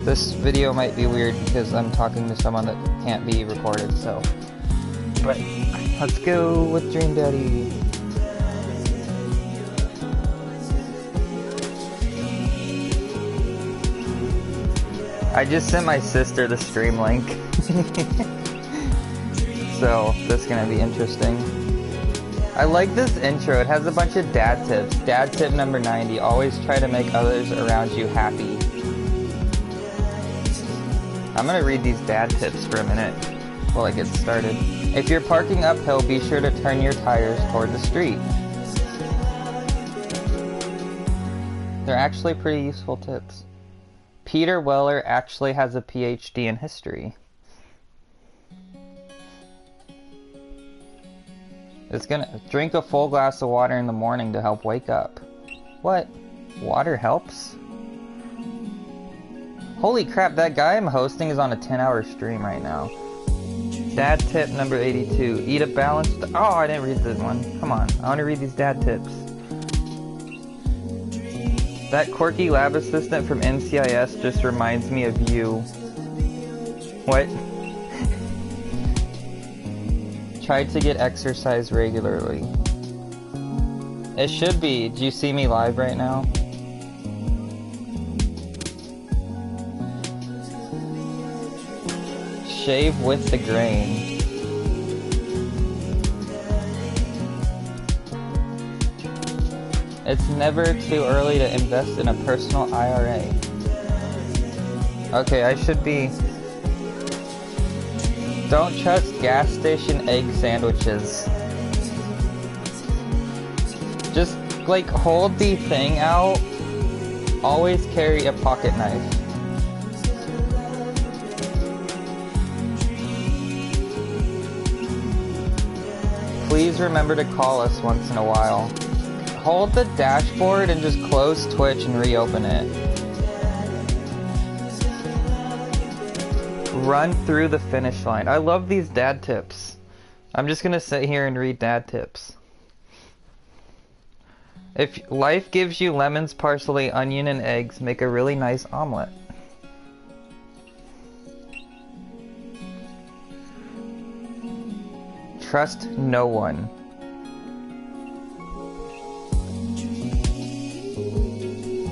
This video might be weird because I'm talking to someone that can't be recorded, so. But let's go with Dream Daddy. I just sent my sister the stream link. So this is gonna be interesting. I like this intro. It has a bunch of dad tips. Dad tip number 90. Always try to make others around you happy. I'm gonna read these dad tips for a minute while I get started. If you're parking uphill, be sure to turn your tires toward the street. They're actually pretty useful tips. Peter Weller actually has a PhD in history. It's gonna drink a full glass of water in the morning to help wake up. What? Water helps? Holy crap, that guy I'm hosting is on a 10-hour stream right now. Dad tip number 82. Eat a balanced... Oh, I didn't read this one. Come on, I want to read these dad tips. That quirky lab assistant from NCIS just reminds me of you. What? Try to get exercise regularly. It should be. Do you see me live right now? Shave with the grain. It's never too early to invest in a personal IRA. Okay, I should be... Don't trust gas station egg sandwiches. Just, like, hold the thing out. Always carry a pocket knife. Please remember to call us once in a while. Hold the dashboard and just close Twitch and reopen it. Run through the finish line. I love these dad tips. I'm just gonna sit here and read dad tips. If life gives you lemons, parsley, onion, and eggs, make a really nice omelet. Trust no one.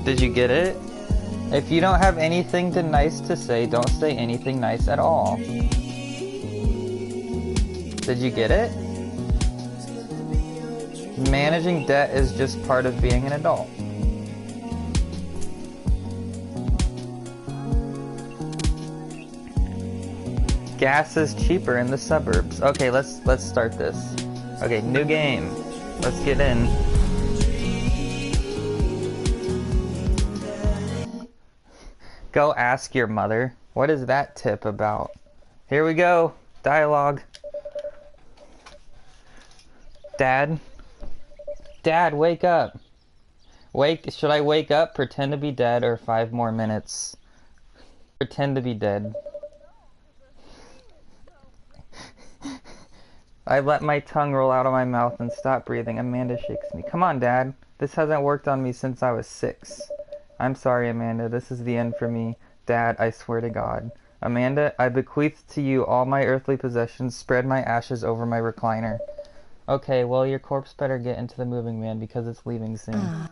Did you get it? If you don't have anything nice to say, don't say anything nice at all. Did you get it? Managing debt is just part of being an adult. Gas is cheaper in the suburbs. Okay, let's start this. Okay, new game. Let's get in. Go ask your mother. What is that tip about? Here we go. Dialogue. Dad? Dad, wake up. Should I wake up, pretend to be dead, or 5 more minutes? Pretend to be dead. I let my tongue roll out of my mouth and stop breathing. Amanda shakes me. Come on, Dad. This hasn't worked on me since I was 6. I'm sorry, Amanda. This is the end for me. Dad, I swear to God. Amanda, I bequeath to you all my earthly possessions. Spread my ashes over my recliner. Okay, well, your corpse better get into the moving van because it's leaving soon.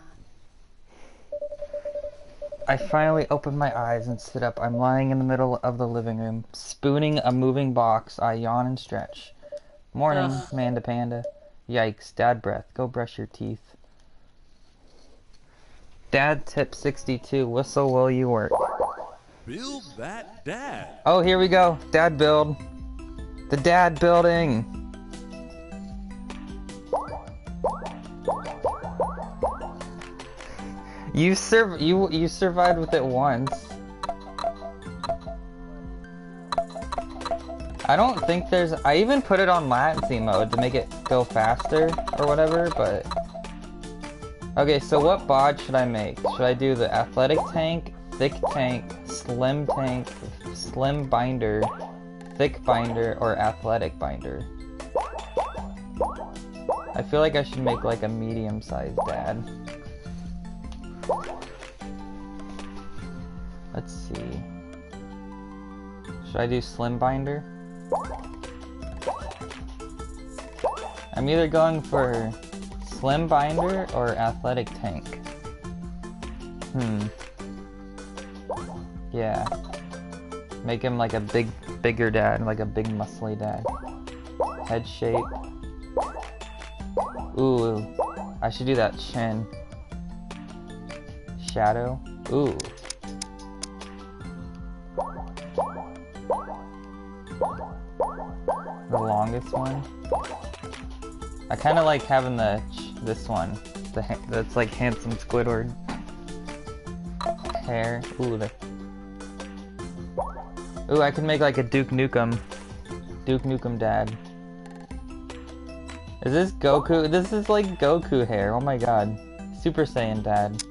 I finally open my eyes and sit up. I'm lying in the middle of the living room, spooning a moving box. I yawn and stretch. Morning, Amanda Panda. Yikes, dad breath. Go brush your teeth. Dad tip 62. Whistle while you work. Build that dad. Oh, here we go. Dad build. The dad building. You survived with it once. I don't think there's... I even put it on latency mode to make it go faster or whatever, but... Okay, so what bod should I make? Should I do the athletic tank, thick tank, slim binder, thick binder, or athletic binder? I feel like I should make like a medium-sized dad. Let's see. Should I do Slim Binder? I'm either going for Slim Binder or Athletic Tank. Yeah. Make him like a bigger dad, like a big muscly dad. Head shape. Ooh, I should do that chin. Shadow. Ooh. The longest one. I kind of like having this one. That's like handsome Squidward. Hair. Ooh, ooh, I can make like a Duke Nukem. Duke Nukem dad. Is this Goku? This is like Goku hair. Oh my god. Super Saiyan dad.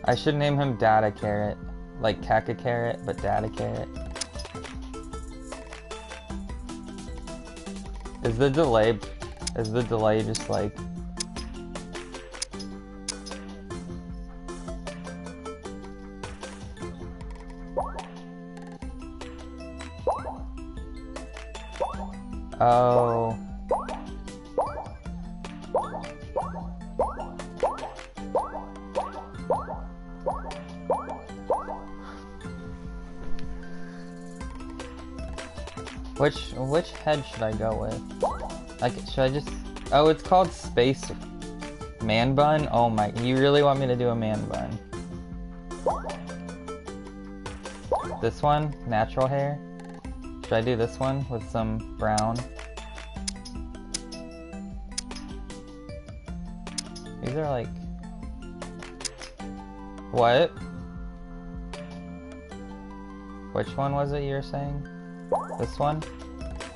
I should name him Dada Carrot. Like Kaka Carrot, but Dada Carrot. Is the delay just like... Oh. Which head should I go with? Like, should I just... Oh, it's called Space Man Bun? Oh my... You really want me to do a man bun? This one? Natural hair? Should I do this one with some brown? These are like... What? Which one was it you were saying? This one?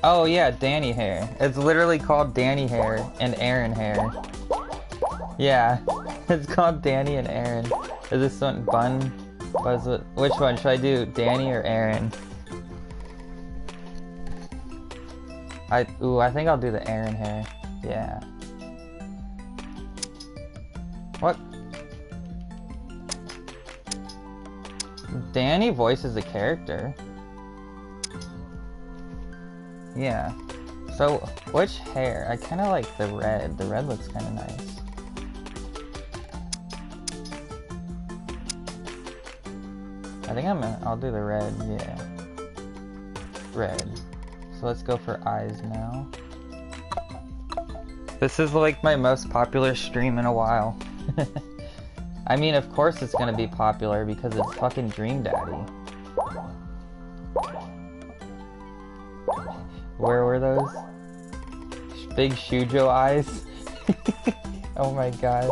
Oh yeah, Danny hair. It's literally called Danny hair and Aaron hair. Yeah, it's called Danny and Aaron. Is this one bun? Which one? Should I do Danny or Aaron? I think I'll do the Aaron hair. Yeah. What? Danny voices a character. Yeah. So, which hair? I kind of like the red. The red looks kind of nice. I think I'll do the red, yeah. Red. So let's go for eyes now. This is like my most popular stream in a while. I mean, of course it's gonna be popular because it's fucking Dream Daddy. Where were those? Big Shujo eyes? Oh my god.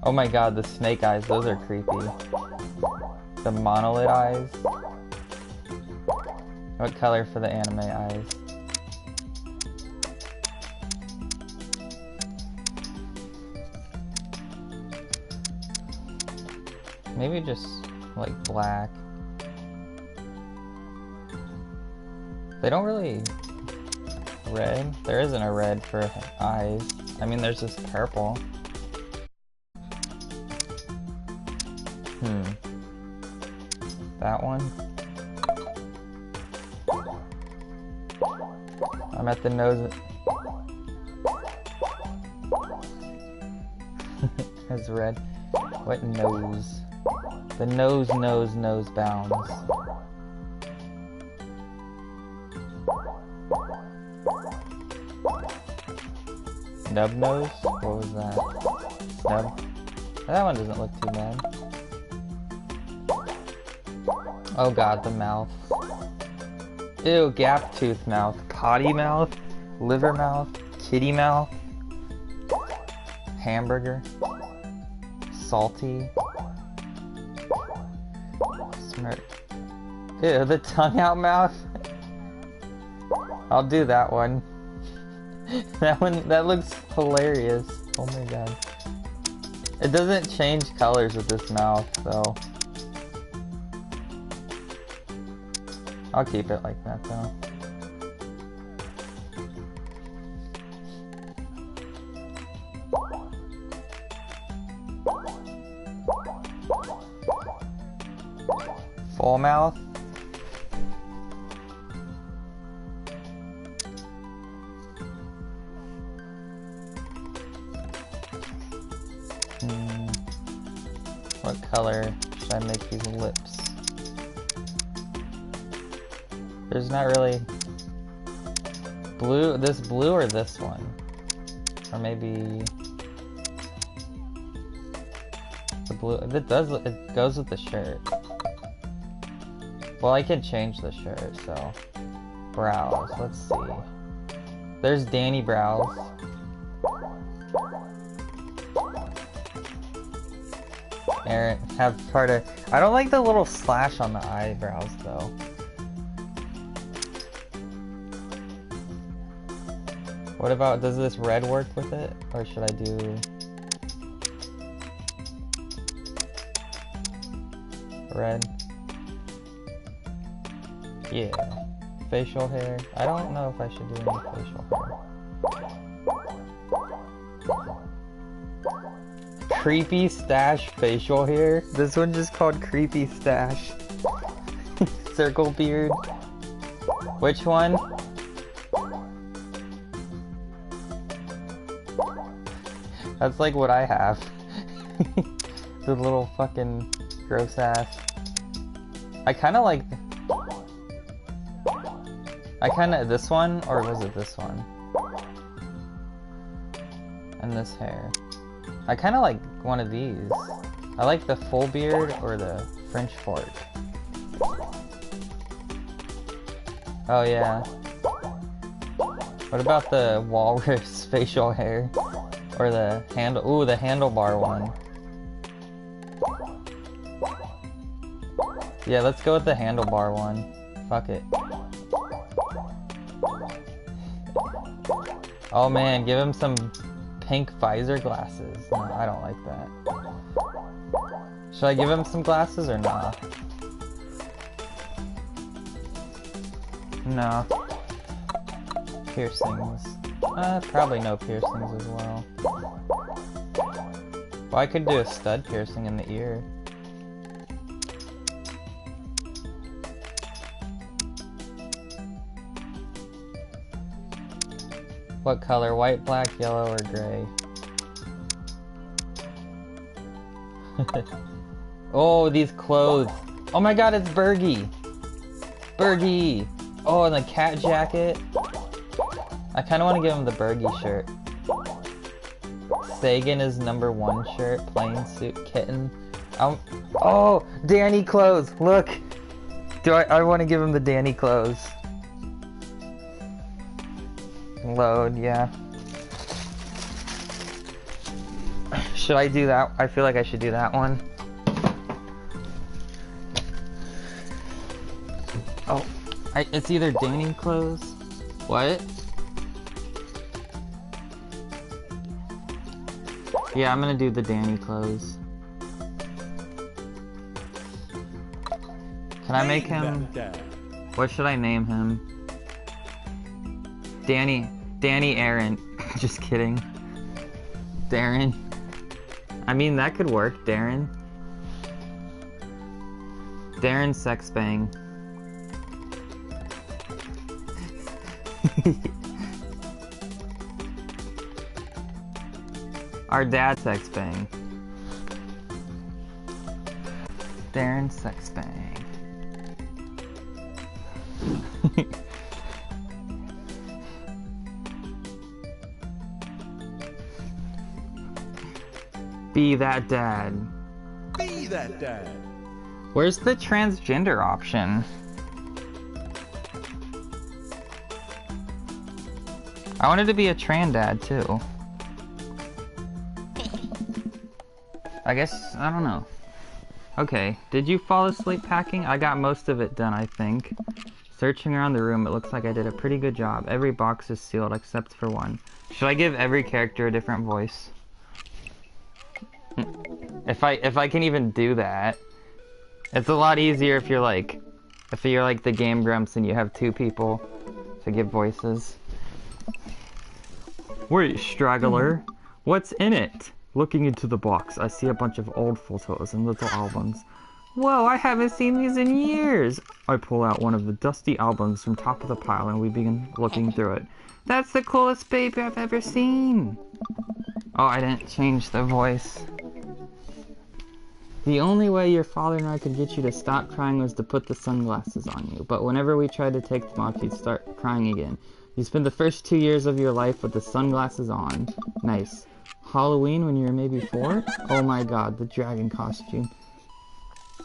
Oh my god, the snake eyes, those are creepy. The monolith eyes. What color for the anime eyes? Maybe just like black. They don't really... Red? There isn't a red for eyes. I mean, there's just purple. That one? I'm at the nose. It's red. What nose? The nose bounds. Snub nose? What was that? Snub? That one doesn't look too bad. Oh god, the mouth. Ew, gap tooth mouth. Potty mouth? Liver mouth? Kitty mouth? Hamburger? Salty? Smirk. Ew, the tongue out mouth? I'll do that one. That looks hilarious. Oh my god. It doesn't change colors with this mouth, though. I'll keep it like that, though. Full mouth? What color should I make these lips? There's not really... Blue, this blue or this one? Or maybe... The blue, it goes with the shirt. Well, I could change the shirt, so... Brows, let's see. There's Danny brows. Aaron, have part of... I don't like the little slash on the eyebrows, though. What about, does this red work with it? Or should I do... red? Yeah. Facial hair. I don't know if I should do any facial hair. Creepy stash facial hair? This one just called creepy stash. Circle beard. Which one? That's like what I have. The little fucking gross ass. I kinda like... this one, or was it this one? And this hair. I kinda like one of these. I like the full beard or the French fork. Oh yeah. What about the walrus facial hair? Or the handle, ooh, the handlebar one. Yeah, let's go with the handlebar one. Fuck it. Oh man, give him some pink visor glasses. No, I don't like that. Should I give him some glasses or nah? No. Piercings. Probably no piercings as well. Well, I could do a stud piercing in the ear. What color? White, black, yellow, or gray? Oh, these clothes. Oh my god, it's Bergie! Bergie! Oh, and the cat jacket. I kinda wanna give him the Bergie shirt. Sagan is #1 shirt, plain suit, kitten. Oh, Danny clothes, look! I wanna give him the Danny clothes. Load, yeah. Should I do that? I feel like I should do that one. Oh, it's either Danny clothes. What? Yeah, I'm gonna do the Danny clothes. Can I make him... What should I name him? Danny Aaron. Just kidding. Darren. I mean, that could work, Darren. Darren Sexbang. Our dad Sexbang. Darren Sexbang. Be that dad. Be that dad. Where's the transgender option? I wanted to be a trans dad too. I guess, I don't know. Okay, did you fall asleep packing? I got most of it done, I think. Searching around the room, it looks like I did a pretty good job. Every box is sealed except for one. Should I give every character a different voice? If I can even do that. It's a lot easier if you're like the Game Grumps and you have 2 people to give voices. Wait, straggler, what's in it? Looking into the box, I see a bunch of old photos and little albums. Whoa, I haven't seen these in years. I pull out one of the dusty albums from top of the pile and we begin looking through it. That's the coolest baby I've ever seen. Oh, I didn't change the voice. The only way your father and I could get you to stop crying was to put the sunglasses on you. But whenever we tried to take them off, you'd start crying again. You spent the first 2 years of your life with the sunglasses on. Nice. Halloween when you were maybe 4? Oh my god, the dragon costume.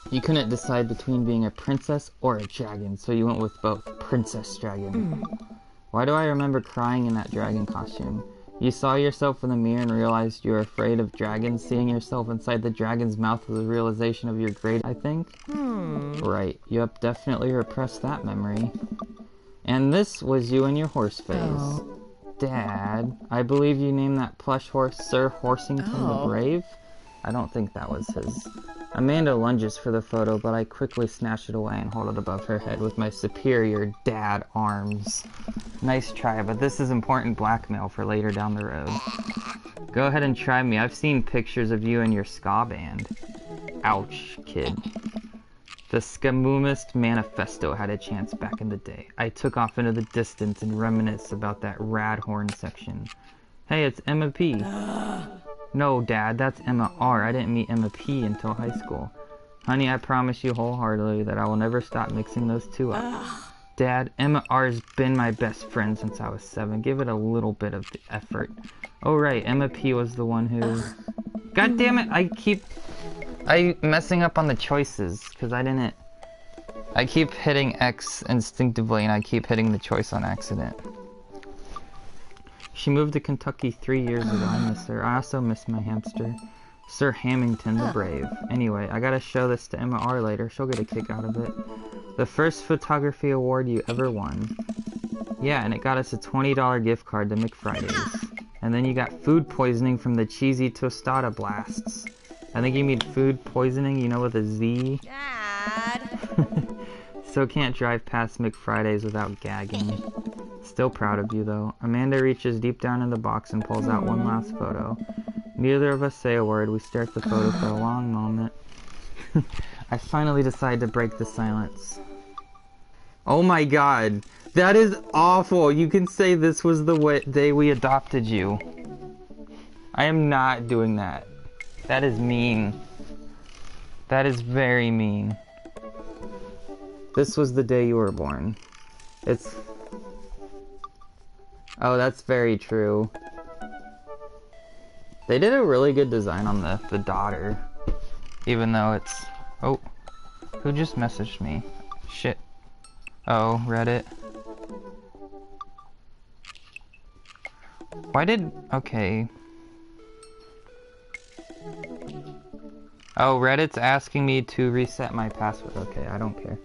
You couldn't decide between being a princess or a dragon, so you went with both. Princess Dragon. Why do I remember crying in that dragon costume? You saw yourself in the mirror and realized you were afraid of dragons. Seeing yourself inside the dragon's mouth was a realization of your grade, I think? Right. Yep, definitely repressed that memory. And this was you in your horse phase. Oh. Dad, I believe you named that plush horse Sir Horsington the Brave? I don't think that was his. Amanda lunges for the photo, but I quickly snatch it away and hold it above her head with my superior dad arms. Nice try, but this is important blackmail for later down the road. Go ahead and try me. I've seen pictures of you and your ska band. Ouch, kid. The Skamoomist Manifesto had a chance back in the day. I took off into the distance and reminisced about that rad horn section. Hey, it's Emma P. No, Dad, that's Emma R. I didn't meet Emma P until high school. Honey, I promise you wholeheartedly that I will never stop mixing those two up. Dad, Emma R's been my best friend since I was 7. Give it a little bit of the effort. Oh, right, Emma P was the one who... God damn it, I'm messing up on the choices, because I keep hitting X instinctively, and I keep hitting the choice on accident. She moved to Kentucky 3 years ago. I miss her. I also miss my hamster, Sir Hamilton the Brave. Anyway, I gotta show this to Emma R later. She'll get a kick out of it. The first photography award you ever won. Yeah, and it got us a $20 gift card to McFriday's. And then you got food poisoning from the cheesy tostada blasts. I think you mean food poisoning, you know, with a Z. Dad! So can't drive past McFriday's without gagging. Still proud of you, though. Amanda reaches deep down in the box and pulls out one last photo. Neither of us say a word. We stare at the photo for a long moment. I finally decide to break the silence. Oh my god. That is awful. You can say this was the day we adopted you. I am not doing that. That is mean. That is very mean. This was the day you were born. It's... Oh, that's very true. They did a really good design on the daughter. Even though it's... Oh. Who just messaged me? Shit. Oh, Reddit. Why did... Okay. Oh, Reddit's asking me to reset my password. Okay, I don't care.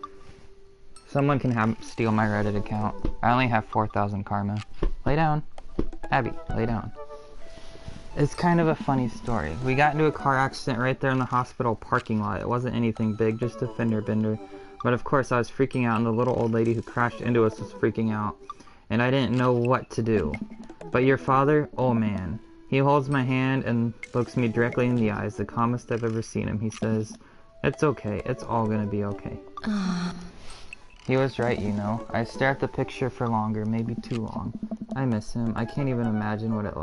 Someone can steal my Reddit account. I only have 4,000 karma. Lay down. Abby, lay down. It's kind of a funny story. We got into a car accident right there in the hospital parking lot. It wasn't anything big, just a fender bender. But of course I was freaking out and the little old lady who crashed into us was freaking out. And I didn't know what to do. But your father, oh man. He holds my hand and looks me directly in the eyes, the calmest I've ever seen him. He says, "It's okay. It's all gonna be okay." He was right, you know. I stare at the picture for longer, maybe too long. I miss him. I can't even imagine what it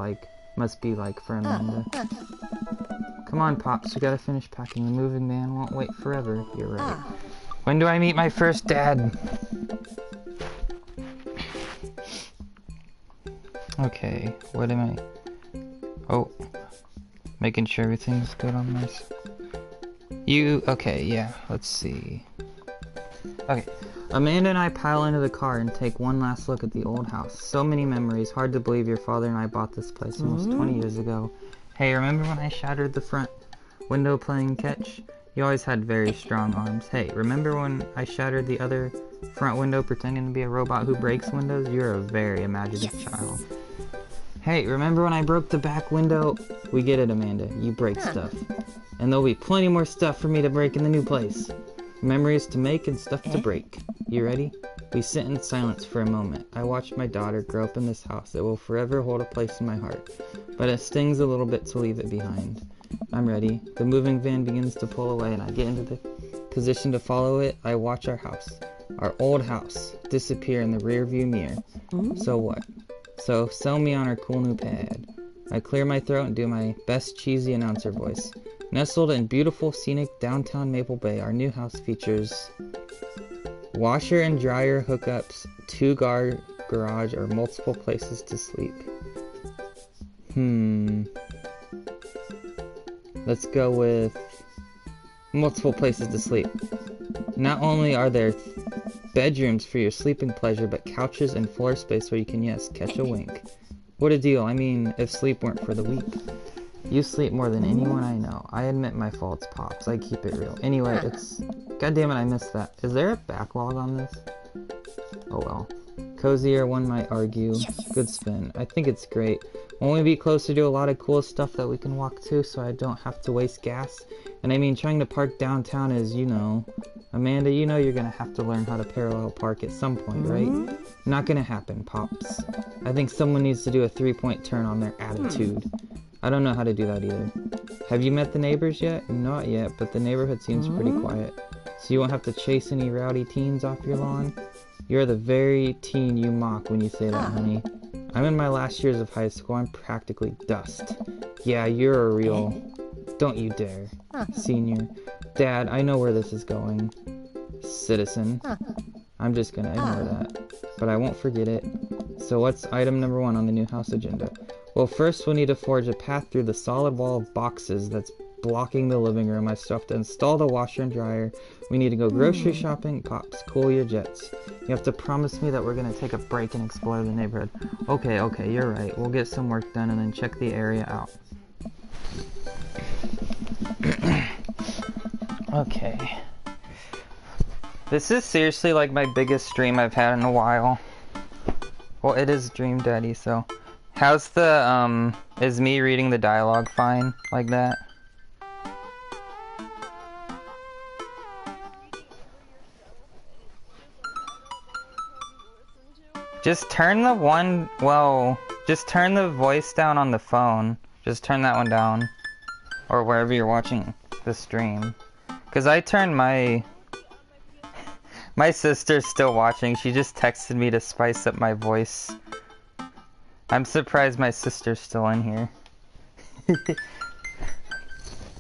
must be like for Amanda. Come on, Pops, we gotta finish packing. The moving van won't wait forever. You're right. When do I meet my first dad? Okay, what am I... Oh, making sure everything's good on this. Okay, yeah, let's see. Okay, Amanda and I pile into the car and take one last look at the old house. So many memories, hard to believe your father and I bought this place almost 20 years ago. Hey, remember when I shattered the front window playing catch? You always had very strong arms. Hey, remember when I shattered the other front window pretending to be a robot who breaks windows? You're a very imaginative child. Hey, remember when I broke the back window? We get it, Amanda. You break stuff. And there'll be plenty more stuff for me to break in the new place. Memories to make and stuff to break. You ready? We sit in silence for a moment. I watch my daughter grow up in this house. It will forever hold a place in my heart. But it stings a little bit to leave it behind. I'm ready. The moving van begins to pull away and I get into the Positioned to follow it, I watch our old house, disappear in the rearview mirror. So what? So sell me on our cool new pad. I clear my throat and do my best cheesy announcer voice. Nestled in beautiful, scenic downtown Maple Bay, our new house features washer and dryer hookups, 2-car garage, or multiple places to sleep. Let's go with multiple places to sleep. Not only are there bedrooms for your sleeping pleasure, but couches and floor space where you can, yes, catch a wink. What a deal. I mean, if sleep weren't for the weak. You sleep more than anyone I know. I admit my faults, Pops. I keep it real. Anyway, it's... God damn it, I missed that. Is there a backlog on this? Oh well. Cozier, one might argue. Good spin. I think it's great. Won't we be closer to a lot of cool stuff that we can walk to so I don't have to waste gas? And I mean, trying to park downtown is, you know... Amanda, you know you're gonna have to learn how to parallel park at some point, right? Not gonna happen, Pops. I think someone needs to do a 3-point turn on their attitude. I don't know how to do that either. Have you met the neighbors yet? Not yet, but the neighborhood seems pretty quiet. So you won't have to chase any rowdy teens off your lawn? You're the very teen you mock when you say that, honey. I'm in my last years of high school. I'm practically dust. Yeah, you're a real... Don't you dare. Senior. Dad, I know where this is going. Citizen. I'm just gonna ignore that. But I won't forget it. So what's item number 1 on the new house agenda? Well, first we'll need to forge a path through the solid wall of boxes that's blocking the living room. I still have to install the washer and dryer. We need to go grocery shopping. Pops, cool your jets. You have to promise me that we're gonna take a break and explore the neighborhood. Okay, you're right. We'll get some work done and then check the area out. Okay. This is seriously like my biggest dream I've had in a while. Well, it is Dream Daddy, so... How's the, is me reading the dialogue fine like that? Just turn the one, well, just turn the voice down on the phone. Just turn that one down. Or wherever you're watching the stream. Because I turned my... My sister's still watching. She just texted me to spice up my voice. I'm surprised my sister's still in here.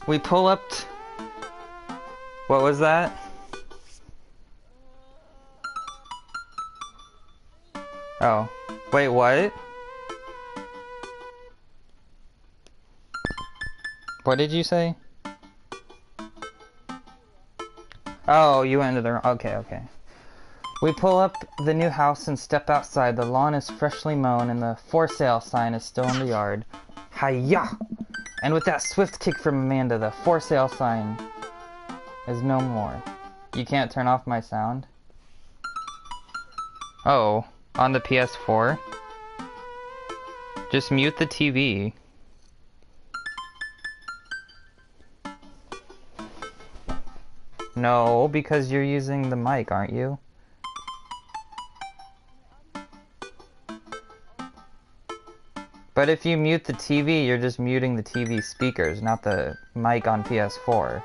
We pull up... What was that? Oh. Wait, what? What did you say? Oh, you went into the... Okay. We pull up the new house and step outside. The lawn is freshly mown and the for sale sign is still in the yard. Hi-ya! And with that swift kick from Amanda, the for sale sign is no more. You can't turn off my sound? Oh, on the PS4? Just mute the TV. No, because you're using the mic, aren't you? But if you mute the TV, you're just muting the TV speakers, not the mic on PS4.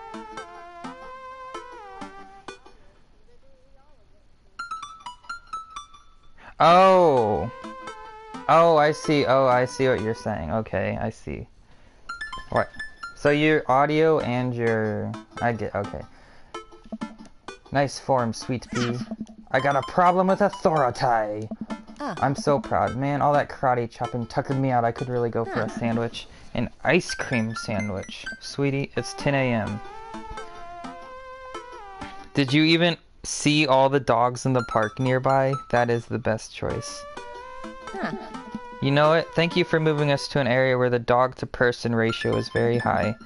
Oh! Oh, I see. Oh, I see what you're saying. Okay, I see. What? So your audio and your... I get... Okay. Nice form, sweet pea. I got a problem with authority. I'm so proud. Man, all that karate chopping tuckered me out. I could really go for a sandwich. An ice cream sandwich. Sweetie, it's 10 a.m. Did you even see all the dogs in the park nearby? That is the best choice. You know what? Thank you for moving us to an area where the dog-to-person ratio is very high.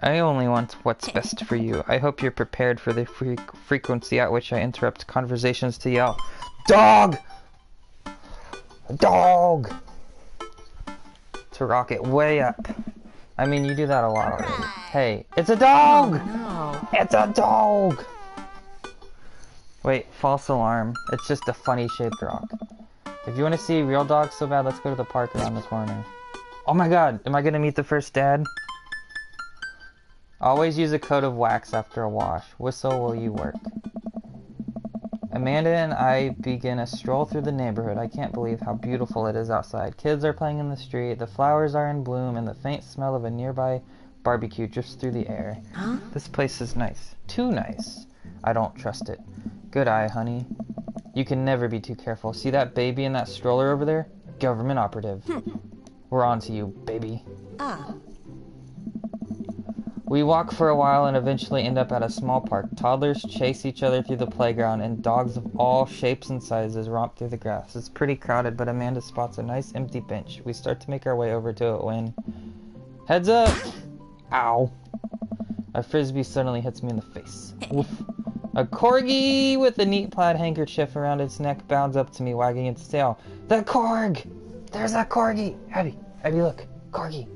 I only want what's best for you. I hope you're prepared for the frequency at which I interrupt conversations to yell, "Dog! Dog!" To rock it way up. I mean, you do that a lot already. Hey, it's a dog! Oh, no. It's a dog! Wait, false alarm. It's just a funny shaped rock. If you want to see real dogs so bad, let's go to the park around the corner. Oh my god, am I gonna meet the first dad? Always use a coat of wax after a wash. Whistle will you work. Amanda and I begin a stroll through the neighborhood. I can't believe how beautiful it is outside. Kids are playing in the street, the flowers are in bloom, and the faint smell of a nearby barbecue drifts through the air. Huh? This place is nice. Too nice. I don't trust it. Good eye, honey. You can never be too careful. See that baby in that stroller over there? Government operative. We're on to you, baby. Ah. We walk for a while and eventually end up at a small park. Toddlers chase each other through the playground, and dogs of all shapes and sizes romp through the grass. It's pretty crowded, but Amanda spots a nice empty bench. We start to make our way over to it when... Heads up! Ow. A frisbee suddenly hits me in the face. Woof. A corgi with a neat plaid handkerchief around its neck bounds up to me, wagging its tail. The corg! There's that corgi! Abby, look. Corgi.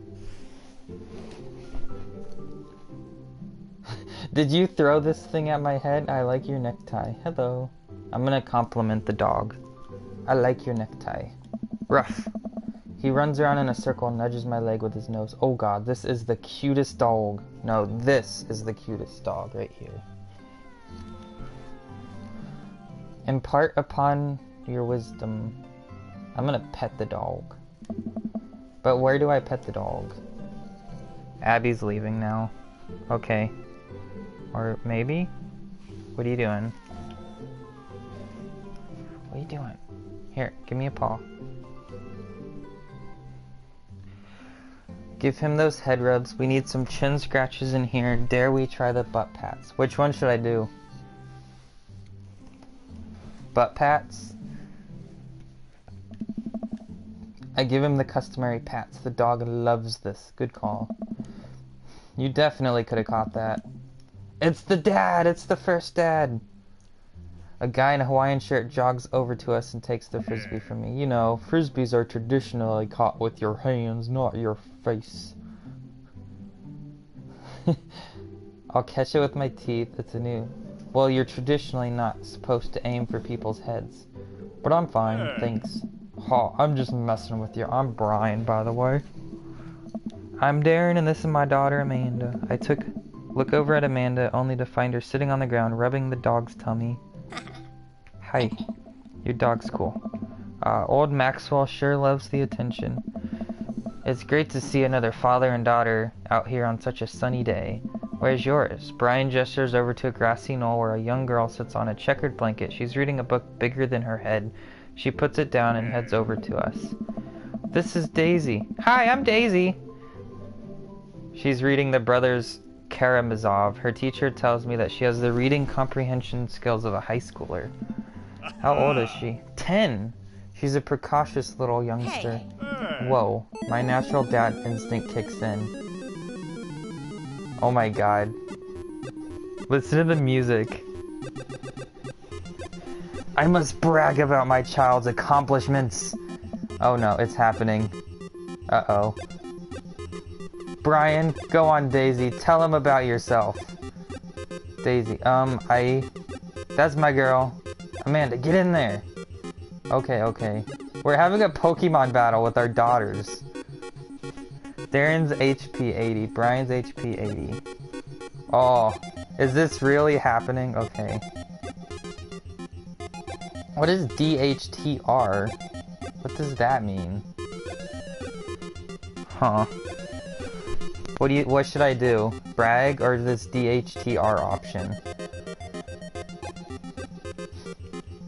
Did you throw this thing at my head? I like your necktie. Hello. I'm gonna compliment the dog. I like your necktie. Ruff. He runs around in a circle and nudges my leg with his nose. Oh god, this is the cutest dog. No, this is the cutest dog right here. Impart upon your wisdom. I'm gonna pet the dog. But where do I pet the dog? Abby's leaving now. Okay. Or maybe? What are you doing? What are you doing? Here, give me a paw. Give him those head rubs. We need some chin scratches in here. Dare we try the butt pats? Which one should I do? Butt pats? I give him the customary pats. The dog loves this. Good call. You definitely could have caught that. It's the dad! It's the first dad! A guy in a Hawaiian shirt jogs over to us and takes the frisbee from me. You know, frisbees are traditionally caught with your hands, not your face. I'll catch it with my teeth. It's a new... Well, you're traditionally not supposed to aim for people's heads. But I'm fine, thanks. Oh, I'm just messing with you. I'm Brian, by the way. I'm Darren, and this is my daughter, Amanda. I look over at Amanda, only to find her sitting on the ground, rubbing the dog's tummy. Hi. Your dog's cool. Old Maxwell sure loves the attention. It's great to see another father and daughter out here on such a sunny day. Where's yours? Brian gestures over to a grassy knoll where a young girl sits on a checkered blanket. She's reading a book bigger than her head. She puts it down and heads over to us. This is Daisy. Hi, I'm Daisy. She's reading the Brothers Karamazov. Her teacher tells me that she has the reading comprehension skills of a high schooler. How old is she? 10. She's a precocious little youngster. Hey. Whoa, my natural dad instinct kicks in. Oh my god. Listen to the music. I must brag about my child's accomplishments. Oh no, it's happening. Uh-oh. Brian, go on, Daisy. Tell him about yourself. Daisy, that's my girl. Amanda, get in there. Okay. We're having a Pokemon battle with our daughters. Darren's HP 80, Brian's HP 80. Oh, is this really happening? Okay. What is DHTR? What does that mean? Huh. What should I do? Brag or this DHTR option?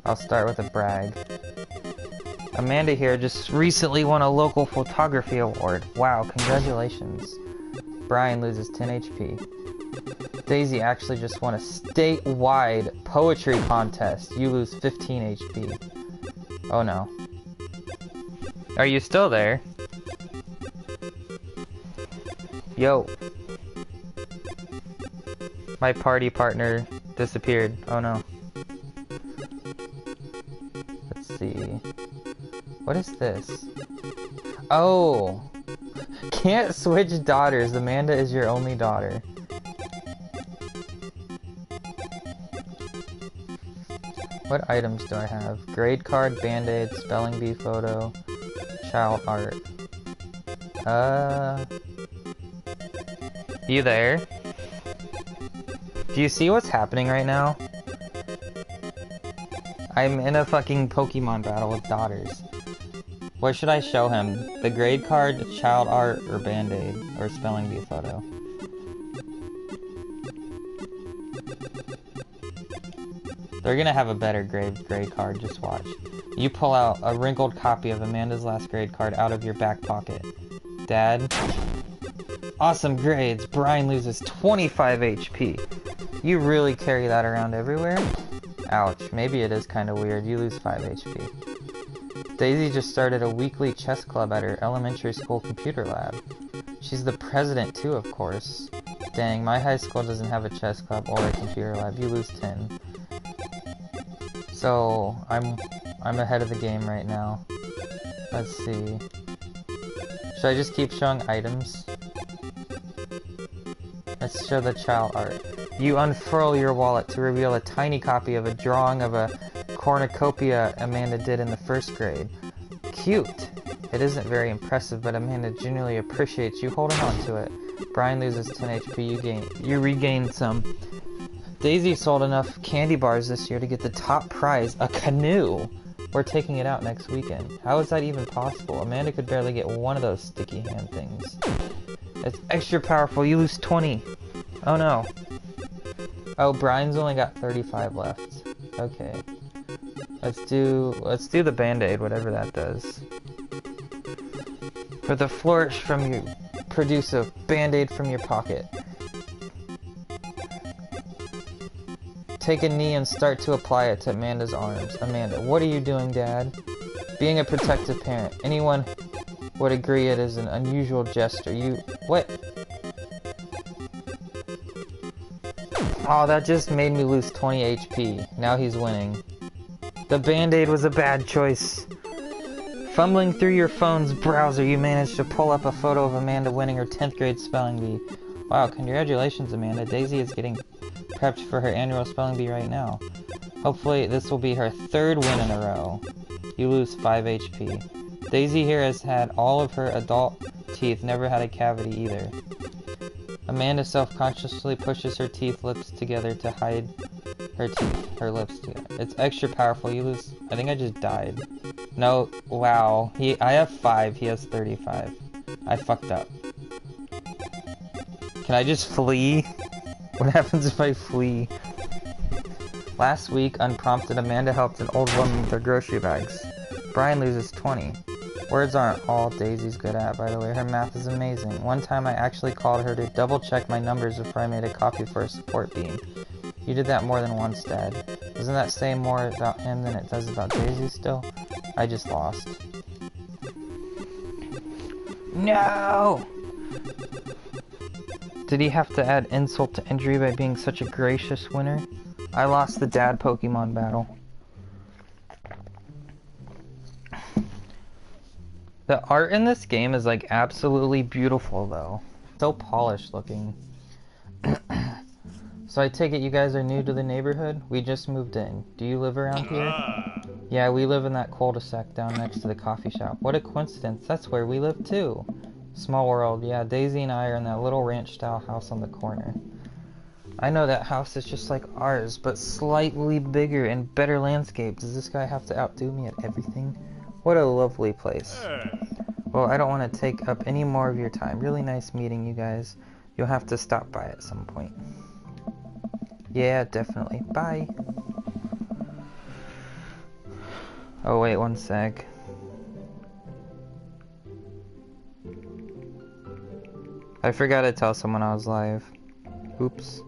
I'll start with a brag. Amanda here just recently won a local photography award. Wow, congratulations. Brian loses 10 HP. Daisy actually just won a statewide poetry contest. You lose 15 HP. Oh no. Are you still there? Yo. My party partner disappeared. Oh no. Let's see. What is this? Oh! Can't switch daughters. Amanda is your only daughter. What items do I have? Grade card, band-aid, spelling bee photo, child art. You there? Do you see what's happening right now? I'm in a fucking Pokemon battle with daughters. What should I show him? The grade card, child art, or Band-Aid? Or spelling bee photo? They're gonna have a better grade card, just watch. You pull out a wrinkled copy of Amanda's last grade card out of your back pocket. Dad? Awesome grades! Brian loses 25 HP. You really carry that around everywhere? Ouch, maybe it is kinda weird. You lose 5 HP. Daisy just started a weekly chess club at her elementary school computer lab. She's the president too, of course. Dang, my high school doesn't have a chess club or a computer lab. You lose 10. So, I'm ahead of the game right now. Let's see. Should I just keep showing items? Let's show the child art. You unfurl your wallet to reveal a tiny copy of a drawing of a cornucopia Amanda did in the 1st grade. Cute! It isn't very impressive, but Amanda genuinely appreciates you holding on to it. Brian loses 10 HP, you regain some. Daisy sold enough candy bars this year to get the top prize, a canoe! We're taking it out next weekend. How is that even possible? Amanda could barely get one of those sticky hand things. It's extra powerful, you lose 20. Oh no. Oh, Brian's only got 35 left. Okay. Let's do the Band-Aid, whatever that does. For the flourish from you, produce a Band-Aid from your pocket. Take a knee and start to apply it to Amanda's arms. Amanda, what are you doing, Dad? Being a protective parent. Anyone would agree it is an unusual gesture. What? Oh, that just made me lose 20 HP. Now he's winning. The Band-Aid was a bad choice. Fumbling through your phone's browser, you managed to pull up a photo of Amanda winning her 10th grade spelling bee. Wow, congratulations, Amanda. Daisy is getting prepped for her annual spelling bee right now. Hopefully, this will be her 3rd win in a row. You lose 5 HP. Daisy here has had all of her adult teeth, never had a cavity either. Amanda self-consciously pushes her lips together to hide her lips together. It's extra powerful. You lose. I think I just died. No, wow. I have 5. He has 35. I fucked up. Can I just flee? What happens if I flee? Last week, unprompted, Amanda helped an old woman with her grocery bags. Brian loses 20. Words aren't all Daisy's good at, by the way. Her math is amazing. One time I actually called her to double-check my numbers before I made a copy for a support beam. You did that more than once, Dad. Doesn't that say more about him than it does about Daisy still? I just lost. No! Did he have to add insult to injury by being such a gracious winner? I lost the dad Pokemon battle. The art in this game is like absolutely beautiful though. So polished looking. So I take it you guys are new to the neighborhood? We just moved in. Do you live around here? Yeah, we live in that cul-de-sac down next to the coffee shop. What a coincidence, that's where we live too. Small world, yeah, Daisy and I are in that little ranch-style house on the corner. I know that house is just like ours, but slightly bigger and better landscape. Does this guy have to outdo me at everything? What a lovely place. Well, I don't want to take up any more of your time. Really nice meeting you guys. You'll have to stop by at some point. Yeah, definitely. Bye. Oh, wait, one sec. I forgot to tell someone I was live. Oops.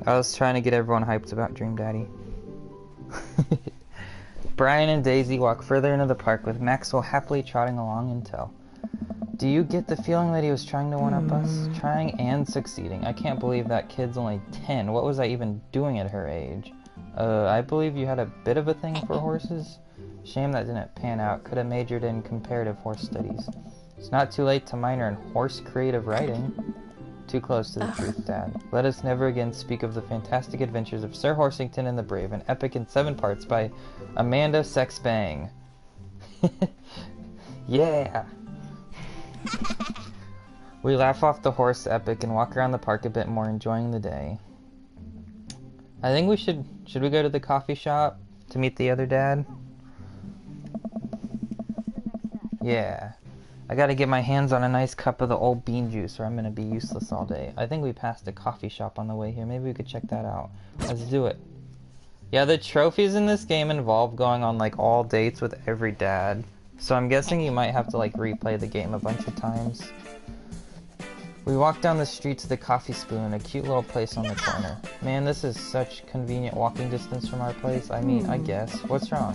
I was trying to get everyone hyped about Dream Daddy. Brian and Daisy walk further into the park with Maxwell happily trotting along in tow. Do you get the feeling that he was trying to one-up us? Trying and succeeding. I can't believe that kid's only 10. What was I even doing at her age? I believe you had a bit of a thing for horses? Shame that didn't pan out. Could have majored in comparative horse studies. It's not too late to minor in horse creative writing. Too close to the truth, Dad. Let us never again speak of the fantastic adventures of Sir Horsington and the Brave, an epic in 7 parts by Amanda Sexbang. Yeah! We laugh off the horse epic and walk around the park a bit more, enjoying the day. I think we should we go to the coffee shop to meet the other dad? Yeah. I gotta get my hands on a nice cup of the old bean juice or I'm gonna be useless all day. I think we passed a coffee shop on the way here. Maybe we could check that out. Let's do it. Yeah, the trophies in this game involve going on like all dates with every dad. So I'm guessing you might have to like replay the game a bunch of times. We walk down the street to the Coffee Spoon, a cute little place on the corner. Man, this is such convenient walking distance from our place. I mean, I guess. What's wrong?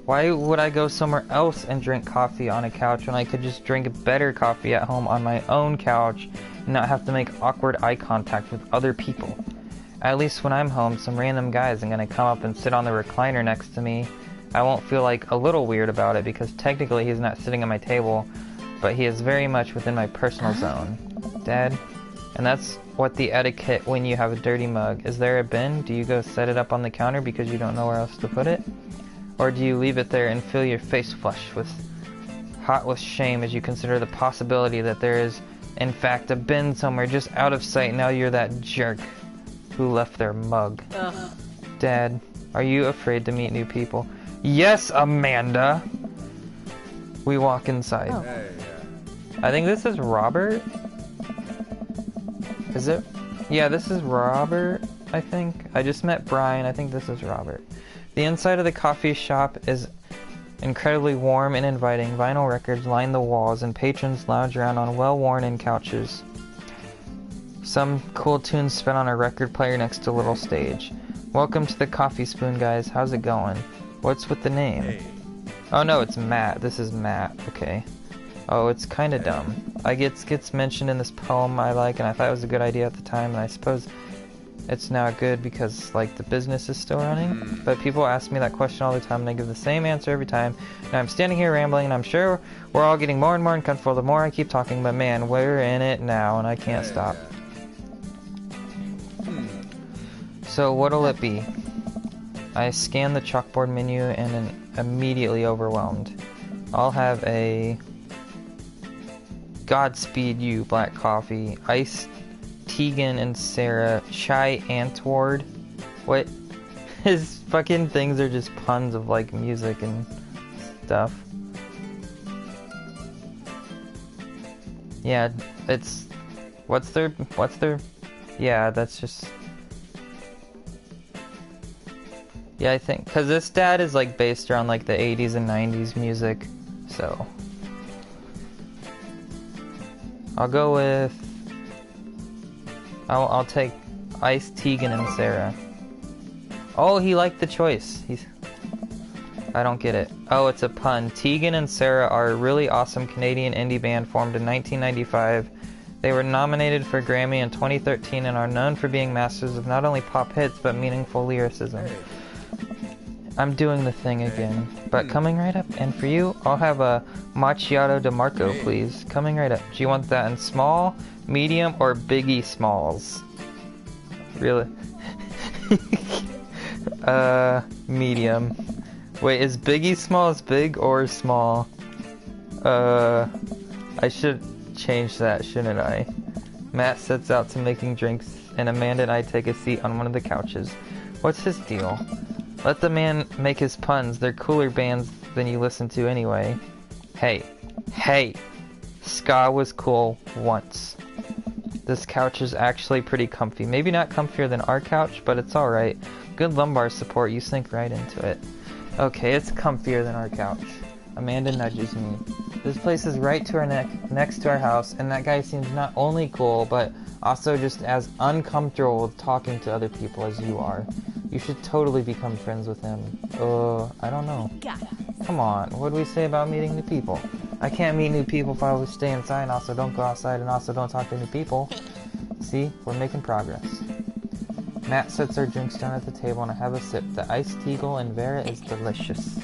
Why would I go somewhere else and drink coffee on a couch when I could just drink better coffee at home on my own couch and not have to make awkward eye contact with other people? At least when I'm home, some random guy isn't gonna come up and sit on the recliner next to me. I won't feel like a little weird about it because technically he's not sitting at my table, but he is very much within my personal zone. Dad? And that's what the etiquette when you have a dirty mug. Is there a bin? Do you go set it up on the counter because you don't know where else to put it? Or do you leave it there and fill your face flush with hot with shame as you consider the possibility that there is, in fact, a bin somewhere just out of sight? Now you're that jerk who left their mug. Ugh. Dad, are you afraid to meet new people? Yes, Amanda! We walk inside. Oh. Hey, I think this is Robert? Is it? Yeah, this is Robert, I think. I just met Brian. I think this is Robert. The inside of the coffee shop is incredibly warm and inviting. Vinyl records line the walls and patrons lounge around on well-worn-in couches. Some cool tunes spin on a record player next to a little stage. Welcome to the Coffee Spoon, guys. How's it going? What's with the name? hey. Oh no, it's Matt. This is Matt. Okay. Oh, it's kind of dumb. Gets mentioned in this poem I like, and I thought it was a good idea at the time, and I suppose it's now good because, like, the business is still running. But people ask me that question all the time, and I give the same answer every time. And I'm standing here rambling, and I'm sure we're all getting more and more uncomfortable the more I keep talking, but man, we're in it now, and I can't stop. So what'll it be? I scan the chalkboard menu and am immediately overwhelmed. I'll have a Godspeed You black coffee, iced Tegan and Sarah, Chai Antword. What? His fucking things are just puns of like music and stuff. Yeah, it's what's their yeah, that's just yeah, I think cuz this dad is like based around like the 80s and 90s music. So I'll go with I'll take Ice, Tegan, and Sarah. Oh, he liked the choice. I don't get it. Oh, it's a pun. Tegan and Sarah are a really awesome Canadian indie band formed in 1995. They were nominated for a Grammy in 2013 and are known for being masters of not only pop hits, but meaningful lyricism. I'm doing the thing again. But coming right up. And for you, I'll have a Macchiato de Marco, please. Coming right up. Do you want that in small, medium, or Biggie Smalls? Really? Medium. Wait, is Biggie Smalls big or small? I should change that, shouldn't I? Matt sets out to making drinks, and Amanda and I take a seat on one of the couches. What's his deal? Let the man make his puns. They're cooler bands than you listen to anyway. Hey! Ska was cool once. This couch is actually pretty comfy. Maybe not comfier than our couch, but it's alright. Good lumbar support, you sink right into it. Okay, it's comfier than our couch. Amanda nudges me. This place is right to our next to our house, and that guy seems not only cool, but also just as uncomfortable with talking to other people as you are. You should totally become friends with him. I don't know. Come on, what do we say about meeting new people? I can't meet new people if I always stay inside, and also don't go outside, and also don't talk to new people. See, we're making progress. Matt sets our drinks down at the table, and I have a sip. The iced Teagle and Vera is delicious.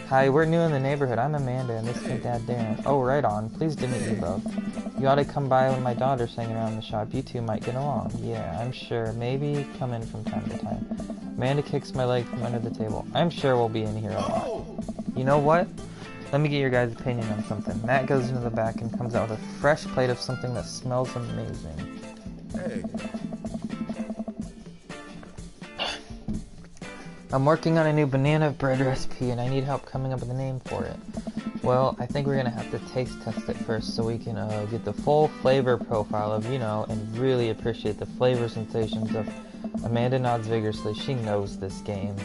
Hi, we're new in the neighborhood. I'm Amanda, and this is my dad, Darren. Oh, right on. Pleased to meet you both. You ought to come by when my daughter's hanging around the shop. You two might get along. Yeah, I'm sure. Maybe come in from time to time. Amanda kicks my leg from under the table. I'm sure we'll be in here a lot. You know what? Let me get your guys' opinion on something. Matt goes into the back and comes out with a fresh plate of something that smells amazing. Hey. I'm working on a new banana bread recipe and I need help coming up with a name for it. Well, I think we're gonna have to taste test it first so we can get the full flavor profile of, and really appreciate the flavor sensations of Amanda nods vigorously. She knows this game.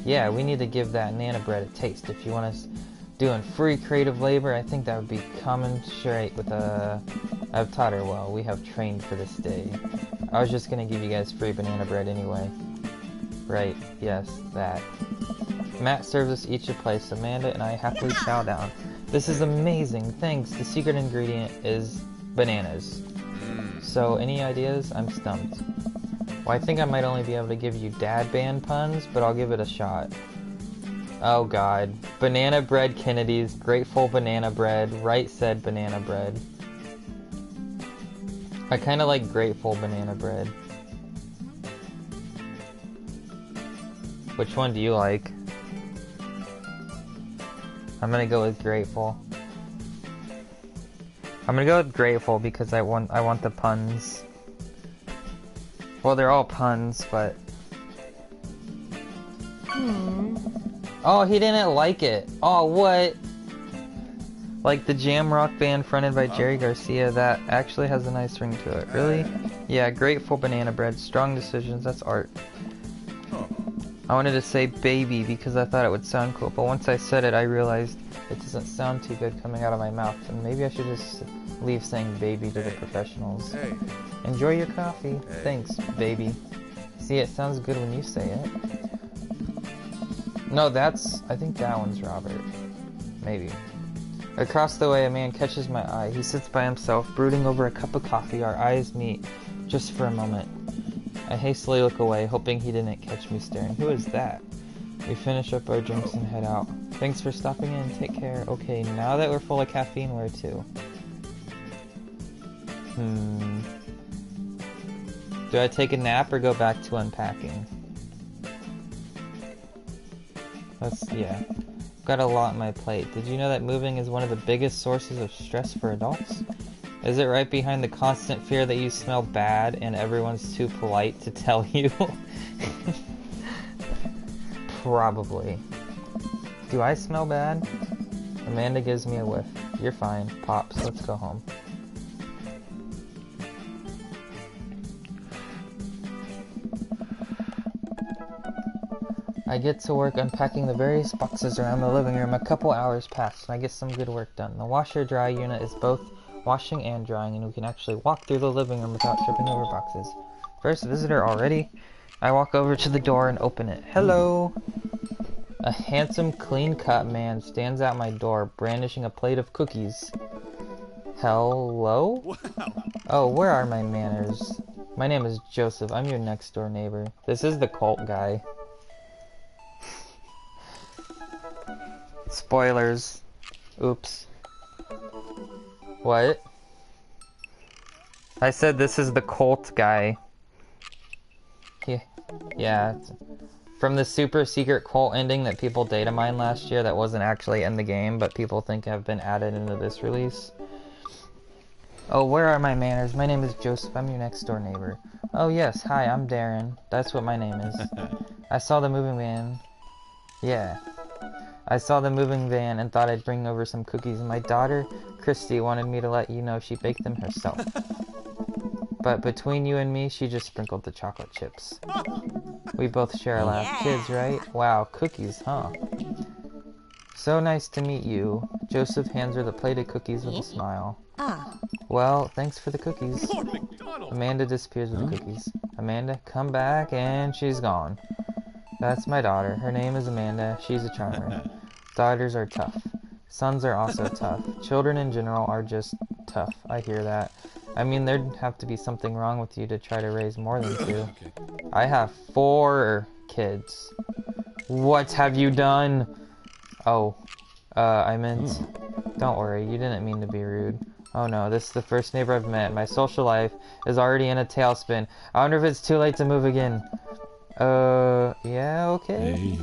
Yeah, we need to give that Nana bread a taste. If you want us doing free creative labor, I think that would be commensurate with I've taught her well. We have trained for this day. I was just gonna give you guys free banana bread anyway. Right, yes, that. Matt serves us each a place. Amanda and I happily chow down. This is amazing, thanks. The secret ingredient is bananas. So, any ideas? I'm stumped. Well, I think I might only be able to give you dad band puns, but I'll give it a shot. Oh god. Banana bread Kennedy's, grateful banana bread, right said banana bread. I kinda like grateful banana bread. Which one do you like? I'm gonna go with grateful. I'm gonna go with grateful because I want the puns. Well, they're all puns, but... Oh, he didn't like it. Oh, what? Like the jam rock band fronted by Jerry Garcia, that actually has a nice ring to it. Really? Yeah, grateful banana bread, strong decisions, that's art. I wanted to say baby because I thought it would sound cool, but once I said it, I realized it doesn't sound too good coming out of my mouth, and maybe I should just leave saying baby to the professionals. Hey. Enjoy your coffee. Thanks, baby. See, it sounds good when you say it. No, I think that one's Robert. Maybe. Across the way, a man catches my eye. He sits by himself, brooding over a cup of coffee. Our eyes meet, just for a moment. I hastily look away, hoping he didn't catch me staring. Who is that? We finish up our drinks and head out. Thanks for stopping in. Take care. Okay, now that we're full of caffeine, where to? Do I take a nap or go back to unpacking? Yeah. Got a lot on my plate. Did you know that moving is one of the biggest sources of stress for adults? Is it right behind the constant fear that you smell bad and everyone's too polite to tell you? Probably. Do I smell bad? Amanda gives me a whiff. You're fine. Pops, let's go home. I get to work unpacking the various boxes around the living room. A couple hours pass and I get some good work done. The washer-dry unit is both washing and drying, and we can actually walk through the living room without tripping over boxes. First visitor already? I walk over to the door and open it. Hello! A handsome, clean-cut man stands at my door, brandishing a plate of cookies. Hello? Wow. Oh, where are my manners? My name is Joseph. I'm your next-door neighbor. This is the cult guy. Spoilers. Oops. What? I said this is the cult guy. Yeah. From the super secret cult ending that people data mined last year that wasn't actually in the game, but people think have been added into this release. Oh, where are my manners? My name is Joseph. I'm your next door neighbor. Oh yes, hi, I'm Darren. That's what my name is. I saw the moving van. Yeah. I saw the moving van and thought I'd bring over some cookies, and my daughter, Christy, wanted me to let you know she baked them herself. But between you and me, she just sprinkled the chocolate chips. We both share a laugh. Kids, right? Wow, cookies, huh? So nice to meet you. Joseph hands her the plate of cookies with a smile. Well, thanks for the cookies. Amanda disappears with the cookies. Amanda, come back, and she's gone. That's my daughter. Her name is Amanda. She's a charmer. Daughters are tough. Sons are also tough. Children in general are just tough. I hear that. I mean, there'd have to be something wrong with you to try to raise more than 2. I have 4 kids. What have you done? Oh, I meant... Don't worry, you didn't mean to be rude. Oh no, this is the first neighbor I've met. My social life is already in a tailspin. I wonder if it's too late to move again. Yeah, okay. Hey.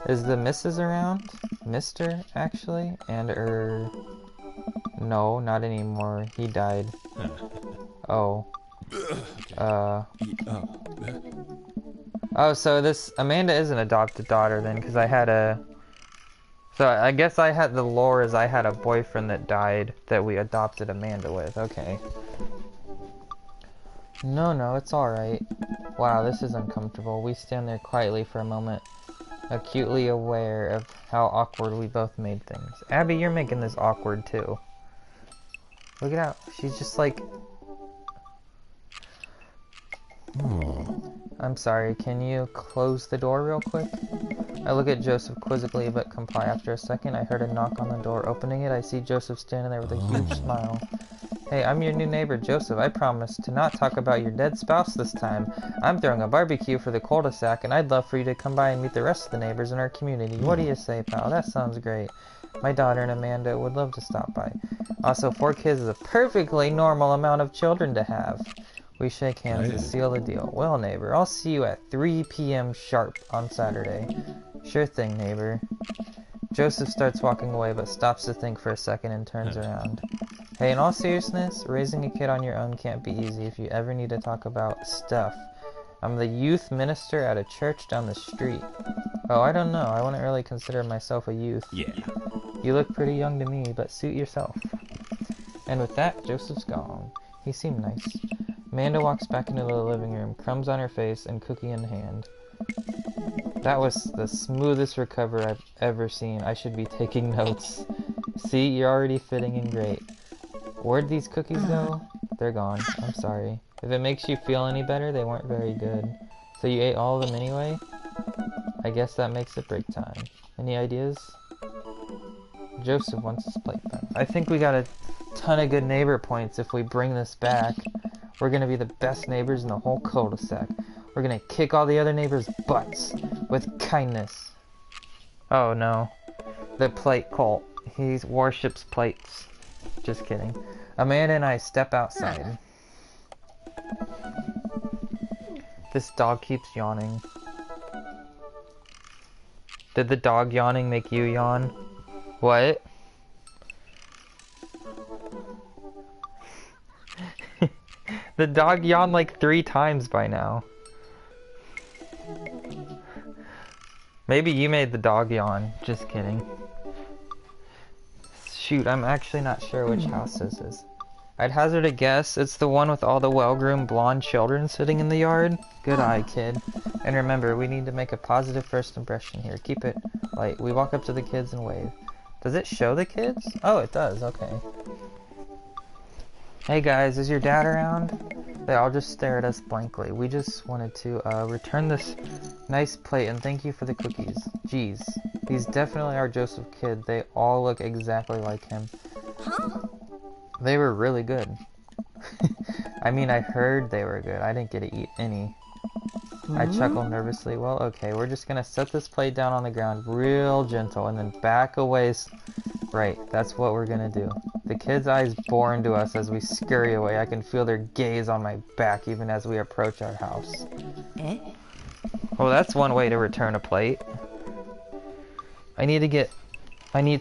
Is the Mrs. around? Mr. actually? And no, not anymore. He died. Oh. Oh, so this Amanda is an adopted daughter then, because I had a... So I guess I had the lore is I had a boyfriend that died that we adopted Amanda with. Okay. No, it's alright. Wow, this is uncomfortable. We stand there quietly for a moment, acutely aware of how awkward we both made things. Abby, you're making this awkward too. Look at how she's just like... I'm sorry, can you close the door real quick? I look at Joseph quizzically but comply. After a second, I heard a knock on the door. Opening it, I see Joseph standing there with a huge smile. Hey, I'm your new neighbor, Joseph. I promise to not talk about your dead spouse this time. I'm throwing a barbecue for the cul-de-sac, and I'd love for you to come by and meet the rest of the neighbors in our community. What do you say, pal? That sounds great. My daughter and Amanda would love to stop by. Also, 4 kids is a perfectly normal amount of children to have. We shake hands to seal the deal. Well, neighbor, I'll see you at 3 p.m. sharp on Saturday. Sure thing, neighbor. Joseph starts walking away, but stops to think for a second and turns around. Hey, in all seriousness, raising a kid on your own can't be easy. If you ever need to talk about stuff, I'm the youth minister at a church down the street. Oh, I don't know. I wouldn't really consider myself a youth. Yeah. You look pretty young to me, but suit yourself. And with that, Joseph's gone. He seemed nice. Amanda walks back into the living room, crumbs on her face and cookie in hand. That was the smoothest recovery I've ever seen. I should be taking notes. See, you're already fitting in great. Where'd these cookies go? They're gone. I'm sorry. If it makes you feel any better, they weren't very good. So you ate all of them anyway? I guess that makes it break time. Any ideas? Joseph wants his plate back. I think we got a ton of good neighbor points if we bring this back. We're gonna be the best neighbors in the whole cul-de-sac. We're gonna kick all the other neighbors' butts with kindness. Oh no. The plate cult. He worships plates. Just kidding. Amanda and I step outside. This dog keeps yawning. Did the dog yawning make you yawn? What? The dog yawned like 3 times by now. Maybe you made the dog yawn. Just kidding. Shoot, I'm actually not sure which house this is. I'd hazard a guess it's the one with all the well-groomed blonde children sitting in the yard. Good eye, kid. And remember, we need to make a positive first impression here. Keep it light. We walk up to the kids and wave. Does it show the kids? Oh, it does. Okay. Hey guys, is your dad around? They all just stare at us blankly. We just wanted to return this nice plate and thank you for the cookies. Jeez, these definitely are Joseph Kid. They all look exactly like him. Huh? They were really good. I mean, I heard they were good. I didn't get to eat any. I chuckle nervously. Well, okay, we're just gonna set this plate down on the ground real gentle and then back away. Right, that's what we're gonna do. The kids' eyes bore into us as we scurry away. I can feel their gaze on my back even as we approach our house. Well, that's one way to return a plate. I need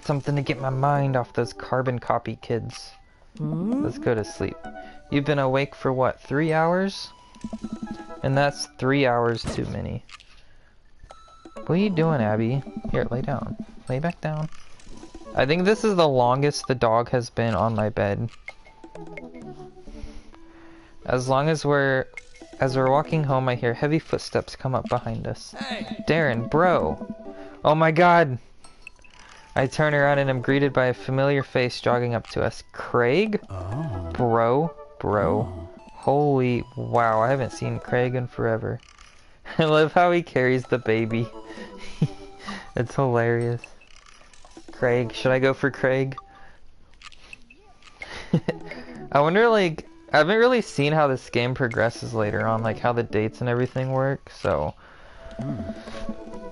something to get my mind off those carbon copy kids. Let's go to sleep. You've been awake for what, 3 hours? And that's 3 hours too many. What are you doing, Abby? Here, lay down. Lay back down. I think this is the longest the dog has been on my bed. As we're walking home, I hear heavy footsteps come up behind us. Hey. Darren, bro! Oh my god! I turn around and am greeted by a familiar face jogging up to us. Craig? Oh. Bro. Holy wow, I haven't seen Craig in forever. I love how he carries the baby. It's hilarious. Craig, should I go for Craig? I wonder, like, I haven't really seen how this game progresses later on, like how the dates and everything work, so...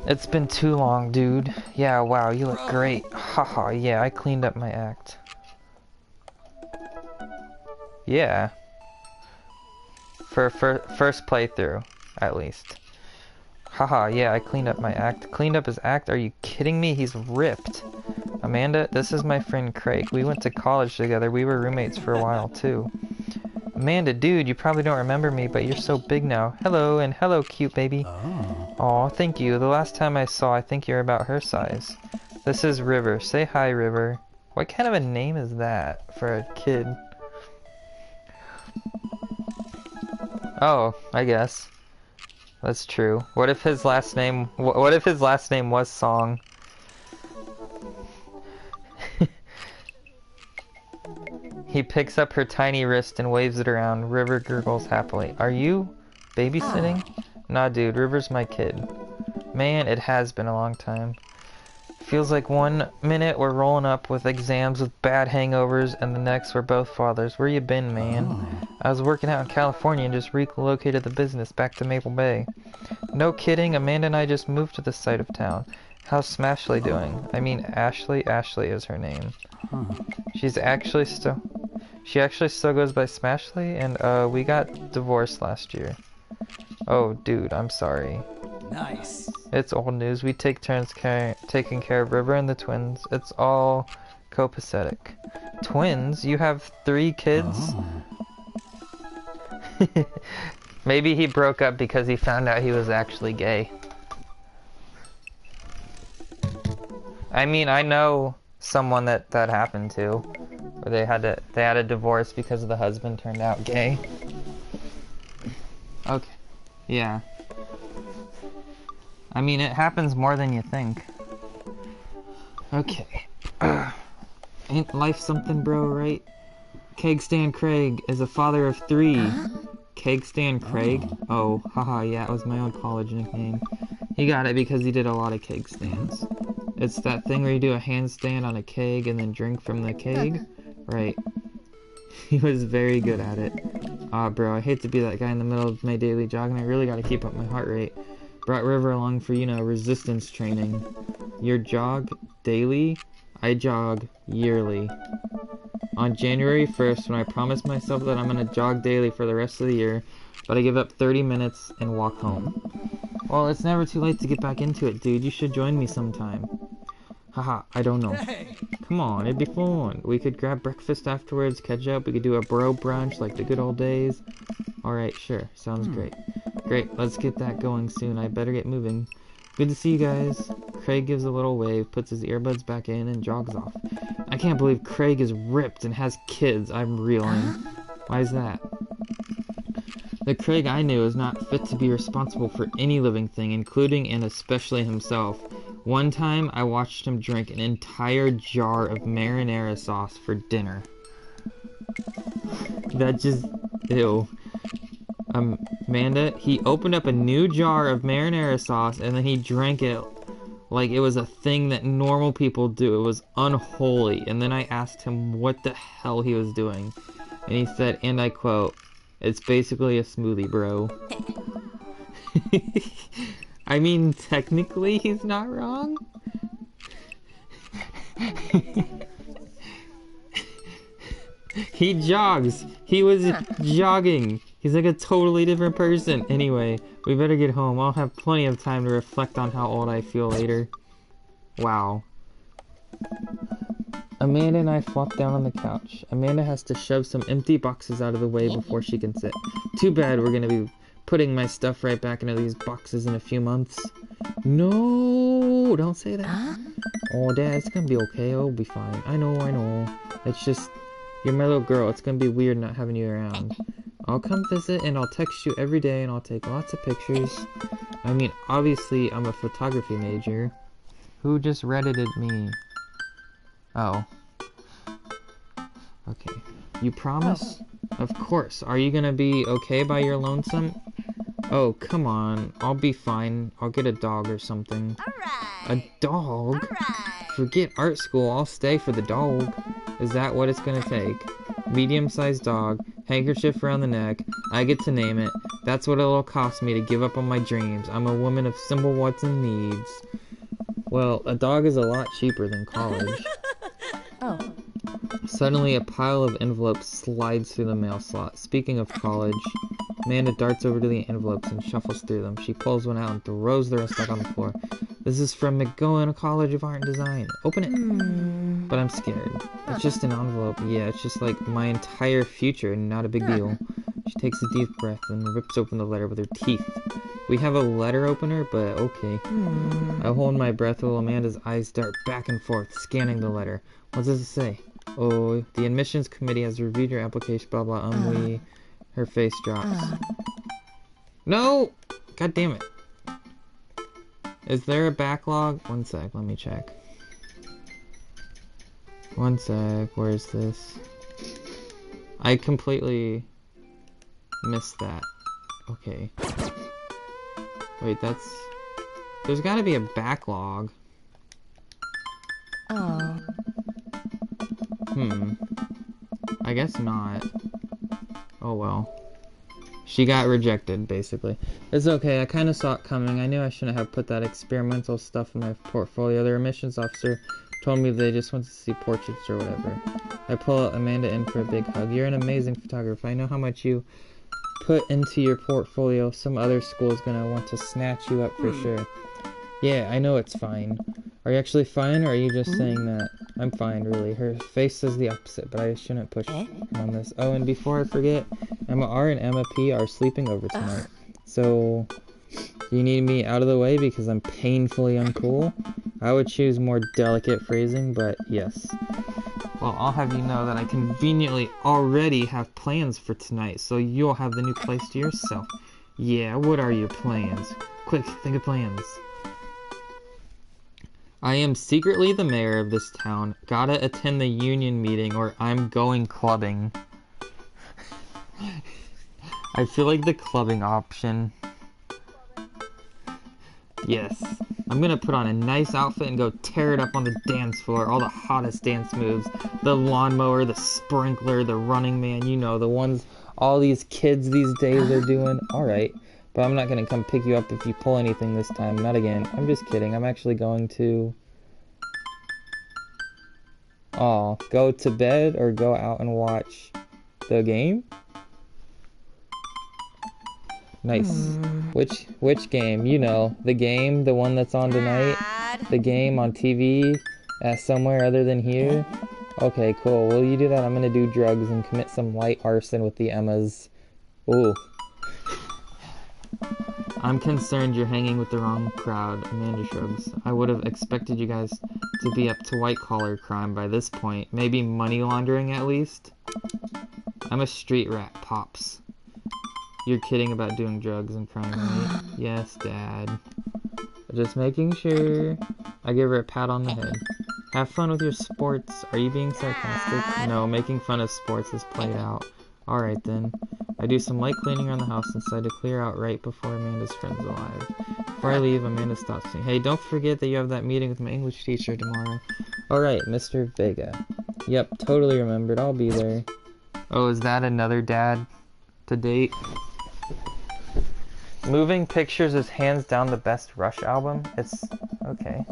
It's been too long, dude. Yeah, wow, you look great. Haha, yeah, I cleaned up my act. Yeah. For first playthrough, at least. Haha, yeah, I cleaned up my act. Cleaned up his act? Are you kidding me? He's ripped. Amanda, this is my friend Craig. We went to college together. We were roommates for a while, too. Amanda, dude, you probably don't remember me, but you're so big now. Hello, and hello, cute baby. Oh. Aw, thank you. The last time I saw, I think you're about her size. This is River. Say hi, River. What kind of a name is that for a kid? Oh, I guess. That's true. What if his last name was Song? He picks up her tiny wrist and waves it around. River gurgles happily. Are you babysitting? Nah, dude, River's my kid. Man, it has been a long time. Feels like one minute we're rolling up with exams with bad hangovers, and the next we're both fathers. Where you been, man? I was working out in California and just relocated the business back to Maple Bay. No kidding, Amanda and I just moved to this side of town. How's Smashley doing? I mean, Ashley. Ashley is her name. She actually still goes by Smashley, and we got divorced last year. Oh, dude, I'm sorry. Nice. It's old news. We take turns taking care of River and the twins. It's all copacetic. Twins? You have 3 kids? Maybe he broke up because he found out he was actually gay. I mean, I know someone that happened to, where they had a divorce because the husband turned out gay. Okay. Yeah. I mean, it happens more than you think. Okay. Ain't life something, bro, right? Kegstan Craig is a father of 3. Kegstan Craig? Oh, haha, yeah, it was my old college nickname. He got it because he did a lot of keg stands. It's that thing where you do a handstand on a keg and then drink from the keg? Right. He was very good at it. Ah, bro, I hate to be that guy in the middle of my daily jog, and I really gotta keep up my heart rate. Brought River along for, resistance training. Your jog daily? I jog yearly. On January 1st, when I promised myself that I'm gonna jog daily for the rest of the year, but I give up 30 minutes and walk home. Well, it's never too late to get back into it, dude. You should join me sometime. Haha, I don't know. Hey. Come on, it'd be fun. We could grab breakfast afterwards, catch up. We could do a bro brunch like the good old days. Alright, sure. Sounds great. Great, let's get that going soon. I better get moving. Good to see you guys. Craig gives a little wave, puts his earbuds back in, and jogs off. I can't believe Craig is ripped and has kids. I'm reeling. Why is that? The Craig I knew is not fit to be responsible for any living thing, including and especially himself. One time, I watched him drink an entire jar of marinara sauce for dinner. That just... ew. Amanda, he opened up a new jar of marinara sauce and then he drank it like it was a thing that normal people do. It was unholy. And then I asked him what the hell he was doing. And he said, and I quote, "It's basically a smoothie, bro." I mean, technically he's not wrong. He jogs. He was jogging. He's like a totally different person. Anyway, we better get home. I'll have plenty of time to reflect on how old I feel later. Wow. Amanda and I flop down on the couch. Amanda has to shove some empty boxes out of the way before she can sit. Too bad we're gonna be putting my stuff right back into these boxes in a few months. No, don't say that. Oh, Dad, it's gonna be okay. It'll be fine. I know. It's just, you're my little girl. It's gonna be weird not having you around. I'll come visit and I'll text you every day and I'll take lots of pictures. I mean, obviously, I'm a photography major. Who just Reddited me? Oh. Okay. You promise? Of course. Are you gonna be okay by your lonesome? Oh, come on. I'll be fine. I'll get a dog or something. Alright. A dog? Alright. Forget art school. I'll stay for the dog. Is that what it's gonna take? Medium-sized dog, handkerchief around the neck. I get to name it. That's what it'll cost me to give up on my dreams. I'm a woman of simple wants and needs. Well, a dog is a lot cheaper than college. Oh. Suddenly, a pile of envelopes slides through the mail slot. Speaking of college, Amanda darts over to the envelopes and shuffles through them. She pulls one out and throws the rest out on the floor. This is from McGowan College of Art and Design. Open it. But I'm scared. It's just an envelope. Yeah, it's just like my entire future, not a big deal. She takes a deep breath and rips open the letter with her teeth. We have a letter opener, but okay. I hold my breath while Amanda's eyes dart back and forth, scanning the letter. What does it say? Oh, the admissions committee has reviewed your application, blah blah, her face drops. No! God damn it. Is there a backlog? One sec, let me check. One sec, where is this? I completely missed that. Okay. Wait, that's... There's gotta be a backlog. Oh. I guess not. Oh well. She got rejected, basically. It's okay, I kind of saw it coming. I knew I shouldn't have put that experimental stuff in my portfolio. Their admissions officer told me they just want to see portraits or whatever. I pull Amanda in for a big hug. You're an amazing photographer. I know how much you put into your portfolio. Some other school is gonna want to snatch you up for sure. Yeah, I know it's fine. Are you actually fine, or are you just saying that? I'm fine, really. Her face says the opposite, but I shouldn't push on this. Oh, and before I forget, Emma R and Emma P are sleeping over tonight. So, you need me out of the way because I'm painfully uncool? I would choose more delicate phrasing, but yes. Well, I'll have you know that I conveniently already have plans for tonight, so you'll have the new place to yourself. Yeah, what are your plans? Quick, think of plans. I am secretly the mayor of this town. Gotta attend the union meeting or I'm going clubbing. I feel like the clubbing option. Yes. I'm gonna put on a nice outfit and go tear it up on the dance floor. All the hottest dance moves. The lawnmower, the sprinkler, the running man. You know, the ones all these kids these days are doing. Alright. But I'm not gonna come pick you up if you pull anything this time. Not again. I'm just kidding. I'm actually going to... Oh, go to bed or go out and watch the game? Nice. Which game? You know, the game, the one that's on tonight? The game on TV somewhere other than here? Okay, cool. Will you do that? I'm gonna do drugs and commit some light arson with the Emmas. Ooh. I'm concerned you're hanging with the wrong crowd, Amanda shrugs. I would have expected you guys to be up to white-collar crime by this point. Maybe money laundering at least? I'm a street rat, Pops. You're kidding about doing drugs and crime, right? Yes, Dad. Just making sure. I give her a pat on the head. Have fun with your sports. Are you being sarcastic? No, making fun of sports is played out. Alright then. I do some light cleaning around the house and decide to clear out right before Amanda's friends arrive. Before I leave, Amanda stops me. Hey, don't forget that you have that meeting with my English teacher tomorrow. Alright, Mr. Vega. Yep, totally remembered. I'll be there. Oh, is that another dad to date? Moving Pictures is hands down the best Rush album. It's... okay.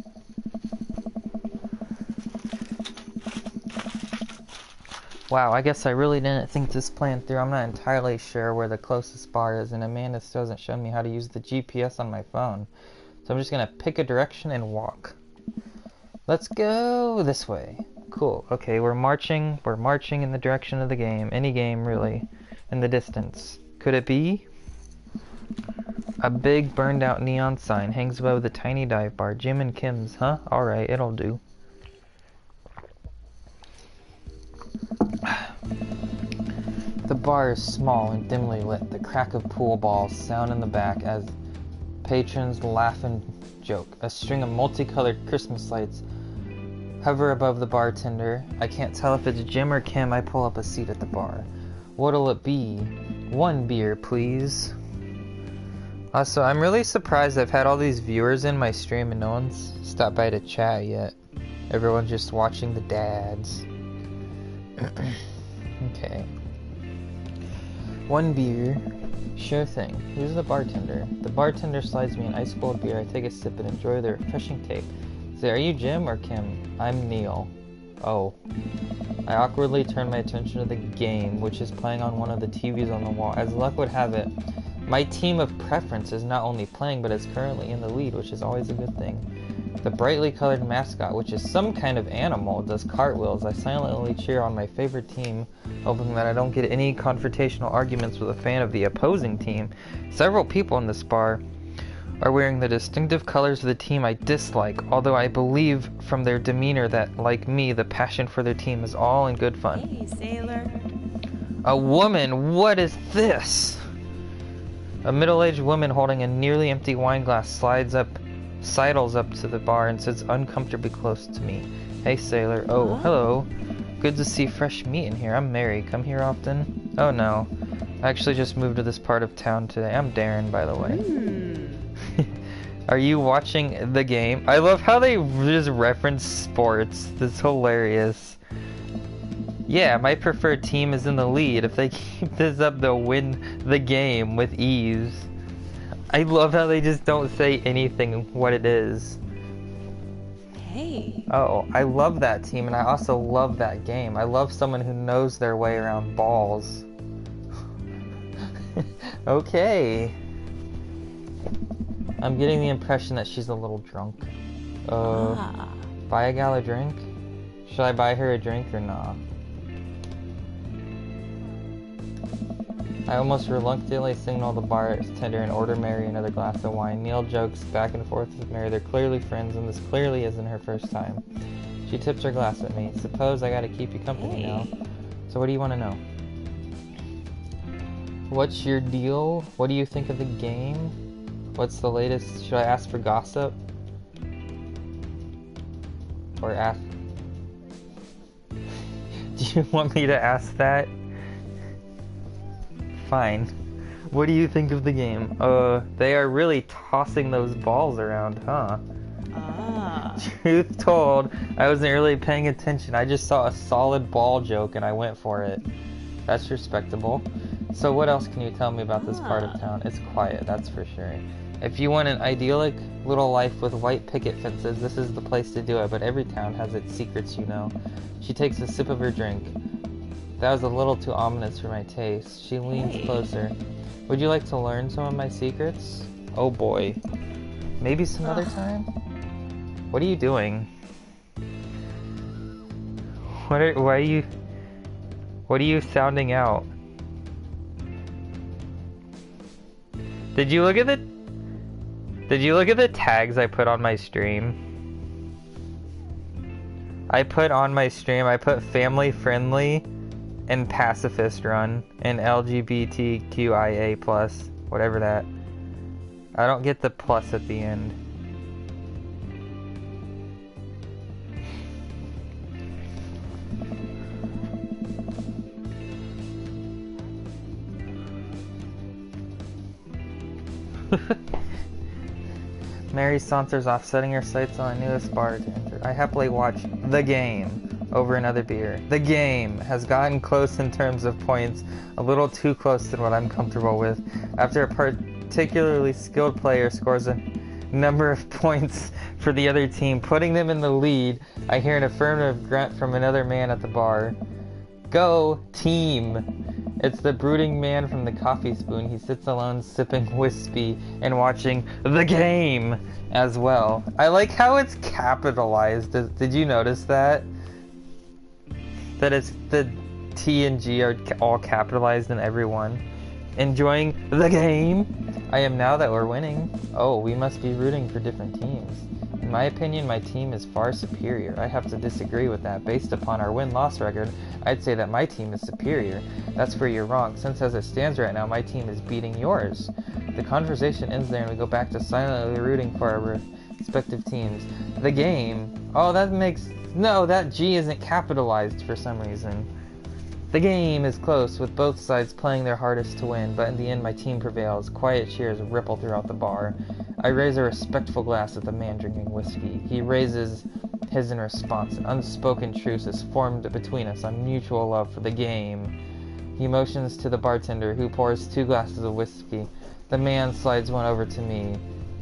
Wow, I guess I really didn't think this plan through. I'm not entirely sure where the closest bar is, and Amanda still hasn't shown me how to use the GPS on my phone. So I'm just gonna pick a direction and walk. Let's go this way. Cool. Okay, we're marching in the direction of the game. Any game, really. In the distance. Could it be? A big burned out neon sign hangs above the tiny dive bar. Jim and Kim's, huh? Alright, it'll do. The bar is small and dimly lit. The crack of pool balls sound in the back as patrons laugh and joke. A string of multicolored Christmas lights hover above the bartender. I can't tell if it's Jim or Kim. I pull up a seat at the bar. What'll it be? 1 beer, please. Also, I'm really surprised I've had all these viewers in my stream and no one's stopped by to chat yet. Everyone's just watching the dads. Okay. 1 beer. Sure thing. Who's the bartender? The bartender slides me an ice cold beer. I take a sip and enjoy the refreshing taste. Say, are you Jim or Kim? I'm Neil. Oh. I awkwardly turn my attention to the game, which is playing on one of the TVs on the wall. As luck would have it, my team of preference is not only playing, but is currently in the lead, which is always a good thing. The brightly colored mascot, which is some kind of animal, does cartwheels. I silently cheer on my favorite team, hoping that I don't get any confrontational arguments with a fan of the opposing team. Several people in this bar are wearing the distinctive colors of the team I dislike, although I believe from their demeanor that, like me, the passion for their team is all in good fun. Hey, sailor. A woman, what is this? A middle-aged woman holding a nearly empty wine glass sidles up to the bar and sits uncomfortably close to me. Hey, sailor. Oh, hello. Good to see fresh meat in here. I'm Mary. Come here often? Oh, no. I actually just moved to this part of town today. I'm Darren, by the way. Are you watching the game? I love how they just reference sports. That's hilarious. Yeah, my preferred team is in the lead. If they keep this up, they'll win the game with ease. I love how they just don't say anything what it is. Hey. Oh, I love that team, and I also love that game. I love someone who knows their way around balls. Okay. I'm getting the impression that she's a little drunk. Buy a gal a drink? Should I buy her a drink or not? I almost reluctantly signal the bartender and order Mary another glass of wine. Neil jokes back and forth with Mary. They're clearly friends, and this clearly isn't her first time. She tips her glass at me. Suppose I gotta keep you company now. So what do you want to know? What's your deal? What do you think of the game? What's the latest? Should I ask for gossip? Or ask... Do you want me to ask that? Fine. What do you think of the game? They are really tossing those balls around, huh? Truth told, I wasn't really paying attention. I just saw a solid ball joke and I went for it. That's respectable. So what else can you tell me about this part of town? It's quiet, that's for sure. If you want an idyllic little life with white picket fences, this is the place to do it, but every town has its secrets, you know. She takes a sip of her drink. That was a little too ominous for my taste. She leans closer. Would you like to learn some of my secrets? Oh boy. Maybe some other time? What are you doing? What are you sounding out? Did you look at the tags I put on my stream? I put family friendly and pacifist run and LGBTQIA+, whatever that. I don't get the plus at the end. Mary saunters off, setting her sights on the newest bar to enter. I happily watch the game over another beer. The game has gotten close in terms of points, a little too close than what I'm comfortable with. After a particularly skilled player scores a number of points for the other team, putting them in the lead, I hear an affirmative grunt from another man at the bar. Go, team! It's the brooding man from the Coffee Spoon. He sits alone sipping whiskey and watching the game as well. I like how it's capitalized. Did you notice that? That it's the T and G are all capitalized in every one. Enjoying the game? I am now that we're winning. Oh, we must be rooting for different teams. In my opinion, my team is far superior. I have to disagree with that. Based upon our win-loss record, I'd say that my team is superior. That's where you're wrong, since as it stands right now, my team is beating yours. The conversation ends there and we go back to silently rooting for our respective teams. The game. Oh, no, that G isn't capitalized for some reason. The game is close, with both sides playing their hardest to win, but in the end my team prevails. Quiet cheers ripple throughout the bar. I raise a respectful glass at the man drinking whiskey. He raises his in response. An unspoken truce is formed between us on mutual love for the game. He motions to the bartender, who pours 2 glasses of whiskey. The man slides one over to me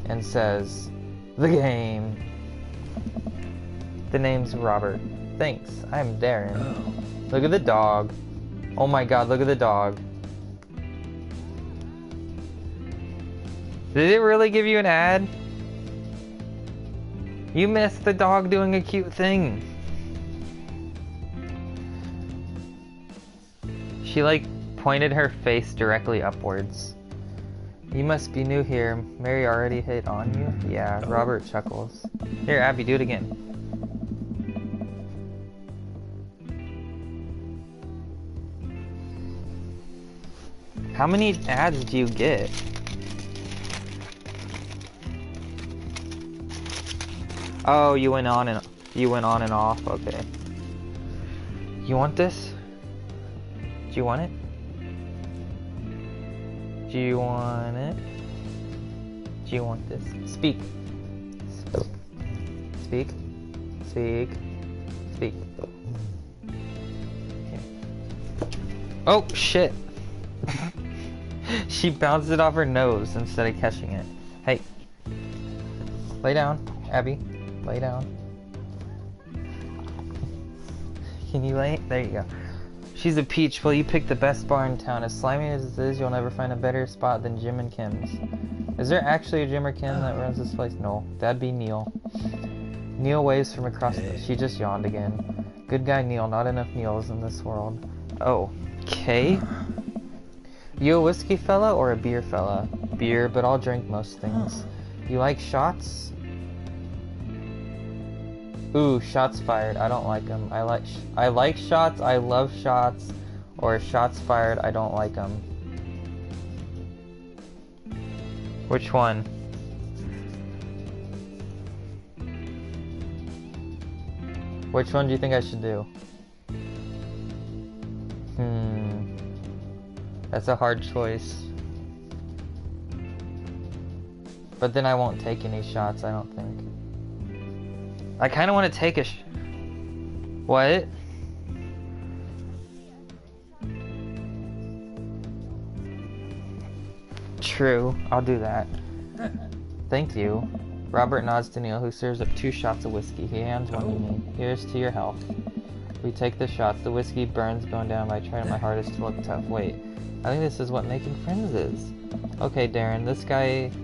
and says, "The game." The name's Robert. Thanks, I'm Darren. Look at the dog. Oh my god, look at the dog. Did it really give you an ad? You missed the dog doing a cute thing. She like pointed her face directly upwards. You must be new here. Mary already hit on you? Yeah, Robert chuckles. Here, Abby, do it again. How many ads do you get? Oh, you went on and off. Okay. You want this? Do you want it? Do you want it? Do you want this? Speak. Speak. Speak. Speak. Okay. Oh, shit. She bounced it off her nose instead of catching it. Hey. Lay down, Abby. Lay down. Can you lay? There you go. She's a peach. Well, you picked the best bar in town. As slimy as it is, you'll never find a better spot than Jim and Kim's. Is there actually a Jim or Kim that runs this place? No, that'd be Neil. Neil waves from across the... She just yawned again. Good guy Neil. Not enough Neils in this world. Oh, okay. You a whiskey fella or a beer fella? Beer, but I'll drink most things. You like shots? Ooh, shots fired. I don't like them. I like shots. I love shots. Or shots fired. I don't like them. Which one? Which one do you think I should do? That's a hard choice. But then I won't take any shots, I don't think. I kind of want to take a What? True, I'll do that. Thank you. Robert nods to Neil, who serves up 2 shots of whiskey. He hands one to me. Here's to your health. We take the shots. The whiskey burns going down, but I try my hardest to look tough. Wait, I think this is what making friends is. Okay, Darren, this guy is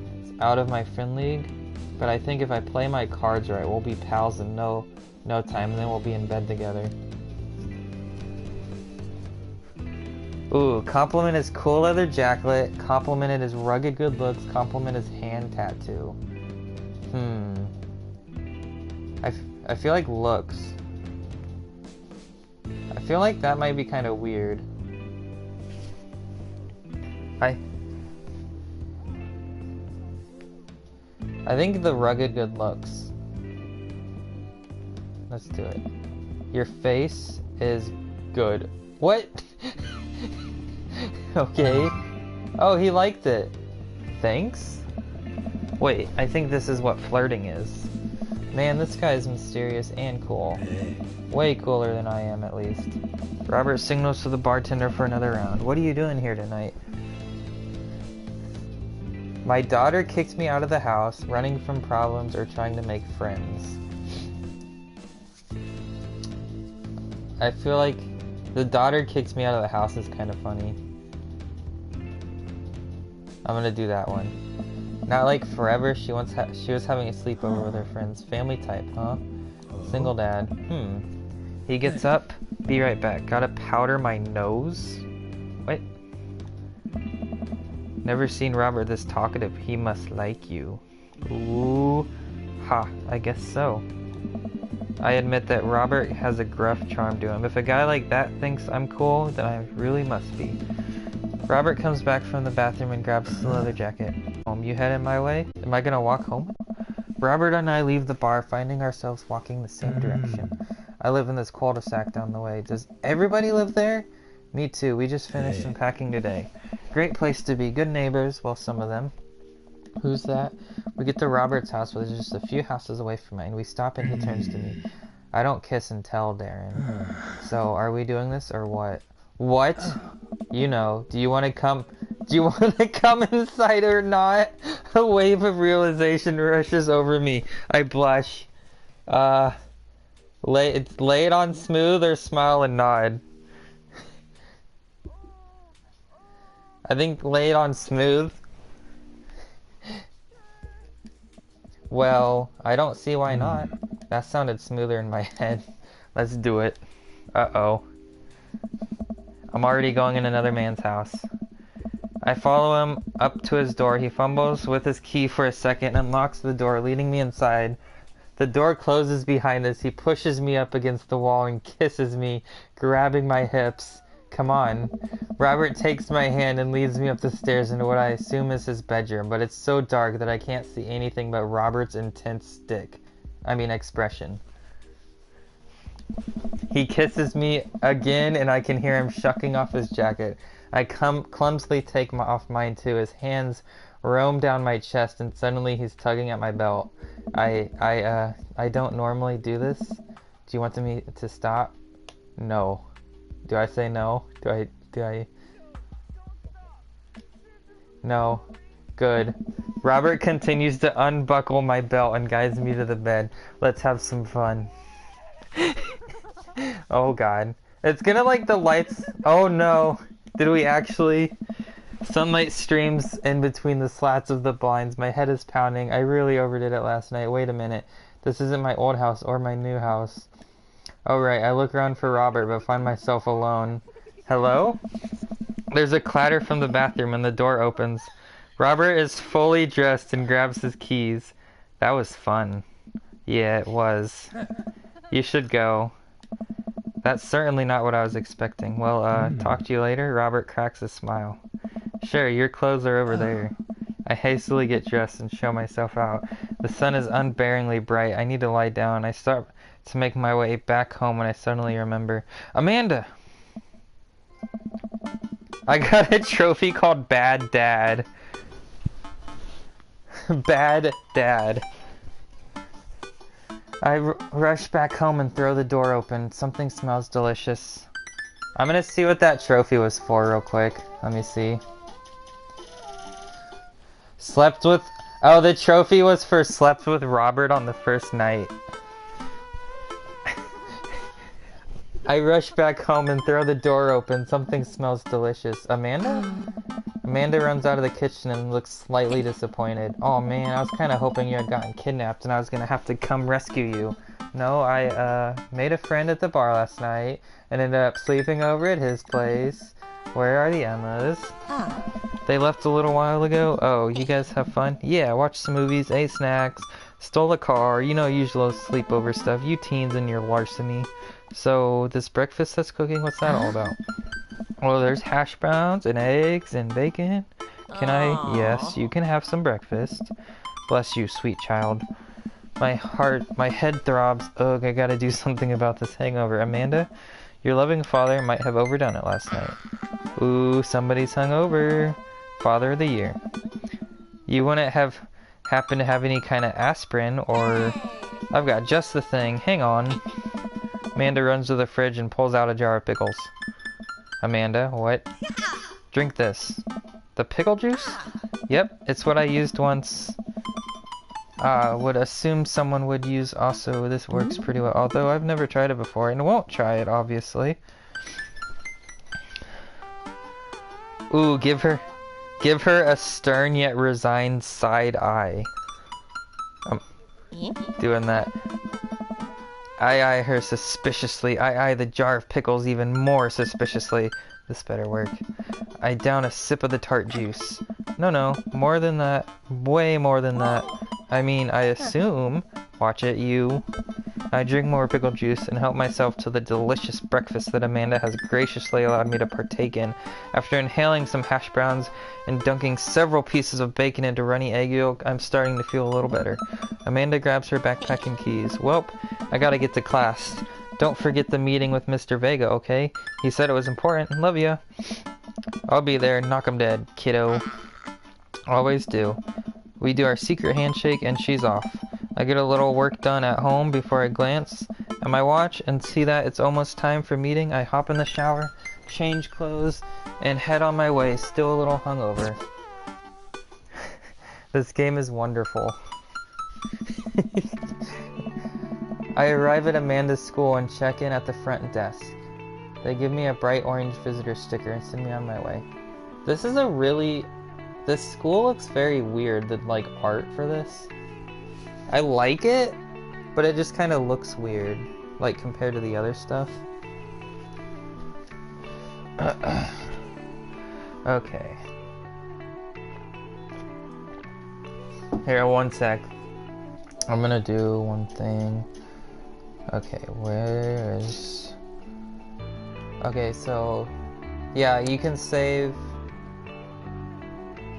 out of my friend league, but I think if I play my cards right, we'll be pals in no time, and then we'll be in bed together. Ooh, compliment his cool leather jacket, complimented his rugged good looks, compliment his hand tattoo. I feel like looks. I feel like that might be kind of weird. I think the rugged good looks. Let's do it. Your face is good. What? Okay. Oh, he liked it. Thanks? Wait, I think this is what flirting is. Man, this guy is mysterious and cool. Way cooler than I am, at least. Robert signals to the bartender for another round. What are you doing here tonight? My daughter kicked me out of the house, running from problems or trying to make friends. I feel like the daughter kicked me out of the house is kind of funny. I'm gonna do that one. Not like forever. She was having a sleepover with her friends. Family type, huh? Single dad. He gets up. Be right back. Gotta powder my nose. What? Never seen Robert this talkative. He must like you. Ooh. Ha. I guess so. I admit that Robert has a gruff charm to him. If a guy like that thinks I'm cool, then I really must be. Robert comes back from the bathroom and grabs the leather jacket. You headed my way? Am I gonna walk home? Robert and I leave the bar, finding ourselves walking the same direction. I live in this cul-de-sac down the way. Does everybody live there? Me too. We just finished unpacking today. Great place to be. Good neighbors. Well, some of them. Who's that? We get to Robert's house, which is just a few houses away from mine. We stop and he turns to me. I don't kiss and tell, Darren. So, are we doing this or what? What? You know. Do you want to come inside or not? A wave of realization rushes over me. I blush. Lay it on smooth or smile and nod. I think lay it on smooth. Well, I don't see why not. That sounded smoother in my head. Let's do it. Uh-oh. I'm already going in another man's house. I follow him up to his door. He fumbles with his key for a second and unlocks the door, leading me inside. The door closes behind us. He pushes me up against the wall and kisses me, grabbing my hips. Come on. Robert takes my hand and leads me up the stairs into what I assume is his bedroom, but it's so dark that I can't see anything but Robert's intense expression. He kisses me again and I can hear him shucking off his jacket. I clumsily take off mine too. His hands roam down my chest and suddenly he's tugging at my belt. I don't normally do this. Do you want me to stop? No. Do I say no? Do I? No. Good. Robert continues to unbuckle my belt and guides me to the bed. Let's have some fun. Oh god. It's gonna like the lights. Oh no. Did we actually? Sunlight streams in between the slats of the blinds. My head is pounding. I really overdid it last night. Wait a minute. This isn't my old house or my new house. Oh right, I look around for Robert but find myself alone. Hello? There's a clatter from the bathroom and the door opens. Robert is fully dressed and grabs his keys. That was fun. Yeah, it was. You should go. That's certainly not what I was expecting. Well, talk to you later. Robert cracks a smile. Sure, your clothes are over there. I hastily get dressed and show myself out. The sun is unbearingly bright. I need to lie down. I start to make my way back home when I suddenly remember. Amanda! I got a trophy called Bad Dad. Bad Dad. I rush back home and throw the door open. Something smells delicious. I'm gonna see what that trophy was for real quick. Let me see. Slept with... Oh, the trophy was for slept with Robert on the first night. I rush back home and throw the door open. Something smells delicious. Amanda? Amanda runs out of the kitchen and looks slightly disappointed. Oh man, I was kind of hoping you had gotten kidnapped and I was gonna have to come rescue you. No, I made a friend at the bar last night and ended up sleeping over at his place. Where are the Emmas? They left a little while ago. Oh, you guys have fun? Yeah, watched some movies, ate snacks, stole a car, you know, usual sleepover stuff. You teens and your larceny. So, this breakfast that's cooking, what's that all about? Well, there's hash browns and eggs and bacon. Can I? Yes, you can have some breakfast. Bless you, sweet child. My head throbs. Ugh, I gotta do something about this hangover. Amanda, your loving father might have overdone it last night. Ooh, somebody's hungover. Father of the year. You wouldn't have happened to have any kind of aspirin or... I've got just the thing. Hang on. Amanda runs to the fridge and pulls out a jar of pickles. Amanda, what? Drink this. The pickle juice? Yep, it's what I used once. Would assume someone would use also. This works pretty well, although I've never tried it before and won't try it, obviously. Ooh, give her a stern yet resigned side eye. I'm doing that. I eye her suspiciously. I eye the jar of pickles even more suspiciously. This better work. I down a sip of the tart juice. No, more than that. Way more than that. I mean, I assume. Watch it, you. I drink more pickle juice and help myself to the delicious breakfast that Amanda has graciously allowed me to partake in. After inhaling some hash browns and dunking several pieces of bacon into runny egg yolk, I'm starting to feel a little better. Amanda grabs her backpack and keys. Welp, I gotta get to class. Don't forget the meeting with Mr. Vega, okay? He said it was important. Love ya. I'll be there. Knock 'em dead, kiddo. Always do. We do our secret handshake and she's off. I get a little work done at home before I glance at my watch and see that it's almost time for meeting. I hop in the shower, change clothes, and head on my way, still a little hungover. This game is wonderful. I arrive at Amanda's school and check in at the front desk. They give me a bright orange visitor sticker and send me on my way. This is this school looks very weird, the like art for this. I like it, but it just kind of looks weird, like compared to the other stuff. Okay. Here, one sec. I'm gonna do one thing. Okay, okay, so yeah, you can save.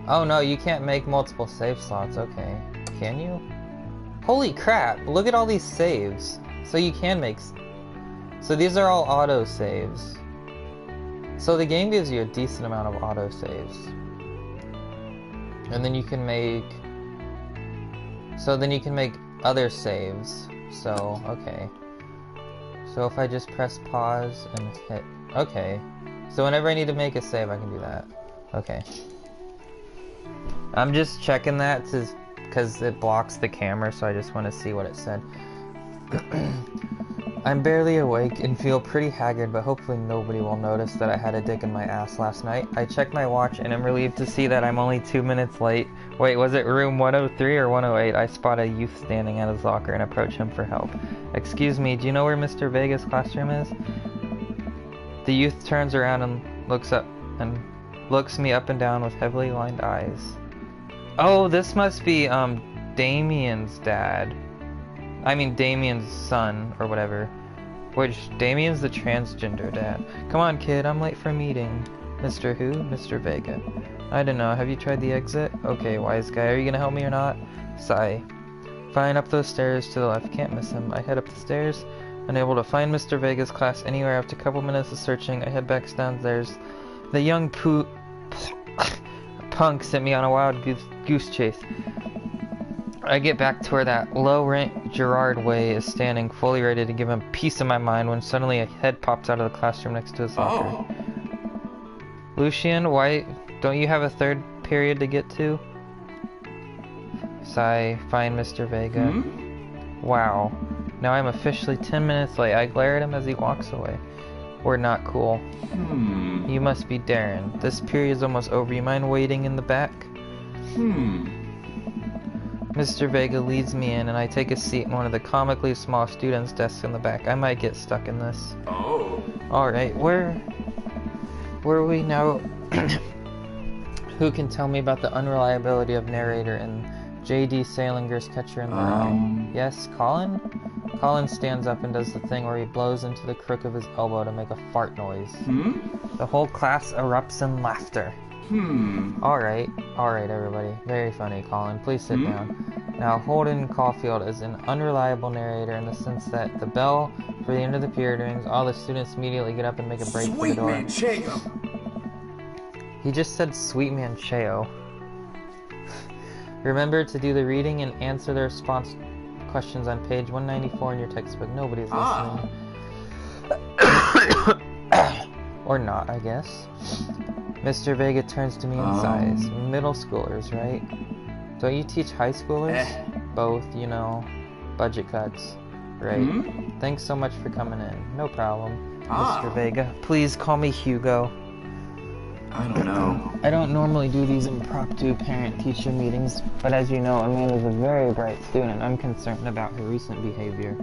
Oh no, you can't make multiple save slots. Okay, can you? Holy crap, look at all these saves. So you can make... So these are all auto saves. So the game gives you a decent amount of auto saves. And then you can make... So then you can make other saves. So, okay. So if I just press pause and hit... Okay. So whenever I need to make a save, I can do that. Okay. I'm just checking that because it blocks the camera, so I just want to see what it said. I'm barely awake and feel pretty haggard, but hopefully nobody will notice that I had a dick in my ass last night. I checked my watch and I'm relieved to see that I'm only 2 minutes late. Wait, was it room 103 or 108? I spot a youth standing at his locker and approach him for help. Excuse me, do you know where Mr. Vega's classroom is? The youth turns around and looks me up and down with heavily lined eyes. Oh, this must be Damien's dad. I mean Damien's son, or whatever. Which, Damien's the transgender dad. Come on, kid, I'm late for a meeting. Mr. who? Mr. Vega. I don't know, have you tried the exit? Okay, wise guy, are you gonna help me or not? Sigh. Fine, up those stairs to the left, can't miss him. I head up the stairs, unable to find Mr. Vega's class anywhere. After a couple minutes of searching, I head back downstairs. The young punk sent me on a wild goose chase. I get back to where that low-rank Gerard Way is standing, fully ready to give him peace of my mind, when suddenly a head pops out of the classroom next to his locker. Lucian, why don't you have a third period to get to? Sigh, find Mr. Vega. Wow. Now I'm officially 10 minutes late. I glare at him as he walks away. We're not cool. You must be Darren. This period's almost over. You mind waiting in the back? Mr. Vega leads me in, and I take a seat in one of the comically small students' desks in the back. I might get stuck in this. Alright, where are we now? Who can tell me about the unreliability of narrator in J.D. Salinger's Catcher in the Rye? Yes, Colin? Colin stands up and does the thing where he blows into the crook of his elbow to make a fart noise. The whole class erupts in laughter. Alright, everybody. Very funny, Colin. Please sit down. Now, Holden Caulfield is an unreliable narrator in the sense that the bell for the end of the period rings, all the students immediately get up and make a break for the door. Manchego. He just said Sweet Manchego. Remember to do the reading and answer the response questions on page 194 in your textbook. Nobody's listening. Or not, I guess. Mr. Vega turns to me and sighs. Middle schoolers, right? Don't you teach high schoolers? Both, you know. Budget cuts. Right. Thanks so much for coming in. No problem. Mr. Vega, please call me Hugo. I don't know. I don't normally do these impromptu parent-teacher meetings, but as you know, Amanda's a very bright student. I'm concerned about her recent behavior.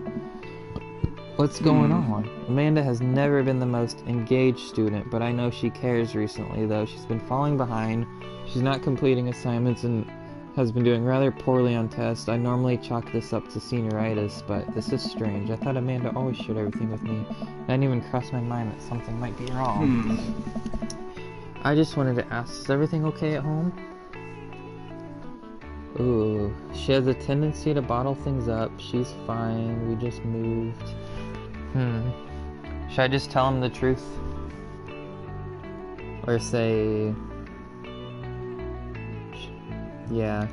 What's going on? Amanda has never been the most engaged student, but I know she cares recently, though. She's been falling behind, she's not completing assignments, and has been doing rather poorly on tests. I normally chalk this up to senioritis, but this is strange. I thought Amanda always shared everything with me. It didn't even cross my mind that something might be wrong. I just wanted to ask, is everything okay at home? Ooh, she has a tendency to bottle things up. She's fine, we just moved. Should I just tell him the truth? Or say... Yeah.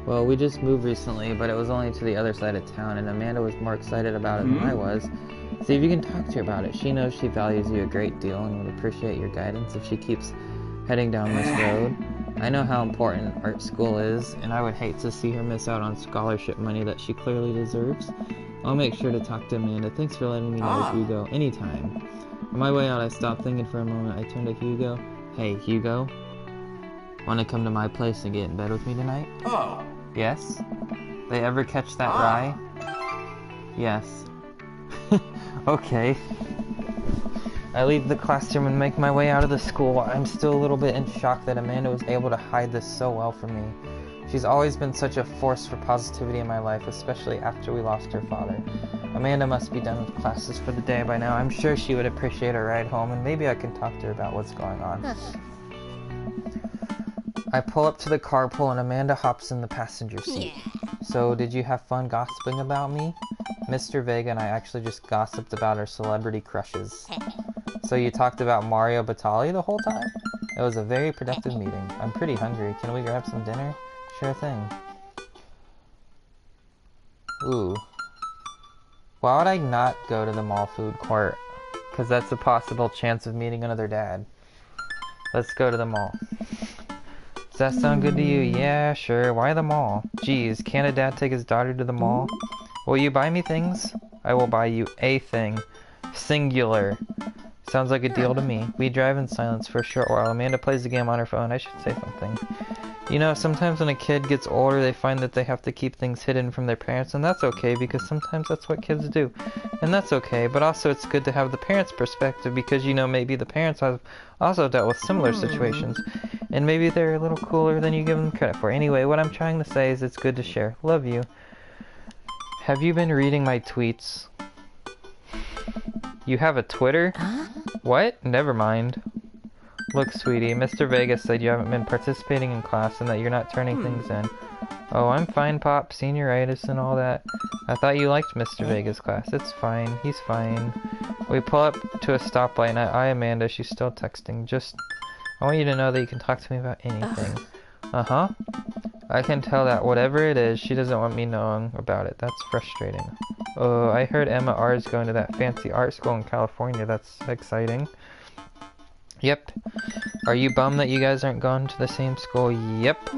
Well, we just moved recently, but it was only to the other side of town, and Amanda was more excited about it than I was. See if you can talk to her about it. She knows she values you a great deal and would appreciate your guidance if she keeps heading down this road. I know how important art school is, and I would hate to see her miss out on scholarship money that she clearly deserves. I'll make sure to talk to Amanda. Thanks for letting me know, Hugo. Anytime. On my way out, I stopped thinking for a moment. I turned to Hugo. Hey, Hugo. Want to come to my place and get in bed with me tonight? Oh. Yes? They ever catch that rye? Yes. Okay. I leave the classroom and make my way out of the school. I'm still a little bit in shock that Amanda was able to hide this so well from me. She's always been such a force for positivity in my life, especially after we lost her father. Amanda must be done with classes for the day by now. I'm sure she would appreciate a ride home, and maybe I can talk to her about what's going on. I pull up to the carpool and Amanda hops in the passenger seat. So, did you have fun gossiping about me? Mr. Vega and I actually just gossiped about our celebrity crushes. So you talked about Mario Batali the whole time? It was a very productive meeting. I'm pretty hungry. Can we grab some dinner? Sure thing. Ooh. Why would I not go to the mall food court? Because that's a possible chance of meeting another dad. Let's go to the mall. Does that sound good to you? Yeah, sure. Why the mall? Geez, can't a dad take his daughter to the mall? Will you buy me things? I will buy you a thing. Singular. Sounds like a deal to me. We drive in silence for a short while. Amanda plays the game on her phone. I should say something. You know, sometimes when a kid gets older, they find that they have to keep things hidden from their parents, and that's okay, because sometimes that's what kids do. And that's okay, but also it's good to have the parents' perspective, because, you know, maybe the parents have also dealt with similar situations, and maybe they're a little cooler than you give them credit for. Anyway, what I'm trying to say is it's good to share. Love you. Have you been reading my tweets? You have a Twitter? What? Never mind. Look, sweetie, Mr. Vegas said you haven't been participating in class and that you're not turning things in. Oh, I'm fine, Pop. Senioritis and all that. I thought you liked Mr. Vegas' class. It's fine. He's fine. We pull up to a stoplight and I Amanda. She's still texting. I want you to know that you can talk to me about anything. Uh-huh. I can tell that whatever it is, she doesn't want me knowing about it. That's frustrating. Oh, I heard Emma R is going to that fancy art school in California. That's exciting. Yep. Are you bummed that you guys aren't going to the same school? Yep.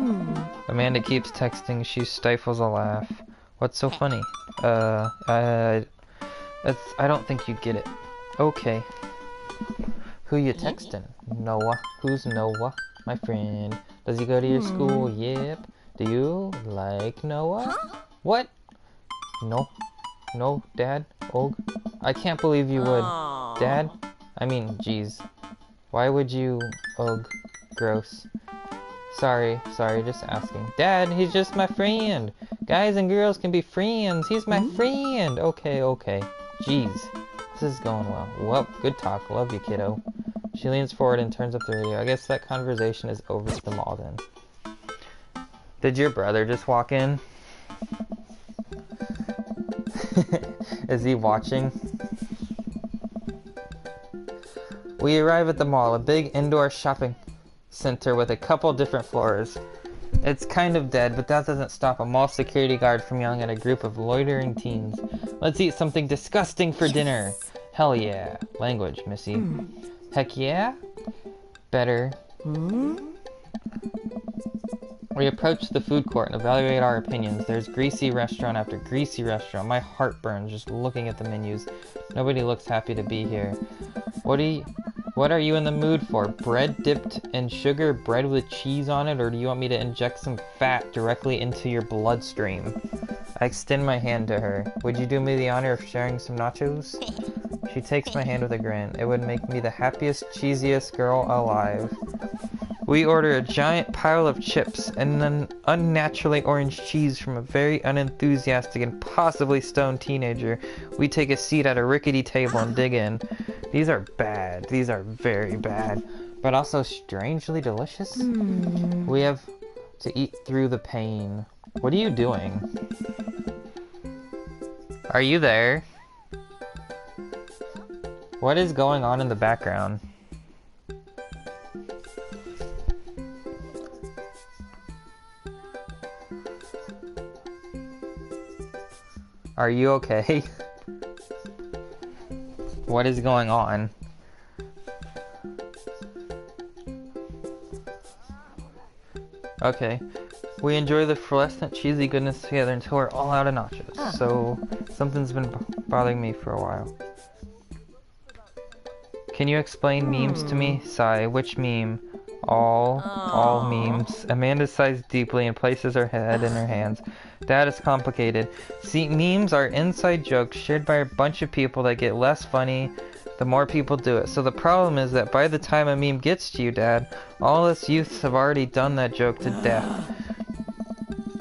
Amanda keeps texting. She stifles a laugh. What's so funny? I don't think you get it. Okay. Who you texting? Noah. Who's Noah? My friend. Does he go to your school? Yep. Do you like Noah? What? No. No, Dad? Og? I can't believe you would. Dad? I mean, geez. Why would you... Ugh. Gross. Sorry, just asking. Dad, he's just my friend. Guys and girls can be friends. He's my friend. Okay. Jeez. This is going well. Well, good talk. Love you, kiddo. She leans forward and turns up the radio. I guess that conversation is over at the mall then. Did your brother just walk in? Is he watching? We arrive at the mall, a big indoor shopping center with a couple different floors. It's kind of dead, but that doesn't stop a mall security guard from yelling at a group of loitering teens. Let's eat something disgusting for dinner. Hell yeah. Language, Missy. Heck yeah? Better. We approach the food court and evaluate our opinions. There's greasy restaurant after greasy restaurant. My heart burns just looking at the menus. Nobody looks happy to be here. What are you in the mood for? Bread dipped in sugar, bread with cheese on it, or do you want me to inject some fat directly into your bloodstream? I extend my hand to her. Would you do me the honor of sharing some nachos? She takes my hand with a grin. It would make me the happiest, cheesiest girl alive. We order a giant pile of chips and an unnaturally orange cheese from a very unenthusiastic and possibly stoned teenager. We take a seat at a rickety table and dig in. These are bad. These are very bad. But also strangely delicious. We have to eat through the pain. What are you doing? Are you there? What is going on in the background? Are you okay? What is going on? Okay. We enjoy the fluorescent cheesy goodness together until we're all out of nachos. So, something's been bothering me for a while. Can you explain memes to me? Sigh. Which meme? All Aw. memes. Amanda sighs deeply and places her head in her hands. That is complicated. See, memes are inside jokes shared by a bunch of people that get less funny the more people do it. So the problem is that by the time a meme gets to you, Dad, all us youths have already done that joke to death.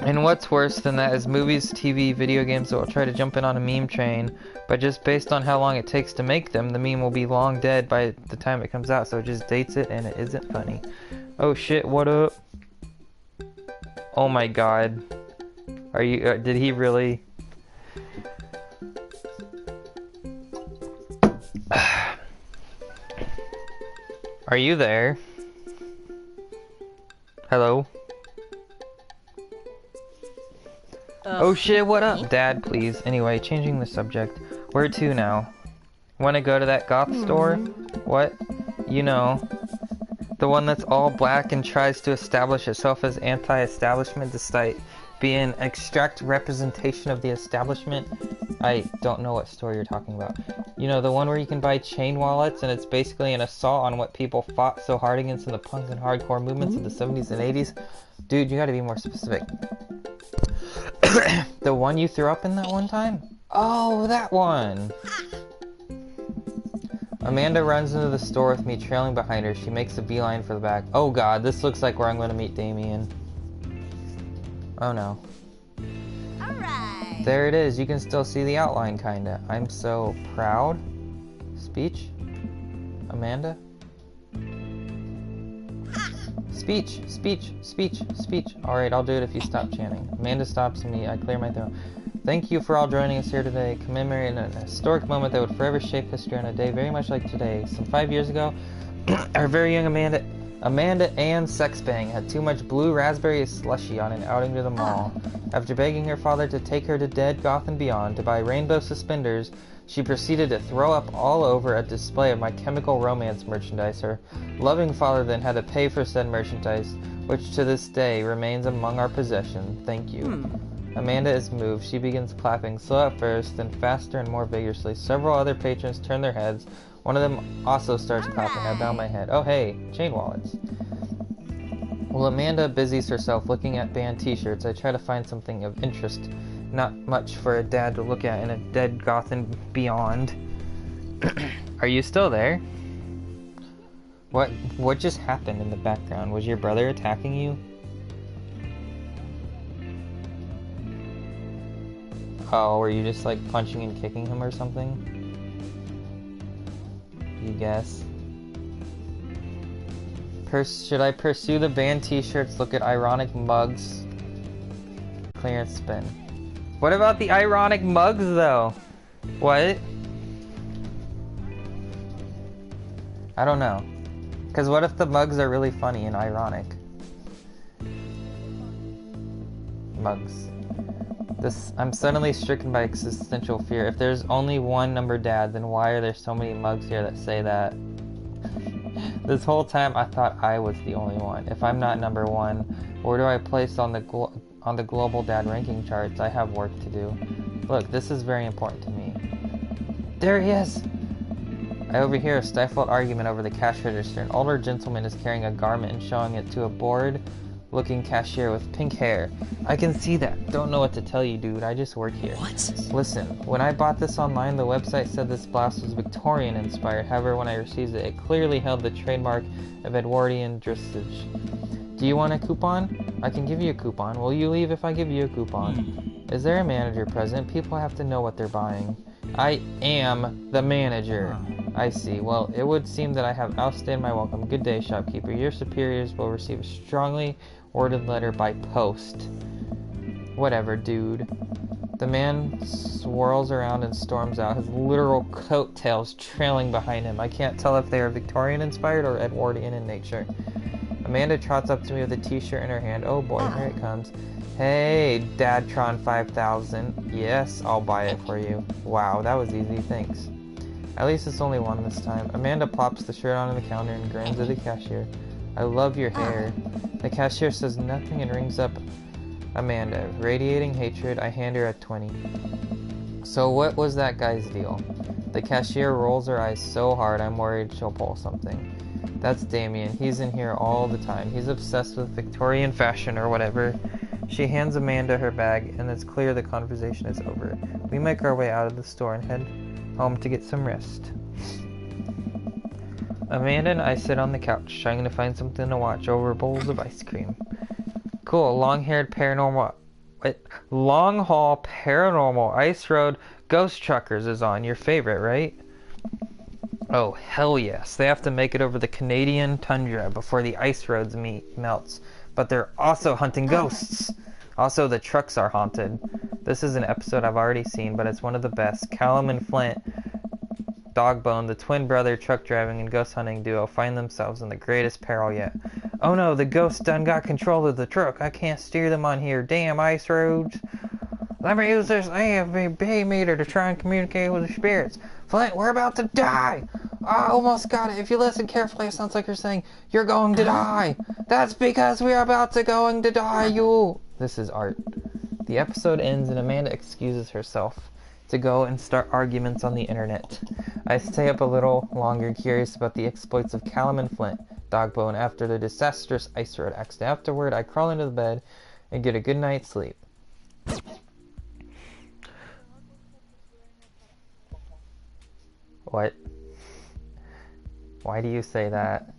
And what's worse than that is movies, TV, video games that will try to jump in on a meme train, but just based on how long it takes to make them, the meme will be long dead by the time it comes out, so it just dates it and it isn't funny. Oh shit, what up? Oh my god. Are you, did he really? Are you there? Hello? Oh shit, what up? Dad, please. Anyway, changing the subject. Where to now? Wanna go to that goth store? What? You know. The one that's all black and tries to establish itself as anti-establishment despite being an extract representation of the establishment? I don't know what store you're talking about. You know, the one where you can buy chain wallets and it's basically an assault on what people fought so hard against in the punk and hardcore movements of the 70s and 80s? Dude, you gotta be more specific. The one you threw up in that one time? Oh, that one! Amanda runs into the store with me trailing behind her. She makes a beeline for the back. Oh god, this looks like where I'm going to meet Damien. Oh no. Alright. There it is. You can still see the outline, kinda. I'm so proud. Speech? Amanda? Speech, speech, speech, speech. Alright, I'll do it if you stop chanting. Amanda stops me. I clear my throat. Thank you for all joining us here today, commemorating a historic moment that would forever shape history on a day very much like today. Some 5 years ago, our very young Amanda Ann Sexbang had too much blue raspberry slushy on an outing to the mall. After begging her father to take her to Dead, Goth, and Beyond to buy rainbow suspenders, she proceeded to throw up all over a display of My Chemical Romance merchandise. Her loving father then had to pay for said merchandise, which to this day remains among our possession. Thank you. Amanda is moved. She begins clapping, slow at first, then faster and more vigorously. Several other patrons turn their heads. One of them also starts clapping. I bow my head. Oh hey, chain wallets. While Amanda busies herself looking at band t-shirts, I try to find something of interest. Not much for a dad to look at in a Dead, Goth, and Beyond. Are you still there? What just happened in the background? Was your brother attacking you? Oh, were you just like punching and kicking him or something? You guess. Should I pursue the band t-shirts? Look at ironic mugs. Clearance spin. What about the ironic mugs though? What? I don't know. Cause what if the mugs are really funny and ironic? Mugs. I'm suddenly stricken by existential fear. If there's only one number dad, then why are there so many mugs here that say that? This whole time I thought I was the only one. If I'm not number one, where do I place on the global dad ranking charts? I have work to do. Look, this is very important to me. There he is! I overhear a stifled argument over the cash register. An older gentleman is carrying a garment and showing it to a bored-looking cashier with pink hair. I can see that. Don't know what to tell you, dude. I just work here. What? Listen, when I bought this online, the website said this blouse was Victorian-inspired. However, when I received it, it clearly held the trademark of Edwardian dressage. Do you want a coupon? I can give you a coupon. Will you leave if I give you a coupon? Is there a manager present? People have to know what they're buying. I am the manager. I see. Well, it would seem that I have outstayed my welcome. Good day, shopkeeper. Your superiors will receive a strongly worded letter by post. Whatever, dude. The man swirls around and storms out, his literal coattails trailing behind him. I can't tell if they are Victorian-inspired or Edwardian in nature. Amanda trots up to me with a t-shirt in her hand. Oh boy, here it comes. Hey, Dadtron 5000. Yes, I'll buy it for you. Wow, that was easy, thanks. At least it's only one this time. Amanda plops the shirt onto the counter and grins at the cashier. I love your hair. The cashier says nothing and rings up Amanda. Radiating hatred, I hand her a 20. So what was that guy's deal? The cashier rolls her eyes so hard I'm worried she'll pull something. That's Damien. He's in here all the time. He's obsessed with Victorian fashion or whatever. She hands Amanda her bag, and it's clear the conversation is over. We make our way out of the store and head home to get some rest. Amanda and I sit on the couch, trying to find something to watch over bowls of ice cream. Cool, long-haired paranormal... What? Long Haul Paranormal Ice Road Ghost Truckers is on. Your favorite, right? Oh, hell yes. They have to make it over the Canadian tundra before the ice roads melts. But they're also hunting ghosts. Also, the trucks are haunted. This is an episode I've already seen, but it's one of the best. Callum and Flint, Dogbone, the twin brother truck driving and ghost hunting duo, find themselves in the greatest peril yet. Oh no, the ghost done got control of the truck. I can't steer them on here. Damn ice roads. Let me use this AFB meter to try and communicate with the spirits. Flint, we're about to die. I almost got it. If you listen carefully, it sounds like you're saying, you're going to die. That's because we're about to going to die, you. This is art. The episode ends and Amanda excuses herself to go and start arguments on the internet. I stay up a little longer, curious about the exploits of Callum and Flint, Dogbone, after the disastrous ice road accident. Afterward, I crawl into the bed and get a good night's sleep. What? Why do you say that?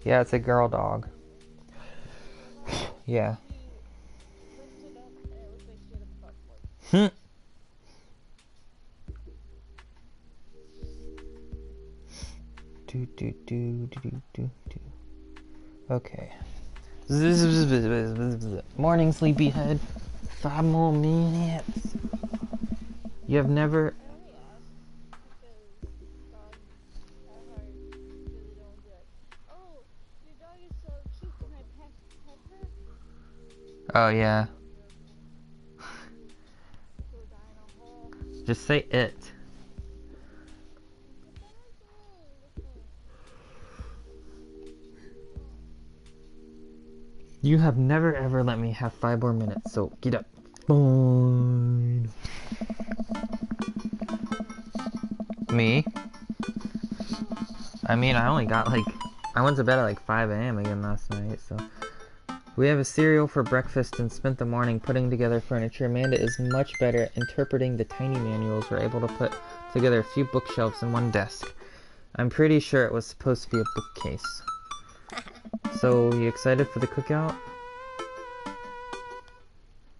Yeah, it's a girl dog. Yeah. Okay. Morning, sleepyhead. 5 more minutes. You have never... Oh, yeah. Just say it. You have never ever let me have 5 more minutes, so get up. Fine. Me? I mean, I only got I went to bed at 5 a.m. again last night, so... We have a cereal for breakfast and spent the morning putting together furniture. Amanda is much better at interpreting the tiny manuals. We're able to put together a few bookshelves and one desk. I'm pretty sure it was supposed to be a bookcase. So, you excited for the cookout?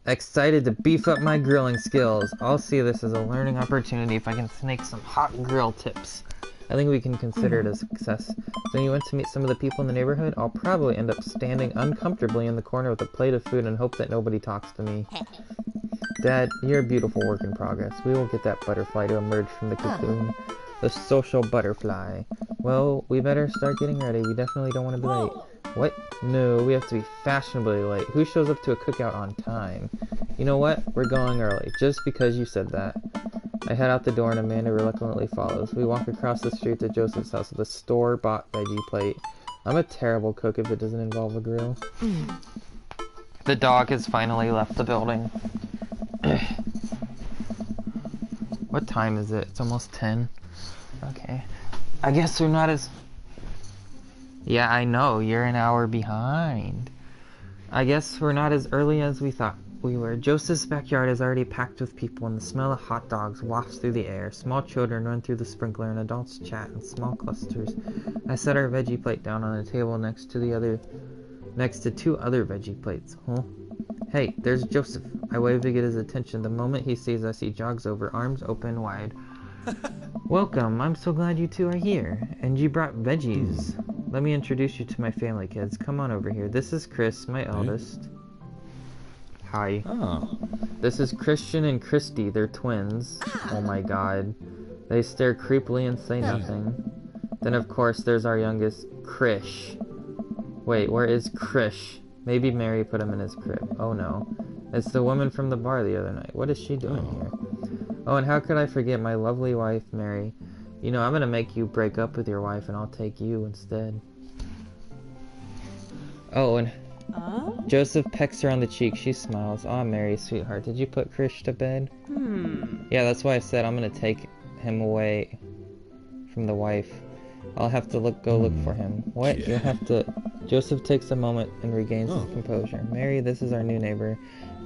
Excited to beef up my grilling skills. I'll see this as a learning opportunity if I can snake some hot grill tips. I think we can consider it a success. When you went to meet some of the people in the neighborhood, I'll probably end up standing uncomfortably in the corner with a plate of food and hope that nobody talks to me. Dad, you're a beautiful work in progress. We will get that butterfly to emerge from the cocoon. The social butterfly. Well, we better start getting ready. We definitely don't want to be late. What? No, we have to be fashionably late. Who shows up to a cookout on time? You know what? We're going early, just because you said that. I head out the door and Amanda reluctantly follows. We walk across the street to Joseph's house with a store-bought veggie plate. I'm a terrible cook if it doesn't involve a grill. The dog has finally left the building. What time is it? It's almost 10. Okay. I guess we're not as... Yeah, I know. You're an hour behind. I guess we're not as early as we thought we were. Joseph's backyard is already packed with people, and the smell of hot dogs wafts through the air. Small children run through the sprinkler, and adults chat in small clusters. I set our veggie plate down on a table next to 2 other veggie plates. Huh? Hey, there's Joseph. I wave to get his attention. The moment he sees us, he jogs over, arms open wide. Welcome. I'm so glad you two are here. And you brought veggies. Let me introduce you to my family, kids. Come on over here. This is Chris, my eldest. Hi. Oh. This is Christian and Christy. They're twins. Oh my god. They stare creepily and say nothing. Then of course there's our youngest, Krish. Wait, where is Krish? Maybe Mary put him in his crib. Oh no. It's the woman from the bar the other night. What is she doing here? Oh, and how could I forget my lovely wife, Mary? You know, I'm gonna make you break up with your wife and I'll take you instead. Oh, and Joseph pecks her on the cheek. She smiles. Aw, Mary, sweetheart, did you put Krish to bed? Yeah, that's why I said I'm gonna take him away from the wife. I'll have to go look for him. What? Yeah. You'll have to... Joseph takes a moment and regains his composure. Mary, this is our new neighbor,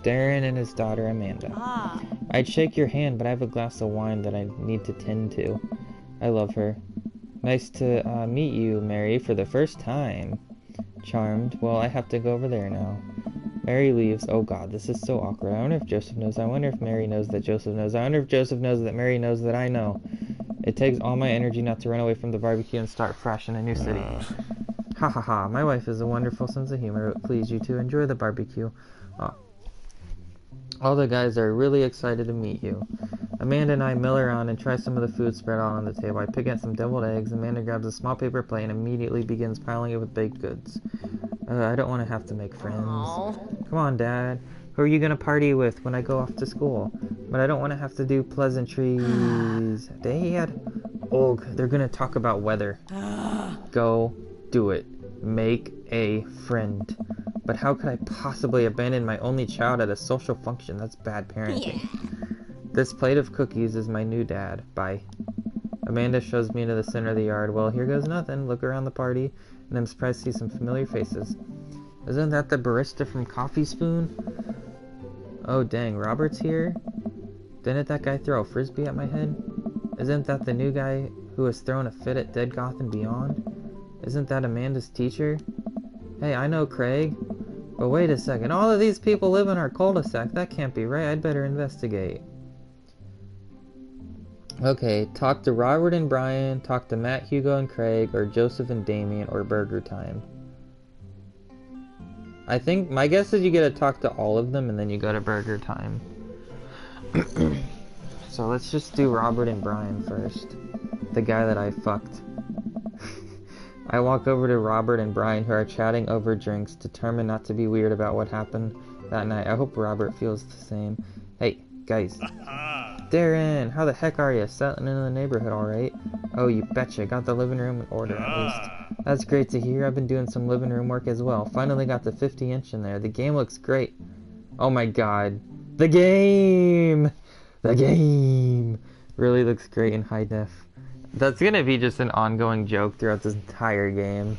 Darren, and his daughter, Amanda. I'd shake your hand, but I have a glass of wine that I need to tend to. I love her. Nice to meet you, Mary, for the first time. Charmed. Well, I have to go over there now. Mary leaves. Oh god, this is so awkward. I wonder if Joseph knows. I wonder if Mary knows that Joseph knows. I wonder if Joseph knows that Mary knows that I know. It takes all my energy not to run away from the barbecue and start fresh in a new city. Ha ha ha, my wife has a wonderful sense of humor. It would please you to enjoy the barbecue. Oh. All the guys are really excited to meet you. Amanda and I mill around and try some of the food spread out on the table. I pick out some deviled eggs. Amanda grabs a small paper plate and immediately begins piling it with baked goods. I don't want to have to make friends. Come on, Dad. Who are you going to party with when I go off to school? But I don't want to have to do pleasantries. Dad? Oh, they're going to talk about weather. Go do it. Make a friend. But how could I possibly abandon my only child at a social function? That's bad parenting. This plate of cookies is my new dad. Bye. Amanda shows me into the center of the yard. Well, here goes nothing. Look around the party, and I'm surprised to see some familiar faces. Isn't that the barista from Coffee Spoon? Oh, dang. Robert's here? Didn't that guy throw a frisbee at my head? Isn't that the new guy who was throwing a fit at Dead Goth and Beyond? Isn't that Amanda's teacher? Hey, I know Craig. But wait a second. All of these people live in our cul-de-sac. That can't be right. I'd better investigate. Okay, talk to Robert and Brian, talk to Matt, Hugo, and Craig, or Joseph and Damien, or Burger Time. I think, my guess is you get to talk to all of them, and then you go to Burger Time. So let's just do Robert and Brian first. The guy that I fucked. I walk over to Robert and Brian, who are chatting over drinks, determined not to be weird about what happened that night. I hope Robert feels the same. Hey, guys. Darren, how the heck are you? Settling into the neighborhood alright? Oh, you betcha. Got the living room in order, at least. That's great to hear. I've been doing some living room work as well. Finally got the 50-inch in there. The game looks great. Oh my god. The game! The game! Really looks great in high def. That's gonna be just an ongoing joke throughout this entire game.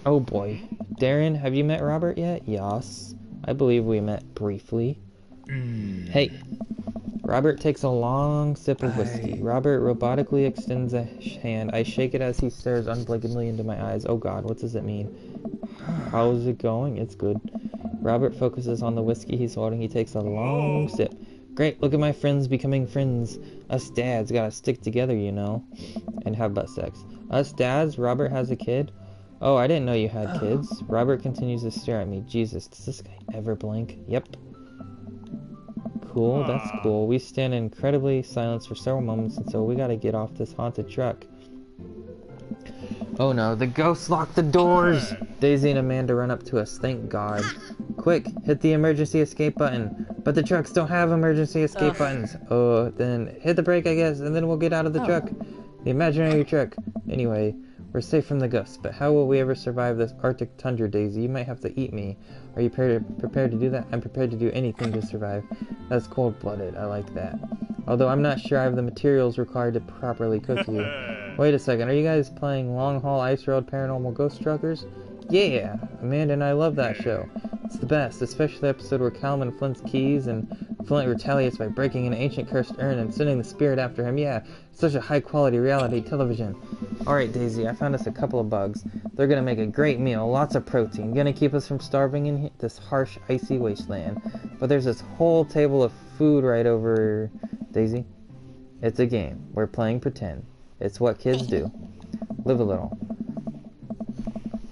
Oh boy. Darren, have you met Robert yet? Yes. I believe we met briefly. Hey. Robert takes a long sip of whiskey. Robert robotically extends a hand. I shake it as he stares unblinkingly into my eyes. Oh god, what does it mean? How's it going? It's good. Robert focuses on the whiskey he's holding. He takes a long sip. Great, look at my friends becoming friends. Us dads gotta stick together, you know. And have butt sex. Us dads? Robert has a kid? Oh, I didn't know you had kids. Robert continues to stare at me. Jesus, does this guy ever blink? Yep. Cool, that's cool. We stand in incredibly silence for several moments until we gotta get off this haunted truck. Oh no, the ghosts locked the doors! Daisy and Amanda run up to us, thank God. Quick, hit the emergency escape button. But the trucks don't have emergency escape buttons. Oh, then hit the brake, I guess, and then we'll get out of the truck. The imaginary truck. Anyway, we're safe from the ghosts, but how will we ever survive this Arctic tundra, Daisy? You might have to eat me. Are you prepared to do that? I'm prepared to do anything to survive. That's cold-blooded. I like that. Although I'm not sure I have the materials required to properly cook you. Wait a second. Are you guys playing Long Haul Ice Road Paranormal Ghost Truckers? Yeah! Amanda and I love that show. It's the best, especially the episode where Callum and Flint's keys and Flint retaliates by breaking an ancient cursed urn and sending the spirit after him. Yeah, such a high-quality reality television. Alright, Daisy, I found us a couple of bugs. They're gonna make a great meal, lots of protein, gonna keep us from starving in this harsh, icy wasteland. But there's this whole table of food right over... Daisy? It's a game. We're playing pretend. It's what kids do. Live a little.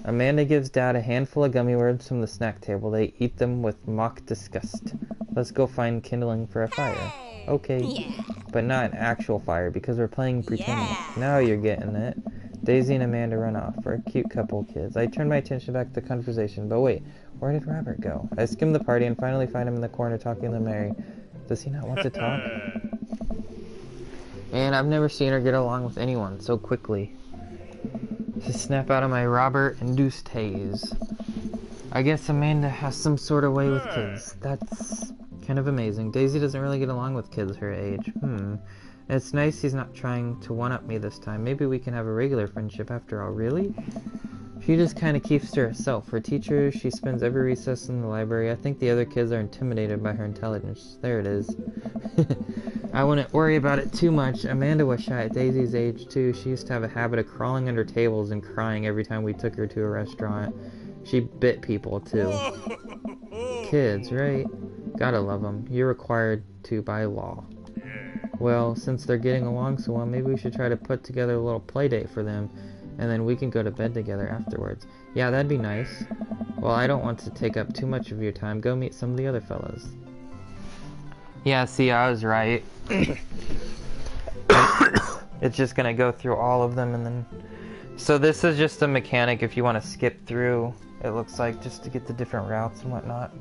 Amanda gives Dad a handful of gummy worms from the snack table. They eat them with mock disgust. Let's go find kindling for a fire. Okay. Yeah. But not an actual fire, because we're playing pretend. Yeah. Now you're getting it. Daisy and Amanda run off. We're a cute couple kids. I turn my attention back to the conversation, but wait, where did Robert go? I skim the party and finally find him in the corner talking to Mary. Does he not want to talk? Man, I've never seen her get along with anyone so quickly. To snap out of my Robert-induced haze. I guess Amanda has some sort of way with kids. That's kind of amazing. Daisy doesn't really get along with kids her age. It's nice he's not trying to one-up me this time. Maybe we can have a regular friendship after all. Really? She just kind of keeps to herself. Her teacher, she spends every recess in the library. I think the other kids are intimidated by her intelligence. There it is. I wouldn't worry about it too much. Amanda was shy at Daisy's age, too. She used to have a habit of crawling under tables and crying every time we took her to a restaurant. She bit people, too. Kids, right? Gotta love them. You're required to by law. Well, since they're getting along so well, maybe we should try to put together a little play date for them, and then we can go to bed together afterwards. Yeah, that'd be nice. Well, I don't want to take up too much of your time. Go meet some of the other fellows. Yeah, see, I was right. It's just gonna go through all of them and then... So this is just a mechanic if you want to skip through, it looks like, just to get the different routes and whatnot.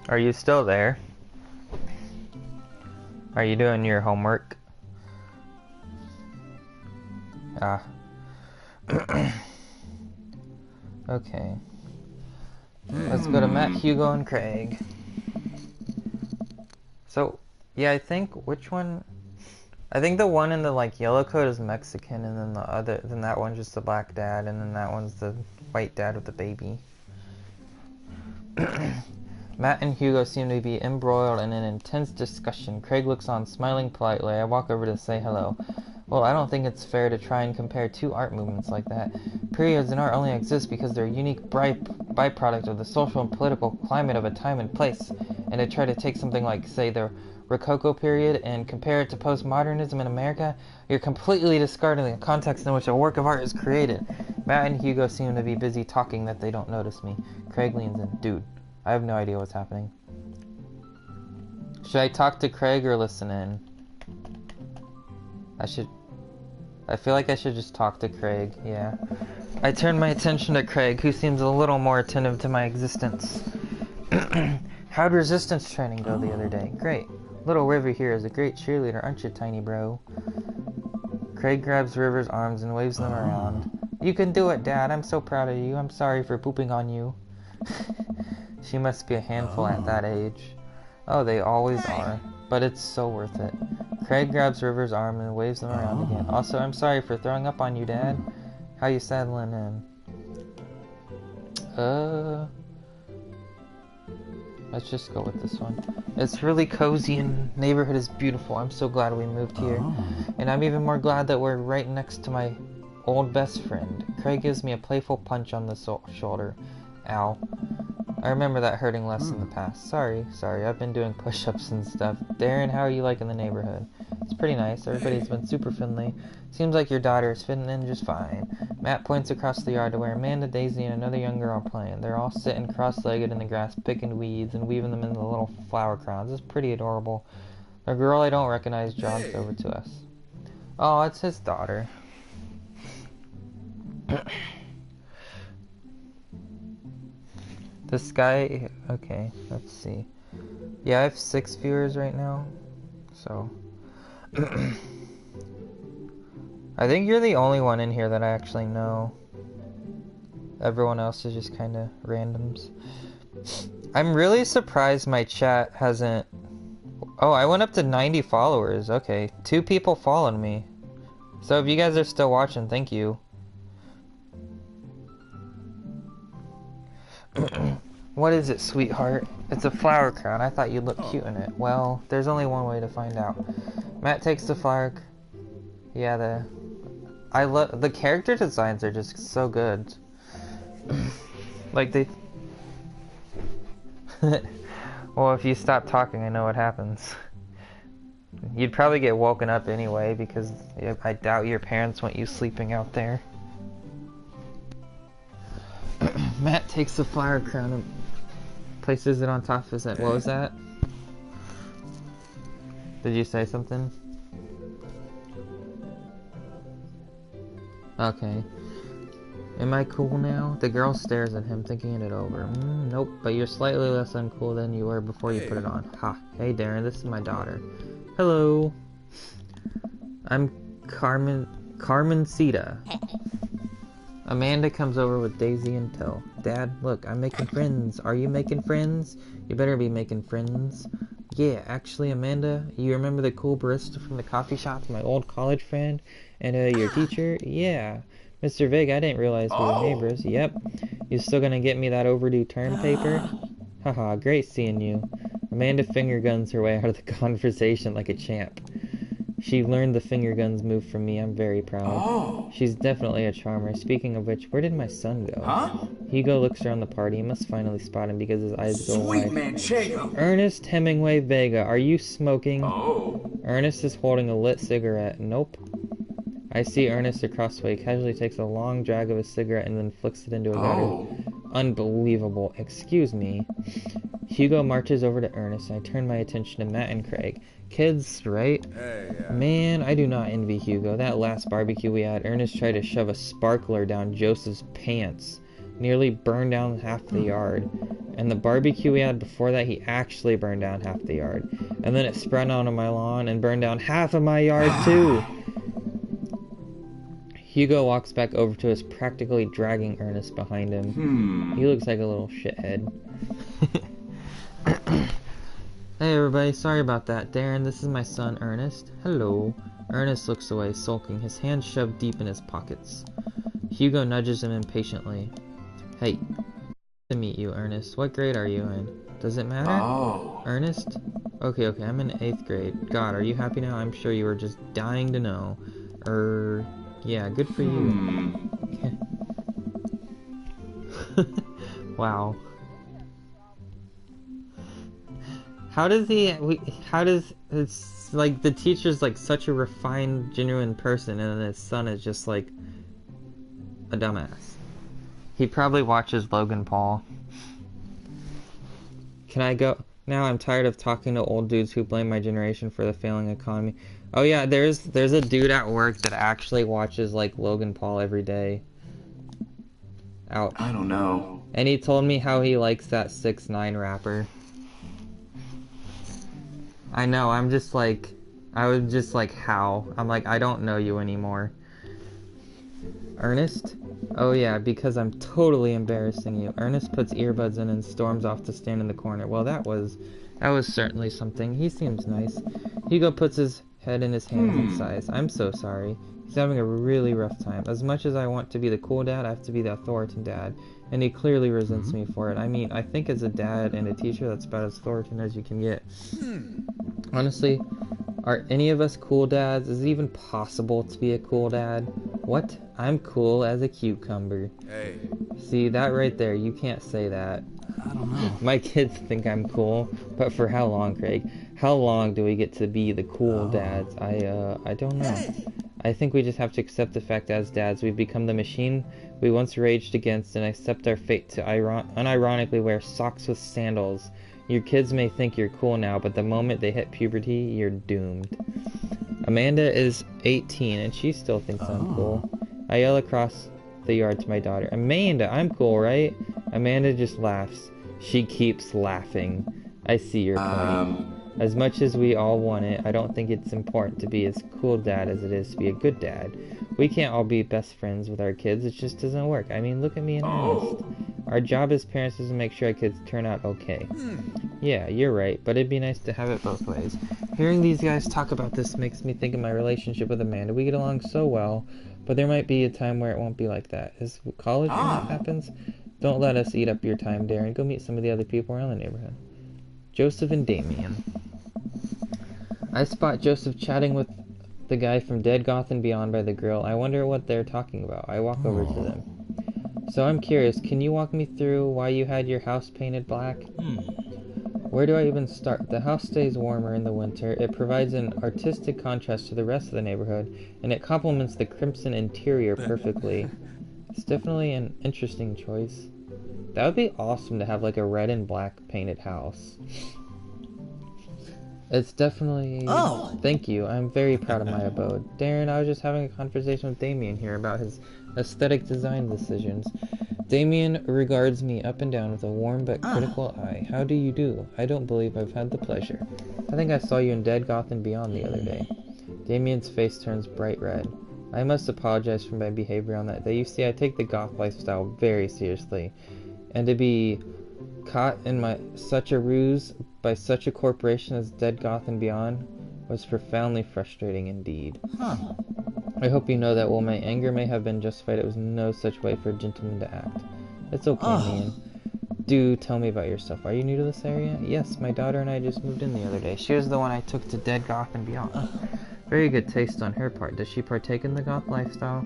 Are you still there? Are you doing your homework? Ah. Okay. Let's go to Matt, Hugo, and Craig. So, yeah, I think which one? I think the one in the like yellow coat is Mexican, and then that one's just the black dad, and then that one's the white dad with the baby. Matt and Hugo seem to be embroiled in an intense discussion. Craig looks on, smiling politely. I walk over to say hello. Well, I don't think it's fair to try and compare two art movements like that. Periods in art only exist because they're a unique byproduct of the social and political climate of a time and place. And to try to take something like, say, the Rococo period and compare it to postmodernism in America, you're completely discarding the context in which a work of art is created. Matt and Hugo seem to be busy talking that they don't notice me. Craig leans in. Dude, I have no idea what's happening. Should I talk to Craig or listen in? I feel like I should just talk to Craig, yeah. I turn my attention to Craig, who seems a little more attentive to my existence. How'd resistance training go the other day? Great. Little River here is a great cheerleader, aren't you, tiny bro? Craig grabs River's arms and waves them around. You can do it, Dad. I'm so proud of you. I'm sorry for pooping on you. She must be a handful at that age. Oh, they always are. But it's so worth it. Craig grabs River's arm and waves them around again. Also, I'm sorry for throwing up on you, Dad. How you settling in? Let's just go with this one. It's really cozy and neighborhood is beautiful. I'm so glad we moved here. And I'm even more glad that we're right next to my old best friend. Craig gives me a playful punch on the shoulder. Ow. I remember that hurting less in the past. Sorry, I've been doing push-ups and stuff. Darren, how are you liking the neighborhood? It's pretty nice. Everybody's been super friendly. Seems like your daughter is fitting in just fine. Matt points across the yard to where Amanda, Daisy, and another young girl are playing. They're all sitting cross-legged in the grass, picking weeds and weaving them into little flower crowns. It's pretty adorable. The girl I don't recognize jogs over to us. Oh, it's his daughter. This guy, okay, let's see. Yeah, I have 6 viewers right now, so. I think you're the only one in here that I actually know. Everyone else is just kind of randoms. I'm really surprised my chat hasn't... Oh, I went up to 90 followers, okay. 2 people followed me. So if you guys are still watching, thank you. What is it, sweetheart? It's a flower crown. I thought you'd look cute in it. Well, there's only one way to find out. Matt takes the flower... Yeah, the character designs are just so good. Like, they... Well, if you stop talking, I know what happens. You'd probably get woken up anyway, because I doubt your parents want you sleeping out there. Matt takes the flower crown and places it on top of his head. What was that? Did you say something? Okay. Am I cool now? The girl stares at him, thinking it over. Nope, but you're slightly less uncool than you were before you put it on. Ha. Hey, Darren, this is my daughter. Hello. I'm Carmencita. Amanda comes over with Daisy in tow. Dad, look, I'm making friends. Are you making friends? You better be making friends. Yeah, actually, Amanda, you remember the cool barista from the coffee shop, my old college friend? And your teacher? Yeah. Mr. Vig, I didn't realize we were neighbors. Yep. You still gonna get me that overdue term paper? Haha, great seeing you. Amanda finger guns her way out of the conversation like a champ. She learned the finger guns move from me. I'm very proud. She's definitely a charmer. Speaking of which, where did my son go? Huh? Hugo looks around the party. He must finally spot him because his eyes go Sweet wide. manchego. Ernest Hemingway Vega, are you smoking? Oh. Ernest is holding a lit cigarette. Nope. I see Ernest across the way. Casually takes a long drag of a cigarette and then flicks it into a gutter. Oh. Unbelievable. Excuse me. Hugo marches over to Ernest, and I turn my attention to Matt and Craig. Kids, right? Man, I do not envy Hugo. That last barbecue we had, Ernest tried to shove a sparkler down Joseph's pants. Nearly burned down half the yard. And the barbecue we had before that, he actually burned down half the yard. And then it spread onto my lawn and burned down half of my yard too. Hugo walks back over to us, practically dragging Ernest behind him. He looks like a little shithead. Hey everybody, sorry about that. Darren, this is my son Ernest. Hello. Ernest looks away, sulking, his hands shoved deep in his pockets. Hugo nudges him impatiently. Hey, to meet you, Ernest. What grade are you in? Does it matter? Oh. Ernest? Okay, I'm in 8th grade. God, are you happy now? I'm sure you were just dying to know. Yeah, good for you. Wow. It's like the teacher's like such a refined, genuine person, and then his son is just like a dumbass. He probably watches Logan Paul. Can I go? Now I'm tired of talking to old dudes who blame my generation for the failing economy. Oh yeah, there's a dude at work that actually watches like Logan Paul every day. Ouch. I don't know. And he told me how he likes that 6ix9ine rapper. I know, I was just like, how? I'm like, I don't know you anymore. Ernest? Oh yeah, because I'm totally embarrassing you. Ernest puts earbuds in and storms off to stand in the corner. Well, that was certainly something. He seems nice. Hugo puts his head in his hands and sighs. I'm so sorry. He's having a really rough time. As much as I want to be the cool dad, I have to be the authoritative dad. And he clearly resents me for it. I mean, I think as a dad and a teacher, that's about as authoritative as you can get. Honestly, are any of us cool dads? Is it even possible to be a cool dad? What? I'm cool as a cucumber. Hey. See, that right there, you can't say that. I don't know. My kids think I'm cool, but for how long, Craig? How long do we get to be the cool dads? I don't know. I think we just have to accept the fact as dads we've become the machine we once raged against and accept our fate to unironically wear socks with sandals. Your kids may think you're cool now, but the moment they hit puberty, you're doomed. Amanda is 18 and she still thinks I'm cool. I yell across the yard to my daughter, Amanda, I'm cool, right? Amanda just laughs. She keeps laughing. I see your point. As much as we all want it, I don't think it's important to be as cool dad as it is to be a good dad. We can't all be best friends with our kids. It just doesn't work. I mean, look at me and Ernest. Our job as parents is to make sure our kids turn out okay. Yeah, you're right, but it'd be nice to have it both ways. Hearing these guys talk about this makes me think of my relationship with Amanda. We get along so well, but there might be a time where it won't be like that. Is college when that happens? Don't let us eat up your time, Darren. Go meet some of the other people around the neighborhood. Joseph and Damien. I spot Joseph chatting with the guy from Dead Goth and Beyond by the grill. I wonder what they're talking about. I walk over to them. So I'm curious, can you walk me through why you had your house painted black? Where do I even start? The house stays warmer in the winter. It provides an artistic contrast to the rest of the neighborhood, and it complements the crimson interior perfectly. It's definitely an interesting choice. That would be awesome to have like a red and black painted house. It's definitely... Oh! Thank you. I'm very proud of my abode. Darren, I was just having a conversation with Damien here about his aesthetic design decisions. Damien regards me up and down with a warm but critical eye. How do you do? I don't believe I've had the pleasure. I think I saw you in Dead Goth and Beyond the other day. Damien's face turns bright red. I must apologize for my behavior on that day. You see, I take the goth lifestyle very seriously. And to be caught in such a ruse by such a corporation as Dead Goth and Beyond was profoundly frustrating indeed. I hope you know that while my anger may have been justified, it was no such way for a gentleman to act. It's okay, man. Do tell me about yourself. Are you new to this area? Yes, my daughter and I just moved in the other day. She was the one I took to Dead Goth and Beyond. Very good taste on her part. Does she partake in the goth lifestyle?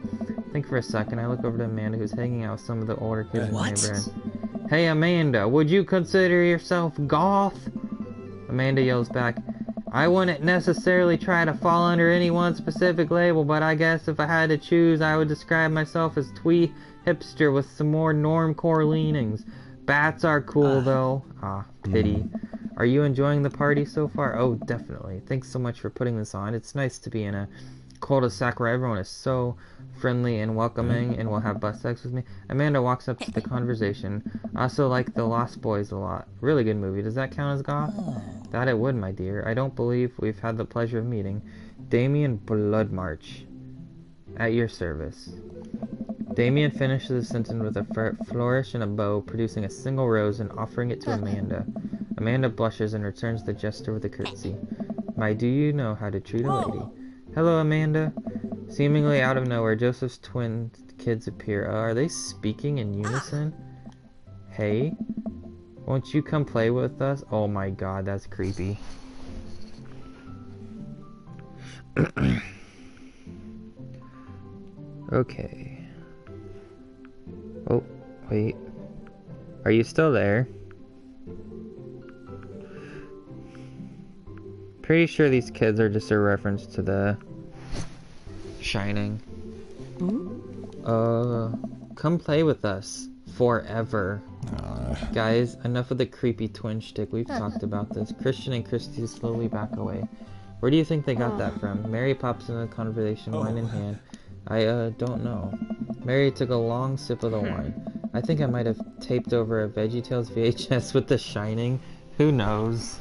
Think for a second. I look over to Amanda, who's hanging out with some of the older kids in the neighborhood. Hey, Amanda, would you consider yourself goth? Amanda yells back, I wouldn't necessarily try to fall under any one specific label, but I guess if I had to choose, I would describe myself as twee hipster with some more normcore leanings. Bats are cool, though. Ah, pity. Are you enjoying the party so far? Oh, definitely. Thanks so much for putting this on. It's nice to be in a cul-de-sac where everyone is so friendly and welcoming and will have butt sex with me. Amanda walks up to the conversation. I also like The Lost Boys a lot. Really good movie. Does that count as goth? That it would, my dear. I don't believe we've had the pleasure of meeting. Damien Bloodmarch. At your service. Damien finishes the sentence with a flourish and a bow, producing a single rose and offering it to Amanda. Amanda blushes and returns the gesture with a curtsy. My, do you know how to treat a lady? Hello, Amanda. Seemingly out of nowhere, Joseph's twin kids appear. Are they speaking in unison? Hey, won't you come play with us? Oh my god, that's creepy. Okay. Oh, wait. Are you still there? Pretty sure these kids are just a reference to The Shining. Come play with us. Forever. Guys, enough of the creepy twin shtick. We've talked about this. Christian and Christy slowly back away. Where do you think they got that from? Mary pops into the conversation, wine in hand. I don't know. Mary took a long sip of the wine. I think I might have taped over a VeggieTales VHS with The Shining. Who knows?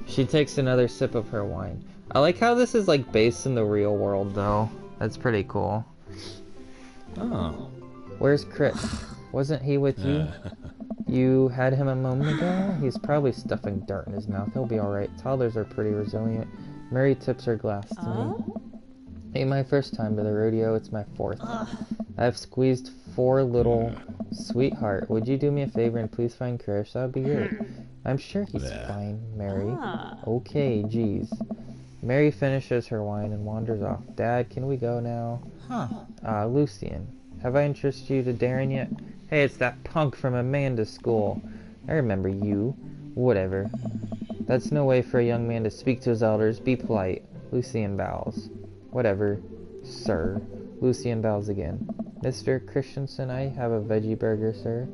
She takes another sip of her wine. I like how this is like based in the real world though. That's pretty cool. Oh. Where's Chris? Wasn't he with you? You had him a moment ago? He's probably stuffing dirt in his mouth. He'll be alright. Toddlers are pretty resilient. Mary tips her glass to me. Ain't my first time to the rodeo, it's my fourth. I've squeezed 4 little... Sweetheart, would you do me a favor and please find Krish? That would be great. I'm sure he's fine, Mary. Okay, geez. Mary finishes her wine and wanders off. Dad, can we go now? Lucian, have I introduced you to Darren yet? Hey, it's that punk from Amanda's school. I remember you. Whatever. That's no way for a young man to speak to his elders. Be polite. Lucian bows. Whatever, sir. Lucian bows again. Mr. Christensen, I have a veggie burger, sir.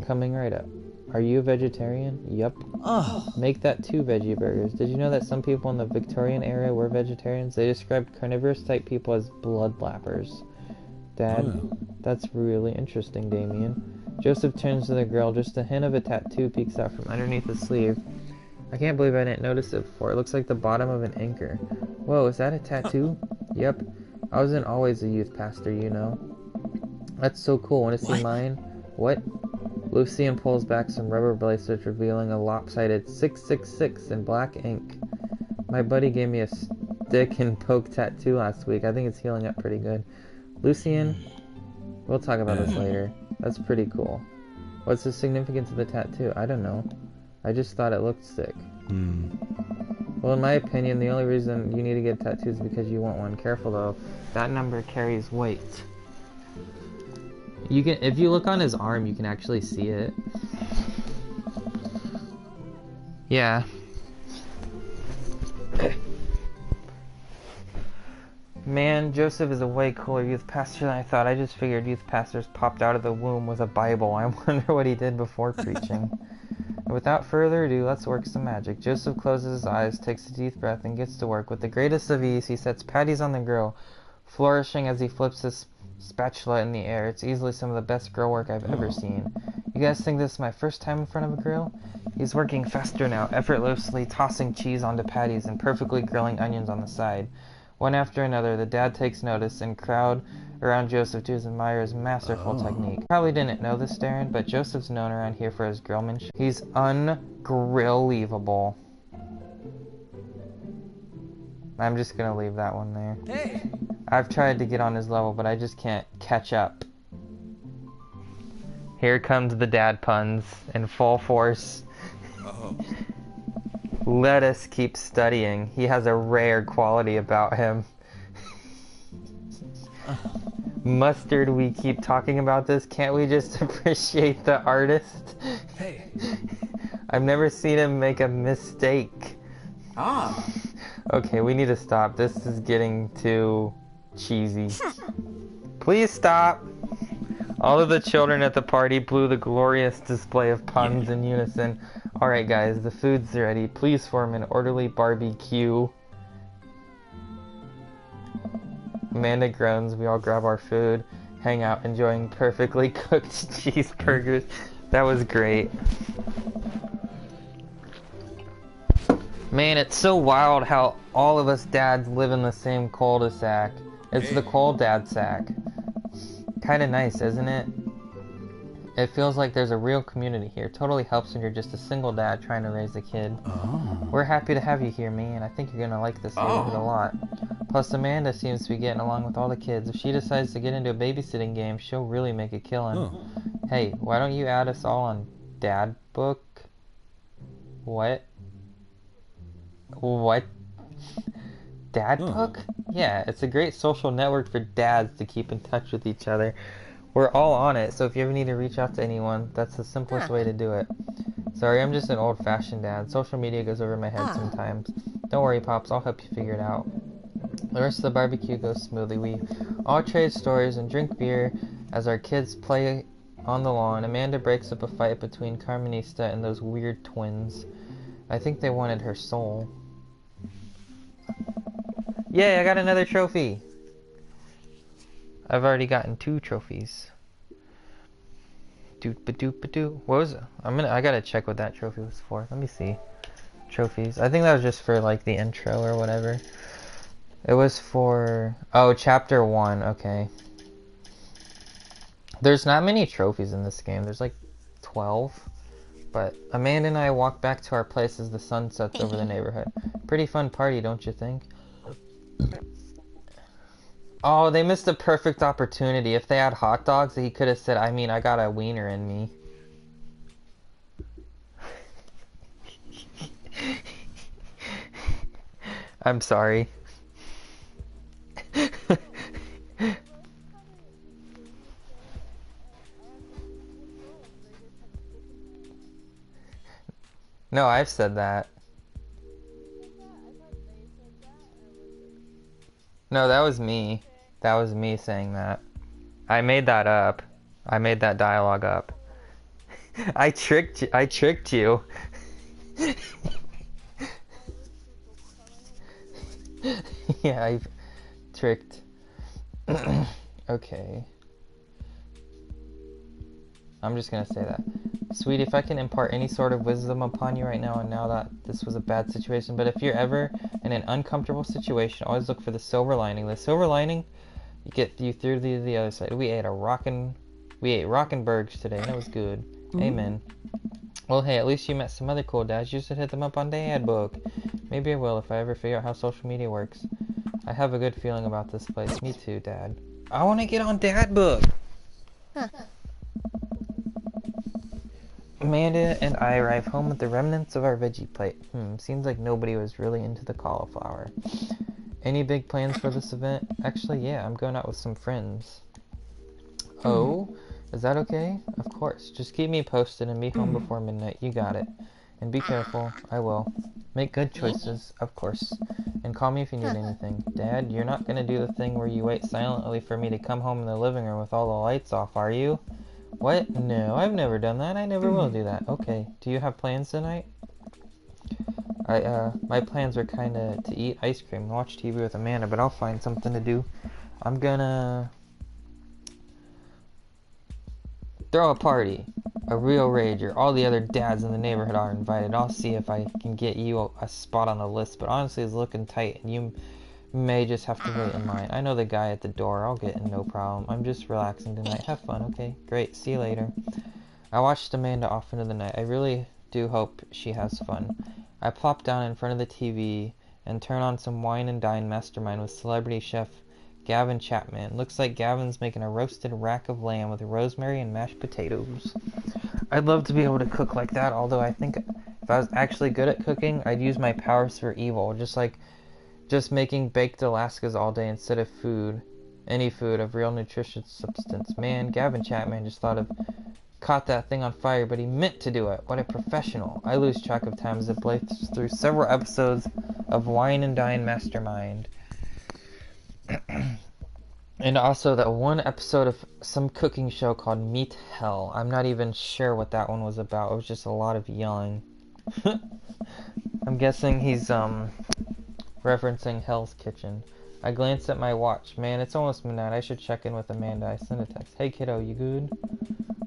Coming right up. Are you a vegetarian? Yup. Make that 2 veggie burgers. Did you know that some people in the Victorian era were vegetarians? They described carnivorous type people as bloodlappers. Dad, that's really interesting, Damien. Joseph turns to the girl. Just a hint of a tattoo peeks out from underneath the sleeve. I can't believe I didn't notice it before. It looks like the bottom of an anchor. Whoa, is that a tattoo? Yep. I wasn't always a youth pastor, you know. That's so cool. Want to see mine? What? Lucian pulls back some rubber bracelets, revealing a lopsided 666 in black ink. My buddy gave me a stick and poke tattoo last week. I think it's healing up pretty good. Lucian, we'll talk about this later. That's pretty cool. What's the significance of the tattoo? I don't know. I just thought it looked sick. Well, in my opinion, the only reason you need to get a tattoo is because you want one. Careful though, that number carries weight. You can, if you look on his arm, you can actually see it. Yeah. Man, Joseph is a way cooler youth pastor than I thought. I just figured youth pastors popped out of the womb with a Bible. I wonder what he did before preaching. Without further ado, let's work some magic. Joseph closes his eyes, takes a deep breath, and gets to work. With the greatest of ease, he sets patties on the grill, flourishing as he flips his spatula in the air. It's easily some of the best grill work I've ever seen. You guys think this is my first time in front of a grill? He's working faster now, effortlessly tossing cheese onto patties and perfectly grilling onions on the side. One after another, the dad takes notice and crowd around Joseph to admire his masterful technique. Probably didn't know this, Darren, but Joseph's known around here for his grillmanship. He's ungrill-leavable. I'm just gonna leave that one there. Hey! I've tried to get on his level, but I just can't catch up. Here comes the dad puns in full force. Oh. Let us keep studying. He has a rare quality about him. Mustard, we keep talking about this. Can't we just appreciate the artist? Hey! I've never seen him make a mistake. Ah, Okay, we need to stop. This is getting too cheesy. Please stop. All of the children at the party blew the glorious display of puns in unison. Alright guys, the food's ready. Please form an orderly barbecue. Amanda groans. We all grab our food, hang out, enjoying perfectly cooked cheeseburgers. That was great. Man, it's so wild how all of us dads live in the same cul-de-sac. It's the cold dad sack. Kinda nice, isn't it? It feels like there's a real community here. Totally helps when you're just a single dad trying to raise a kid. Oh. We're happy to have you here, man. I think you're gonna like this neighborhood a lot. Plus, Amanda seems to be getting along with all the kids. If she decides to get into a babysitting game, she'll really make a killing. Oh. Hey, why don't you add us all on Dad Book? What? What? Dad Book? Yeah, it's a great social network for dads to keep in touch with each other. We're all on it, so if you ever need to reach out to anyone, that's the simplest way to do it. Sorry, I'm just an old-fashioned dad. Social media goes over my head sometimes. Don't worry, Pops, I'll help you figure it out. The rest of the barbecue goes smoothly. We all trade stories and drink beer as our kids play on the lawn. Amanda breaks up a fight between Carmenista and those weird twins. I think they wanted her soul. Yay, I got another trophy! I've already gotten 2 trophies. Doop-a-doop-a-doo. What was it? I gotta check what that trophy was for. Let me see. Trophies. I think that was just for like the intro or whatever. It was for... Oh, chapter 1. Okay. There's not many trophies in this game. There's like 12. But Amanda and I walk back to our place as the sun sets over the neighborhood. Pretty fun party, don't you think? Oh, they missed a perfect opportunity. If they had hot dogs, he could have said, I got a wiener in me. I'm sorry. No, I've said that. No, that was me. That was me saying that. I made that up. I made that dialogue up. I tricked you. Yeah, I've tricked. Okay. I'm just gonna say that. Sweetie, if I can impart any sort of wisdom upon you right now, and now that this was a bad situation, but if you're ever in an uncomfortable situation, always look for the silver lining. The silver lining, you get you through to the other side. We ate rockin' burgers today, and it was good. Amen. Well, hey, at least you met some other cool dads. You should hit them up on Dad Book. Maybe I will if I ever figure out how social media works. I have a good feeling about this place. Me too, Dad. I want to get on Dad Book. Amanda and I arrive home with the remnants of our veggie plate. Seems like nobody was really into the cauliflower. Any big plans for this event? Actually, yeah, I'm going out with some friends. Oh, is that okay? Of course. Just keep me posted and be home before midnight. You got it. And be careful. I will. Make good choices, of course. And call me if you need anything. Dad, you're not gonna do the thing where you wait silently for me to come home in the living room with all the lights off, are you? What? No, I've never done that. I never will do that. Okay. Do you have plans tonight? My plans were kinda to eat ice cream and watch TV with Amanda, but I'll find something to do. I'm gonna throw a party. A real rager. All the other dads in the neighborhood are invited. I'll see if I can get you a spot on the list, but honestly it's looking tight, and you May just have to wait in line. I know the guy at the door. I'll get in, no problem. I'm just relaxing tonight. Have fun, okay? Great. See you later. I watched Amanda off into the night. I really do hope she has fun. I plop down in front of the TV and turn on some Wine and Dine Mastermind with celebrity chef Gavin Chapman. Looks like Gavin's making a roasted rack of lamb with rosemary and mashed potatoes. I'd love to be able to cook like that, although I think if I was actually good at cooking, I'd use my powers for evil, just making baked Alaskas all day instead of any food of real nutritious substance. Man, Gavin Chapman just caught that thing on fire, but he meant to do it. What a professional. I lose track of time as I play through several episodes of Wine and Dine Mastermind. And also that one episode of some cooking show called Meat Hell. I'm not even sure what that one was about. It was just a lot of yelling. I'm guessing he's referencing Hell's Kitchen. I glanced at my watch. Man, it's almost midnight. I should check in with Amanda. I sent a text. Hey kiddo, you good?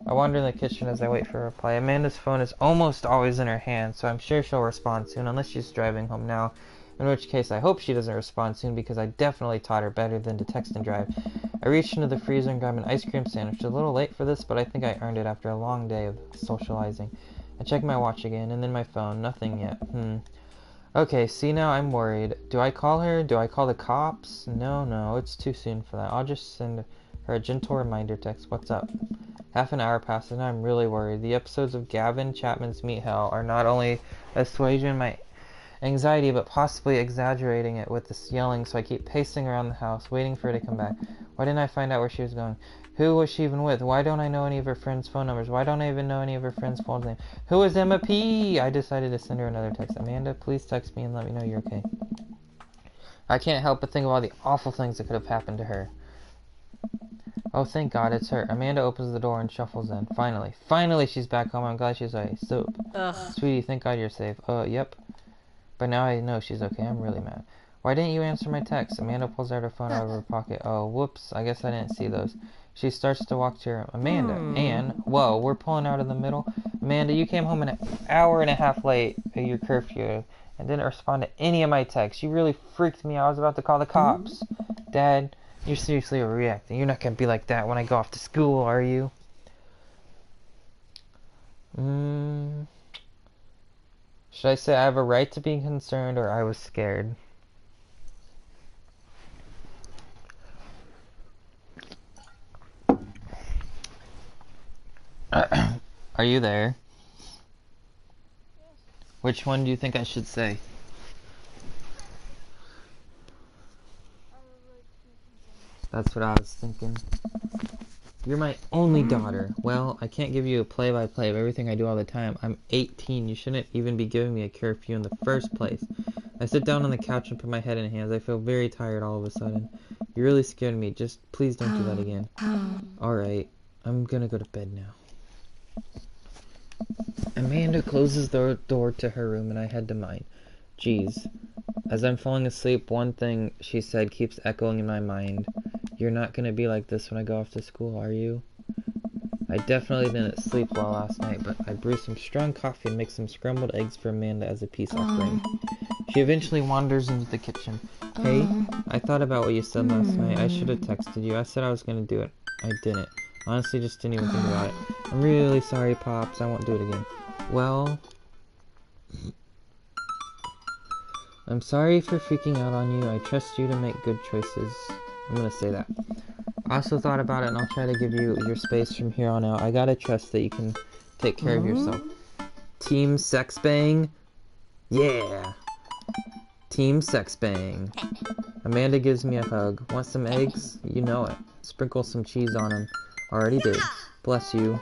I wander in the kitchen as I wait for a reply. Amanda's phone is almost always in her hand, so I'm sure she'll respond soon, unless she's driving home now. In which case, I hope she doesn't respond soon, because I definitely taught her better than to text and drive. I reached into the freezer and grabbed an ice cream sandwich. A little late for this, but I think I earned it after a long day of socializing. I checked my watch again, and then my phone. Nothing yet. Okay, see now I'm worried. Do I call her? Do I call the cops? No, it's too soon for that. I'll just send her a gentle reminder text. What's up? Half an hour passes and I'm really worried. The episodes of Gavin Chapman's Meat Hell are not only assuaging my anxiety, but possibly exaggerating it with this yelling, so I keep pacing around the house, waiting for her to come back. Why didn't I find out where she was going? Who was she even with? Why don't I know any of her friends' phone numbers? Why don't I even know any of her friends' phone names? Who is Emma P? I decided to send her another text. Amanda, please text me and let me know you're okay. I can't help but think of all the awful things that could have happened to her. Oh, thank God, it's her. Amanda opens the door and shuffles in. Finally she's back home. I'm glad she's okay. Soap. Sweetie, thank God you're safe. Yep. But now I know she's okay. I'm really mad. Why didn't you answer my text? Amanda pulls out her phone out of her pocket. Oh, whoops. I guess I didn't see those. She starts to walk to her. Amanda. Anne. Whoa, we're pulling out of the middle. Amanda, you came home an hour and a half late at your curfew and didn't respond to any of my texts. You really freaked me out. I was about to call the cops. Dad, you're seriously overreacting. You're not going to be like that when I go off to school, are you? Should I say I have a right to be concerned or I was scared? Are you there? Which one do you think I should say? That's what I was thinking. You're my only daughter. Well, I can't give you a play-by-play of everything I do all the time. I'm 18. You shouldn't even be giving me a curfew in the first place. I sit down on the couch and put my head in hands. I feel very tired all of a sudden. You really scared me. Just please don't do that again. Alright. I'm gonna go to bed now. Amanda closes the door to her room and I head to mine. Jeez. As I'm falling asleep, one thing she said keeps echoing in my mind. You're not gonna be like this when I go off to school, are you? I definitely didn't sleep well last night, but I brewed some strong coffee and mixed some scrambled eggs for Amanda as a peace offering. She eventually wanders into the kitchen. Hey, I thought about what you said last night. I should have texted you. I said I was gonna do it. I didn't. Honestly, just didn't even think about it. I'm really sorry, Pops. I won't do it again. Well, I'm sorry for freaking out on you. I trust you to make good choices. I'm gonna say that. I also thought about it, and I'll try to give you your space from here on out. I gotta trust that you can take care of yourself. Team Sex Bang? Yeah! Team Sex Bang. Amanda gives me a hug. Want some eggs? You know it. Sprinkle some cheese on them. Already did. Bless you.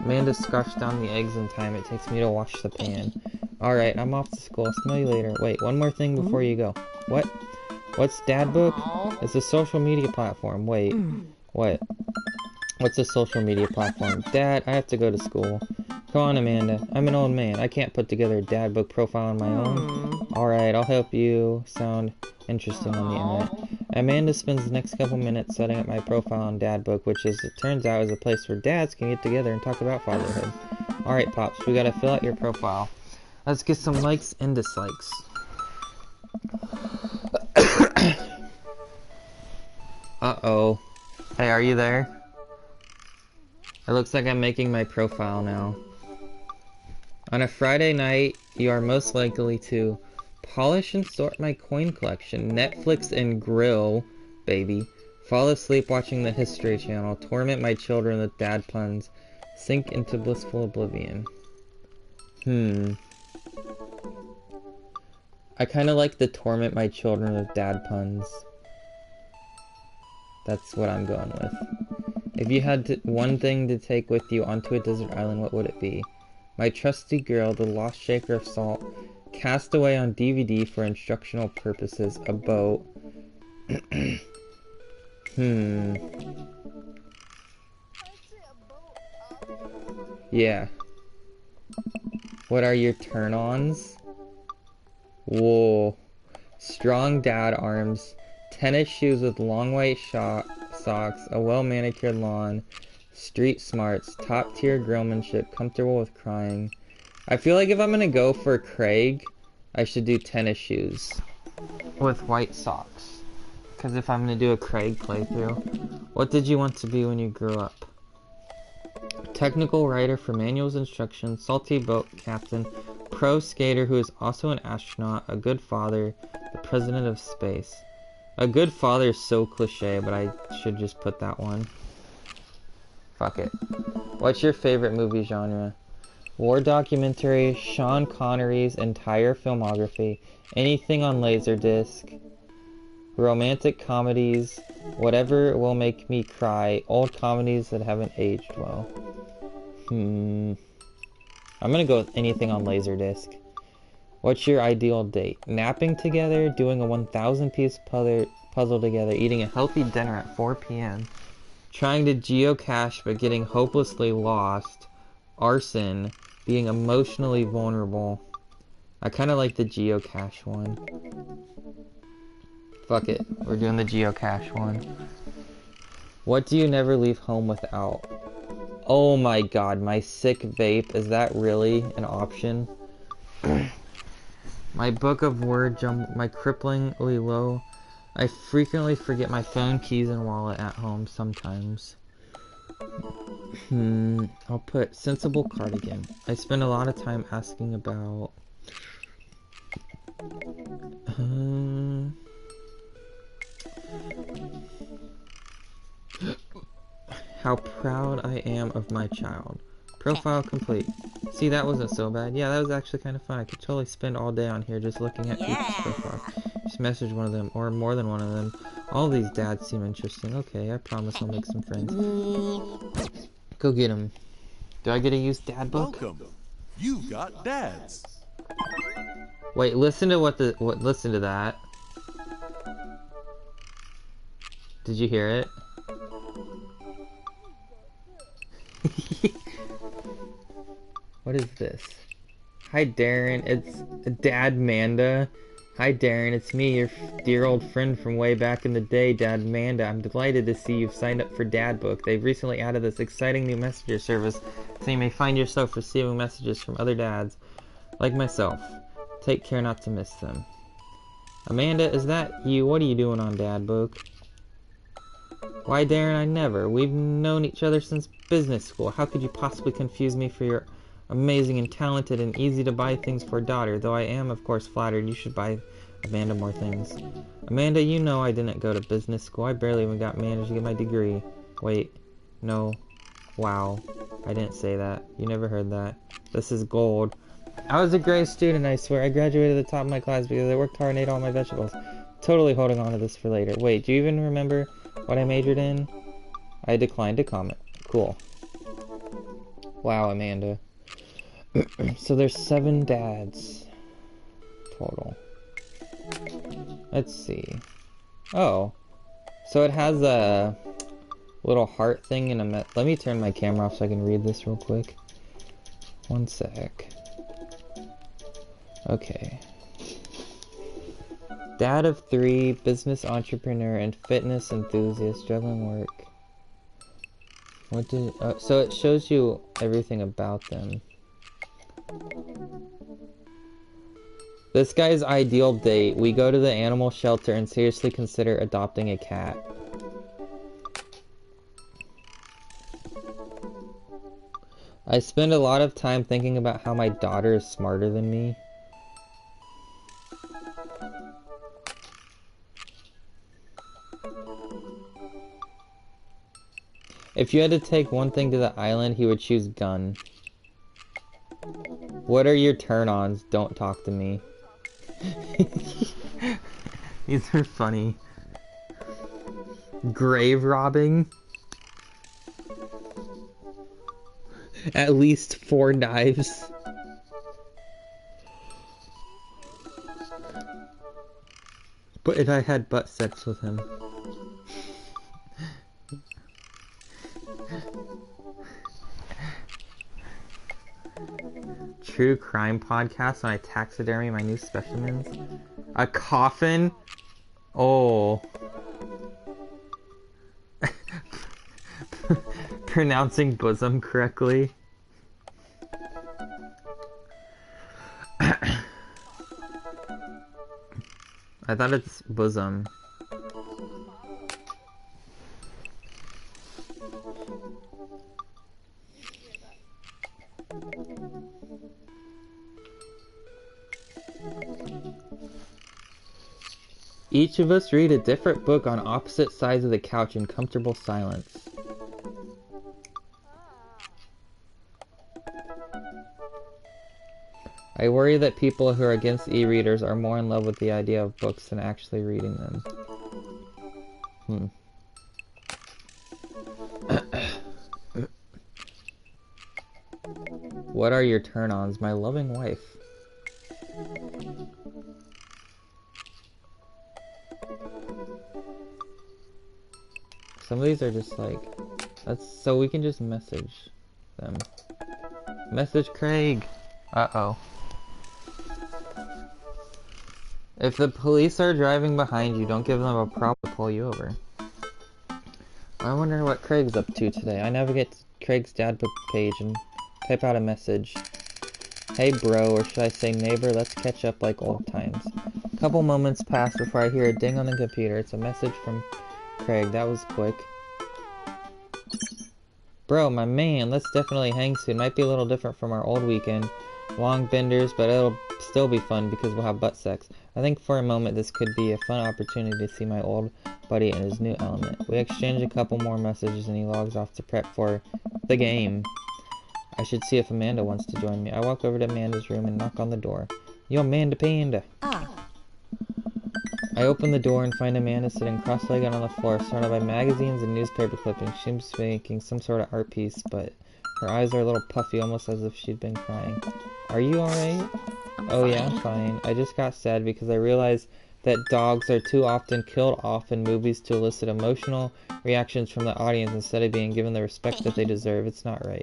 Amanda scarfs down the eggs in time it takes me to wash the pan. Alright, I'm off to school. Smell you later. Wait, one more thing before you go. What? What's Dadbook? It's a social media platform. Wait. What? What's a social media platform? Dad, I have to go to school. Come on, Amanda. I'm an old man. I can't put together a Dadbook profile on my own. Alright, I'll help you sound interesting on the internet. Amanda spends the next couple minutes setting up my profile on Dadbook, which, as it turns out, is a place where dads can get together and talk about fatherhood. Alright, Pops, we gotta fill out your profile. Let's get some likes and dislikes. Uh-oh. Hey, are you there? It looks like I'm making my profile now. On a Friday night, you are most likely to polish and sort my coin collection, Netflix and grill, baby. Fall asleep watching the History Channel, torment my children with dad puns, sink into blissful oblivion. I kind of like the torment my children with dad puns. That's what I'm going with. If you had one thing to take with you onto a desert island, what would it be? My trusty girl, the lost shaker of salt, cast away on DVD for instructional purposes, a boat. Yeah. What are your turn-ons? Whoa. Strong dad arms, tennis shoes with long white socks, a well-manicured lawn, street smarts, top-tier grillmanship, comfortable with crying. I feel like if I'm gonna go for Craig, I should do tennis shoes with white socks. Because if I'm gonna do a Craig playthrough. What did you want to be when you grew up? Technical writer for manuals instructions, salty boat captain, pro skater who is also an astronaut, a good father, the president of space. A good father is so cliche, but I should just put that one. Fuck it. What's your favorite movie genre? War documentary, Sean Connery's entire filmography, anything on Laserdisc, romantic comedies, whatever will make me cry, old comedies that haven't aged well. I'm gonna go with anything on Laserdisc. What's your ideal date? Napping together, doing a 1,000-piece puzzle together, eating a healthy dinner at 4 p.m., trying to geocache but getting hopelessly lost, arson, being emotionally vulnerable. I kind of like the geocache one. Fuck it, we're doing the geocache one. What do you never leave home without? Oh my god, my sick vape, is that really an option? My book of word jumble, my cripplingly low. I frequently forget my phone, keys, and wallet at home sometimes. I'll put sensible cardigan. I spend a lot of time asking about... how proud I am of my child. Profile complete. See, that wasn't so bad. Yeah, that was actually kind of fun. I could totally spend all day on here just looking at people's profiles. Just message one of them, or more than one of them. All these dads seem interesting. Okay, I promise I'll make some friends. Go get them. Do I get to use dad book? Welcome. You've got dads. Wait, listen to listen to that. Did you hear it? What is this? Hi Darren, it's Dad Manda. Hi Darren, it's me, your dear old friend from way back in the day, Dad Manda. I'm delighted to see you've signed up for Dad Book. They've recently added this exciting new messenger service, so you may find yourself receiving messages from other dads, like myself. Take care not to miss them. Amanda, is that you? What are you doing on Dad Book? Why Darren, I never. We've known each other since business school. How could you possibly confuse me for your amazing and talented and easy to buy things for a daughter? Though I am, of course, flattered. You should buy Amanda more things. Amanda, you know I didn't go to business school. I barely even managed to get my degree. Wait. No. Wow. I didn't say that. You never heard that. This is gold. I was a great student, I swear. I graduated at the top of my class because I worked hard and ate all my vegetables. Totally holding on to this for later. Wait, do you even remember what I majored in? I declined to comment. Cool. Wow, Amanda. So there's 7 dads total. Let's see. Oh. So it has a little heart thing and a... Let me turn my camera off so I can read this real quick. One sec. Okay. Dad of 3, business entrepreneur, and fitness enthusiast, juggling work. What did... so it shows you everything about them. This guy's ideal date. We go to the animal shelter and seriously consider adopting a cat. I spend a lot of time thinking about how my daughter is smarter than me. If you had to take one thing to the island, he would choose gun. What are your turn-ons? Don't talk to me. These are funny. Grave robbing. At least 4 knives. But I had butt sex with him. True crime podcast when I taxidermy my new specimens. A coffin? Oh. Pronouncing bosom correctly. I thought it's bosom. Each of us read a different book on opposite sides of the couch in comfortable silence. I worry that people who are against e-readers are more in love with the idea of books than actually reading them. What are your turn-ons? My loving wife. Some of these are just like, that's so we can just message them. Message Craig. Uh-oh. If the police are driving behind you, don't give them a prop to pull you over. I wonder what Craig's up to today. I navigate to Craig's dad page and type out a message. Hey bro, or should I say neighbor, let's catch up like old times. A couple moments pass before I hear a ding on the computer. It's a message from Craig. That was quick. Bro, my man, let's definitely hang soon. Might be a little different from our old weekend. Long benders, but it'll still be fun because we'll have butt sex. I think for a moment this could be a fun opportunity to see my old buddy in his new element. We exchange a couple more messages and he logs off to prep for the game. I should see if Amanda wants to join me. I walk over to Amanda's room and knock on the door. Yo, Amanda Panda. I open the door and find Amanda sitting cross-legged on the floor, surrounded by magazines and newspaper clippings. She seems to be making some sort of art piece, but her eyes are a little puffy, almost as if she'd been crying. Are you alright? Oh yeah, I'm fine. I just got sad because I realized that dogs are too often killed off in movies to elicit emotional reactions from the audience instead of being given the respect that they deserve. It's not right.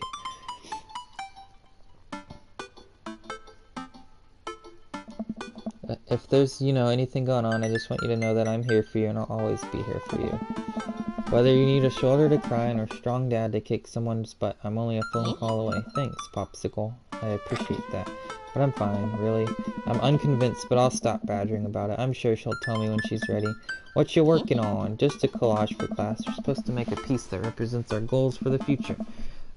If there's, anything going on, I just want you to know that I'm here for you and I'll always be here for you. Whether you need a shoulder to cry on or a strong dad to kick someone's butt, I'm only a phone call away. Thanks, Popsicle. I appreciate that. But I'm fine, really. I'm unconvinced, but I'll stop badgering about it. I'm sure she'll tell me when she's ready. What you working on? Just a collage for class. We're supposed to make a piece that represents our goals for the future.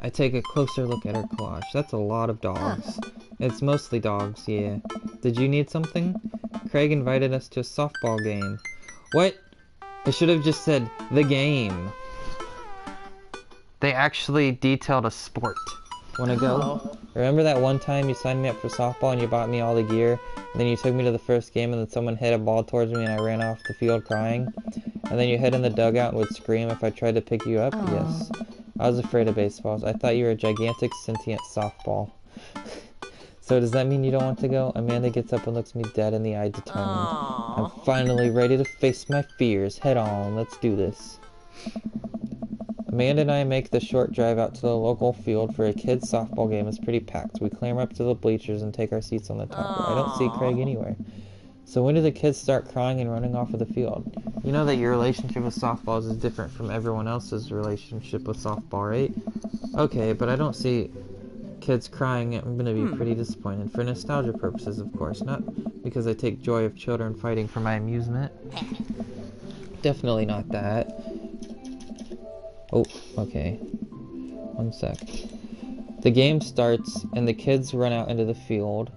I take a closer look at her collage. That's a lot of dogs. It's mostly dogs, yeah. Did you need something? Craig invited us to a softball game. What? I should have just said, the game. They actually detailed a sport. Wanna go? Remember that one time you signed me up for softball and you bought me all the gear, and then you took me to the first game and then someone hit a ball towards me and I ran off the field crying? And then you hid in the dugout and would scream if I tried to pick you up? Yes. I was afraid of baseballs. I thought you were a gigantic sentient softball. So does that mean you don't want to go? Amanda gets up and looks me dead in the eye, determined. I'm finally ready to face my fears. Head on, let's do this. Amanda and I make the short drive out to the local field for a kids' softball game. It's pretty packed. We clamber up to the bleachers and take our seats on the top. I don't see Craig anywhere. So when do the kids start crying and running off of the field? You know that your relationship with softballs is different from everyone else's relationship with softball, right? Okay, but I don't see kids crying. I'm gonna be pretty disappointed. For nostalgia purposes, of course. Not because I take joy of children fighting for my amusement. Definitely not that. Oh, okay. One sec. The game starts, and the kids run out into the field.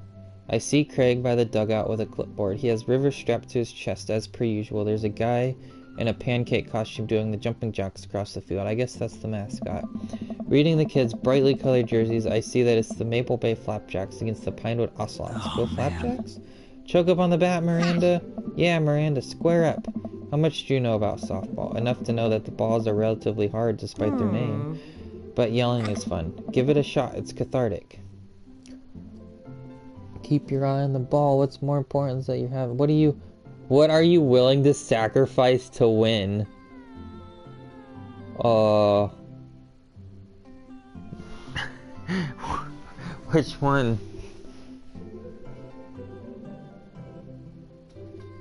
I see Craig by the dugout with a clipboard. He has River strapped to his chest, as per usual. There's a guy in a pancake costume doing the jumping jacks across the field. I guess that's the mascot. Reading the kids' brightly colored jerseys, I see that it's the Maple Bay Flapjacks against the Pinewood Ocelots. Go Flapjacks? Choke up on the bat, Miranda? Yeah, Miranda, square up. How much do you know about softball? Enough to know that the balls are relatively hard despite their name. But yelling is fun. Give it a shot. It's cathartic. Keep your eye on the ball. What's more important is that you have... What are you willing to sacrifice to win? Which one?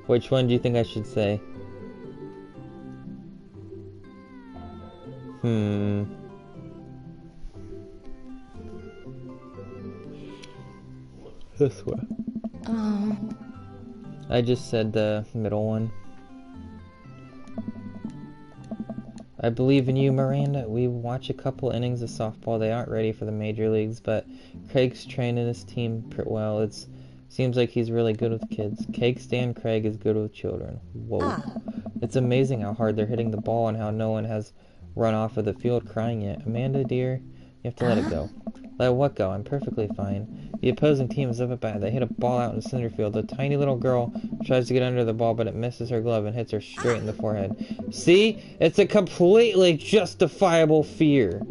Which one do you think I should say? This way. I just said the middle one. I believe in you, Miranda. We watch a couple innings of softball. They aren't ready for the major leagues, but Craig's training his team well. It seems like he's really good with kids. Cake Stand Craig is good with children. Whoa. It's amazing how hard they're hitting the ball and how no one has run off of the field crying yet. Amanda, dear, you have to let it go. Let what go? I'm perfectly fine. The opposing team is up at bat. They hit a ball out in center field. The tiny little girl tries to get under the ball, but it misses her glove and hits her straight in the forehead. See? It's a completely justifiable fear.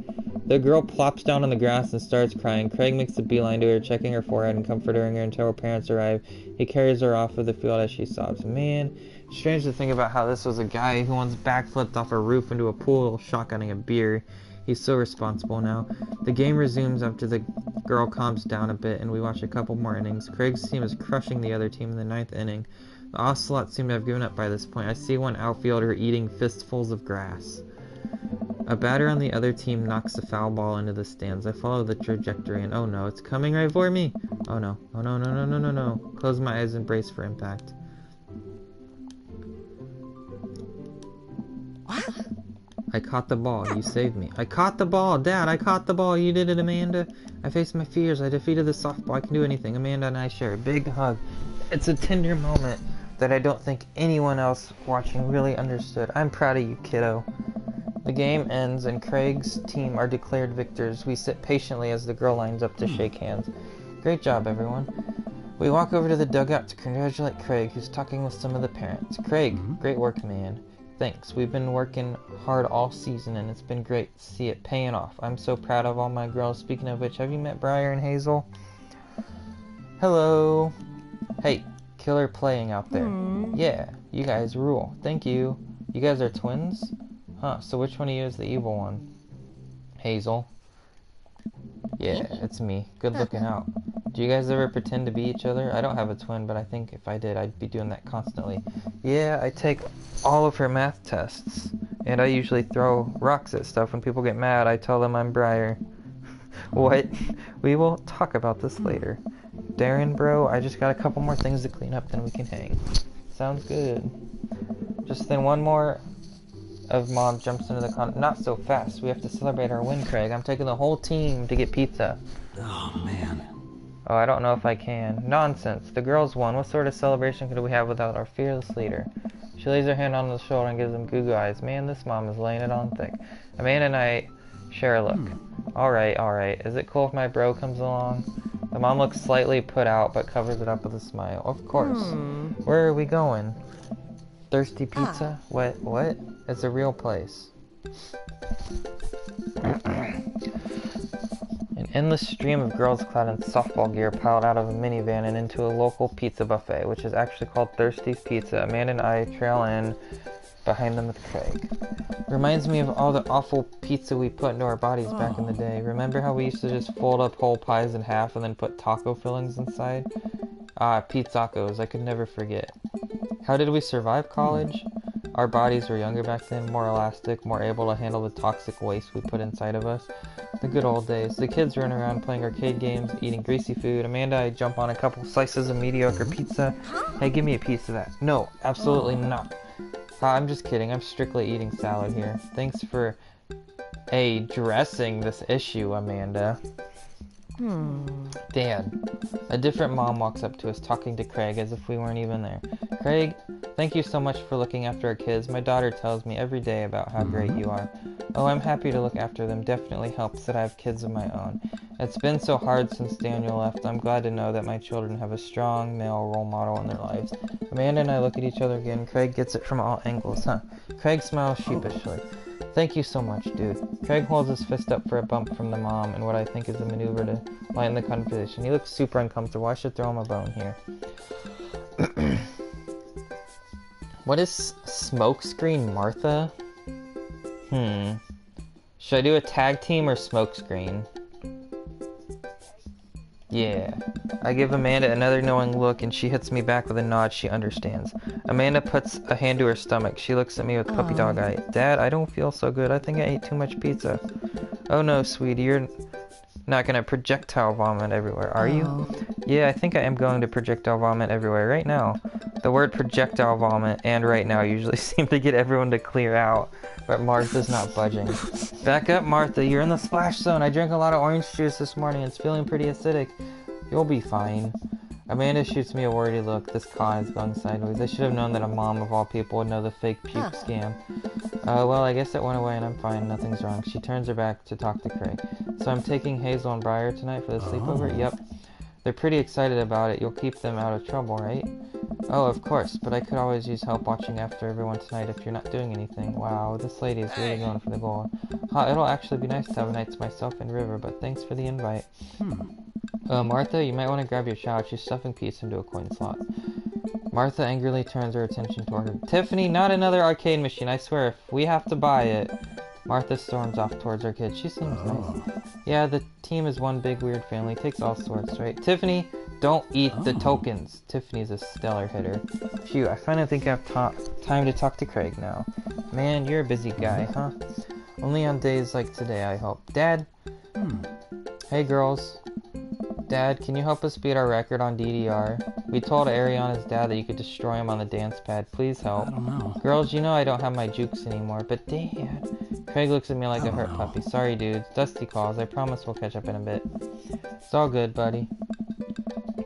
The girl plops down on the grass and starts crying. Craig makes a beeline to her, checking her forehead and comforting her until her parents arrive. He carries her off of the field as she sobs. Man, strange to think about how this was a guy who once backflipped off a roof into a pool shotgunning a beer. He's so responsible now. The game resumes after the girl calms down a bit, and we watch a couple more innings. Craig's team is crushing the other team in the 9th inning. The Ocelots seem to have given up by this point. I see one outfielder eating fistfuls of grass. A batter on the other team knocks the foul ball into the stands. I follow the trajectory, and oh no, it's coming right for me! Oh no. Oh no, no, no, no, no, no. Close my eyes and brace for impact. What? I caught the ball. You saved me. I caught the ball. Dad, I caught the ball. You did it, Amanda. I faced my fears. I defeated the softball. I can do anything. Amanda and I share a big hug. It's a tender moment that I don't think anyone else watching really understood. I'm proud of you, kiddo. The game ends and Craig's team are declared victors. We sit patiently as the girl lines up to shake hands. Great job, everyone. We walk over to the dugout to congratulate Craig, who's talking with some of the parents. Craig, great work, man. Thanks. We've been working hard all season, and it's been great to see it paying off. I'm so proud of all my girls. Speaking of which, have you met Briar and Hazel? Hello. Hey, killer playing out there. Yeah, you guys rule. Thank you. You guys are twins? Huh, so which one of you is the evil one? Hazel. Yeah, it's me. Good looking out. Do you guys ever pretend to be each other? I don't have a twin, but I think if I did, I'd be doing that constantly. Yeah, I take all of her math tests, and I usually throw rocks at stuff. When people get mad, I tell them I'm Briar. What? We will talk about this later. Darren, bro, I just got a couple more things to clean up, then we can hang. Sounds good. Just then one more of Mom jumps into the Not so fast. We have to celebrate our win, Craig. I'm taking the whole team to get pizza. Oh, man. Oh, I don't know if I can. Nonsense. The girls won. What sort of celebration could we have without our fearless leader? She lays her hand on the shoulder and gives him goo-goo eyes. Man, this mom is laying it on thick. Amanda and I share a look. Alright. Is it cool if my bro comes along? The mom looks slightly put out, but covers it up with a smile. Of course. Where are we going? Thirsty Pizza? What? It's a real place. An endless stream of girls clad in softball gear piled out of a minivan and into a local pizza buffet, which is actually called Thirsty's Pizza. Amanda and I trail in behind them with Craig. Reminds me of all the awful pizza we put into our bodies back in the day. Remember how we used to just fold up whole pies in half and then put taco fillings inside? Ah, pizzacos, I could never forget. How did we survive college? Our bodies were younger back then, more elastic, more able to handle the toxic waste we put inside of us. The good old days. The kids run around playing arcade games, eating greasy food. Amanda and I jump on a couple slices of mediocre pizza. Hey, give me a piece of that. No, absolutely not. I'm just kidding. I'm strictly eating salad here. Thanks for addressing this issue, Amanda. Dad. A different mom walks up to us talking to Craig as if we weren't even there. Craig, thank you so much for looking after our kids. My daughter tells me every day about how great you are. Oh, I'm happy to look after them. Definitely helps that I have kids of my own. It's been so hard since Daniel left. I'm glad to know that my children have a strong male role model in their lives. Amanda and I look at each other again. Craig gets it from all angles, huh? Craig smiles sheepishly. Thank you so much, dude. Craig holds his fist up for a bump from the mom in what I think is a maneuver to lighten the conversation. He looks super uncomfortable. I should throw him a bone here. What is smokescreen Martha? Should I do a tag team or smokescreen? Yeah. I give Amanda another knowing look and she hits me back with a nod. She understands. Amanda puts a hand to her stomach. She looks at me with puppy dog eyes. Dad, I don't feel so good. I think I ate too much pizza. Oh no, sweetie, you're not gonna projectile vomit everywhere, are you? Yeah, I think I am going to projectile vomit everywhere right now. The word projectile vomit and right now usually seem to get everyone to clear out, but Martha's not budging. Back up, Martha, you're in the splash zone. I drank a lot of orange juice this morning. It's feeling pretty acidic. You'll be fine. Amanda shoots me a worried look. This con is going sideways. I should have known that a mom of all people would know the fake puke scam. Well, I guess it went away and I'm fine. Nothing's wrong. She turns her back to talk to Craig. So I'm taking Hazel and Briar tonight for the sleepover? Yep. They're pretty excited about it. You'll keep them out of trouble, right? Oh, of course, but I could always use help watching after everyone tonight if you're not doing anything. Wow, this lady is really going for the gold. It'll actually be nice to have a night to myself and River, but thanks for the invite. Martha, you might want to grab your child. She's stuffing pizza into a coin slot. Martha angrily turns her attention toward her. Tiffany, not another arcade machine. I swear, if we have to buy it. Martha storms off towards her kid. She seems nice. Yeah, the team is one big weird family. Takes all sorts, right? Tiffany, don't eat the tokens. Tiffany's a stellar hitter. Phew, I finally think I have time to talk to Craig now. Man, you're a busy guy, huh? Only on days like today, I hope. Dad? Hey, girls. Dad, can you help us beat our record on DDR? We told Ariana's dad that you could destroy him on the dance pad. Please help. I don't know. Girls, you know I don't have my jukes anymore, but Dad... Craig looks at me like a hurt puppy. Sorry, dudes. Dusty calls. I promise we'll catch up in a bit. It's all good, buddy.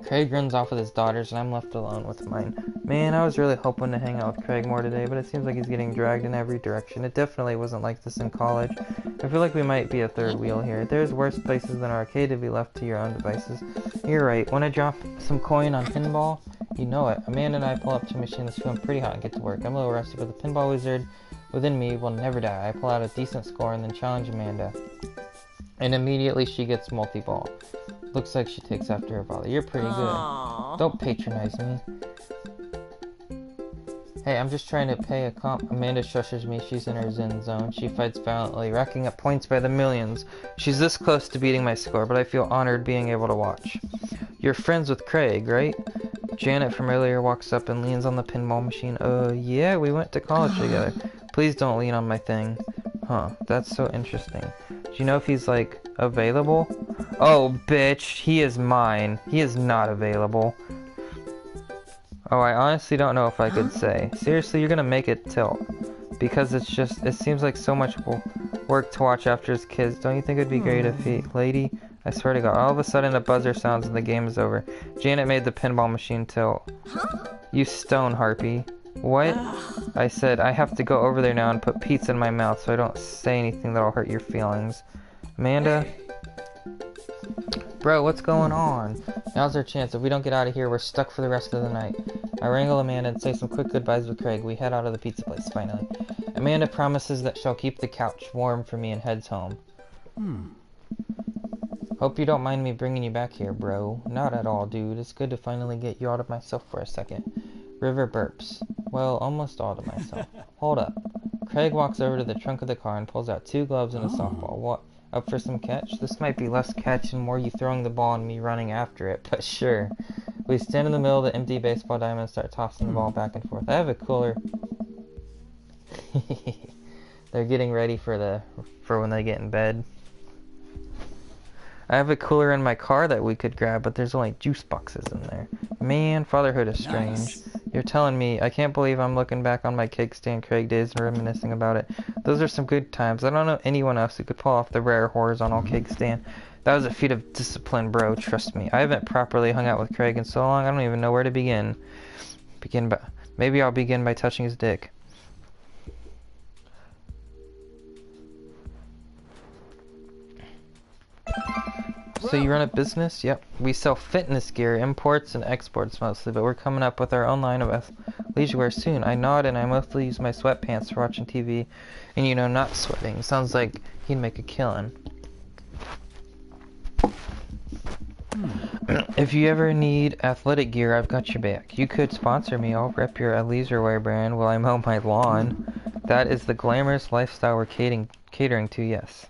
Craig runs off with his daughters, and I'm left alone with mine. Man, I was really hoping to hang out with Craig more today, but it seems like he's getting dragged in every direction. It definitely wasn't like this in college. I feel like we might be a third wheel here. There's worse places than arcade to be left to your own devices. You're right. Want to drop some coin on pinball? You know it. Amanda and I pull up to a machine that's feeling pretty hot and get to work. I'm a little rusty, but the pinball wizard within me will never die. I pull out a decent score and then challenge Amanda. And immediately she gets multi-ball. Looks like she takes after her father. You're pretty good. Don't patronize me. Hey, I'm just trying to pay a comp. Amanda shushes me. She's in her zen zone. She fights violently, racking up points by the millions. She's this close to beating my score, but I feel honored being able to watch. You're friends with Craig, right? Janet from earlier walks up and leans on the pinball machine. Yeah, we went to college together. Please don't lean on my thing. Huh, that's so interesting. Do you know if he's, like, available? Oh, bitch, he is mine. He is not available. Oh, I honestly don't know if I could say. Seriously, you're gonna make it tilt. Because it seems like so much work to watch after his kids. Don't you think it'd be great if he... Lady, I swear to God, all of a sudden a buzzer sounds and the game is over. Janet made the pinball machine tilt. You stone harpy. What? I said, I have to go over there now and put pizza in my mouth so I don't say anything that'll hurt your feelings. Amanda? Bro, what's going on? Now's our chance. If we don't get out of here, we're stuck for the rest of the night. I wrangle Amanda and say some quick goodbyes with Craig. We head out of the pizza place, finally. Amanda promises that she'll keep the couch warm for me and heads home. Hope you don't mind me bringing you back here, bro. Not at all, dude. It's good to finally get you out of myself for a second. River burps. Well, almost all to myself. Hold up. Craig walks over to the trunk of the car and pulls out 2 gloves and a softball. What? Up for some catch? This might be less catch and more you throwing the ball and me running after it, but sure. We stand in the middle of the empty baseball diamond and start tossing the ball back and forth. I have a cooler. They're getting ready for when they get in bed. I have a cooler in my car that we could grab, but there's only juice boxes in there. Man, fatherhood is strange. Nice. You're telling me. I can't believe I'm looking back on my cake stand Craig days and reminiscing about it. Those are some good times. I don't know anyone else who could pull off the rare horizontal cake stand. That was a feat of discipline, bro. Trust me. I haven't properly hung out with Craig in so long, I don't even know where to begin. Maybe I'll begin by touching his dick. So you run a business? Yep. We sell fitness gear, imports and exports mostly, but we're coming up with our own line of leisure wear soon. I nod and I mostly use my sweatpants for watching TV and, you know, not sweating. Sounds like he'd make a killing. If you ever need athletic gear, I've got your back. You could sponsor me. I'll rep your leisure wear brand while I mow my lawn. That is the glamorous lifestyle we're catering to, yes.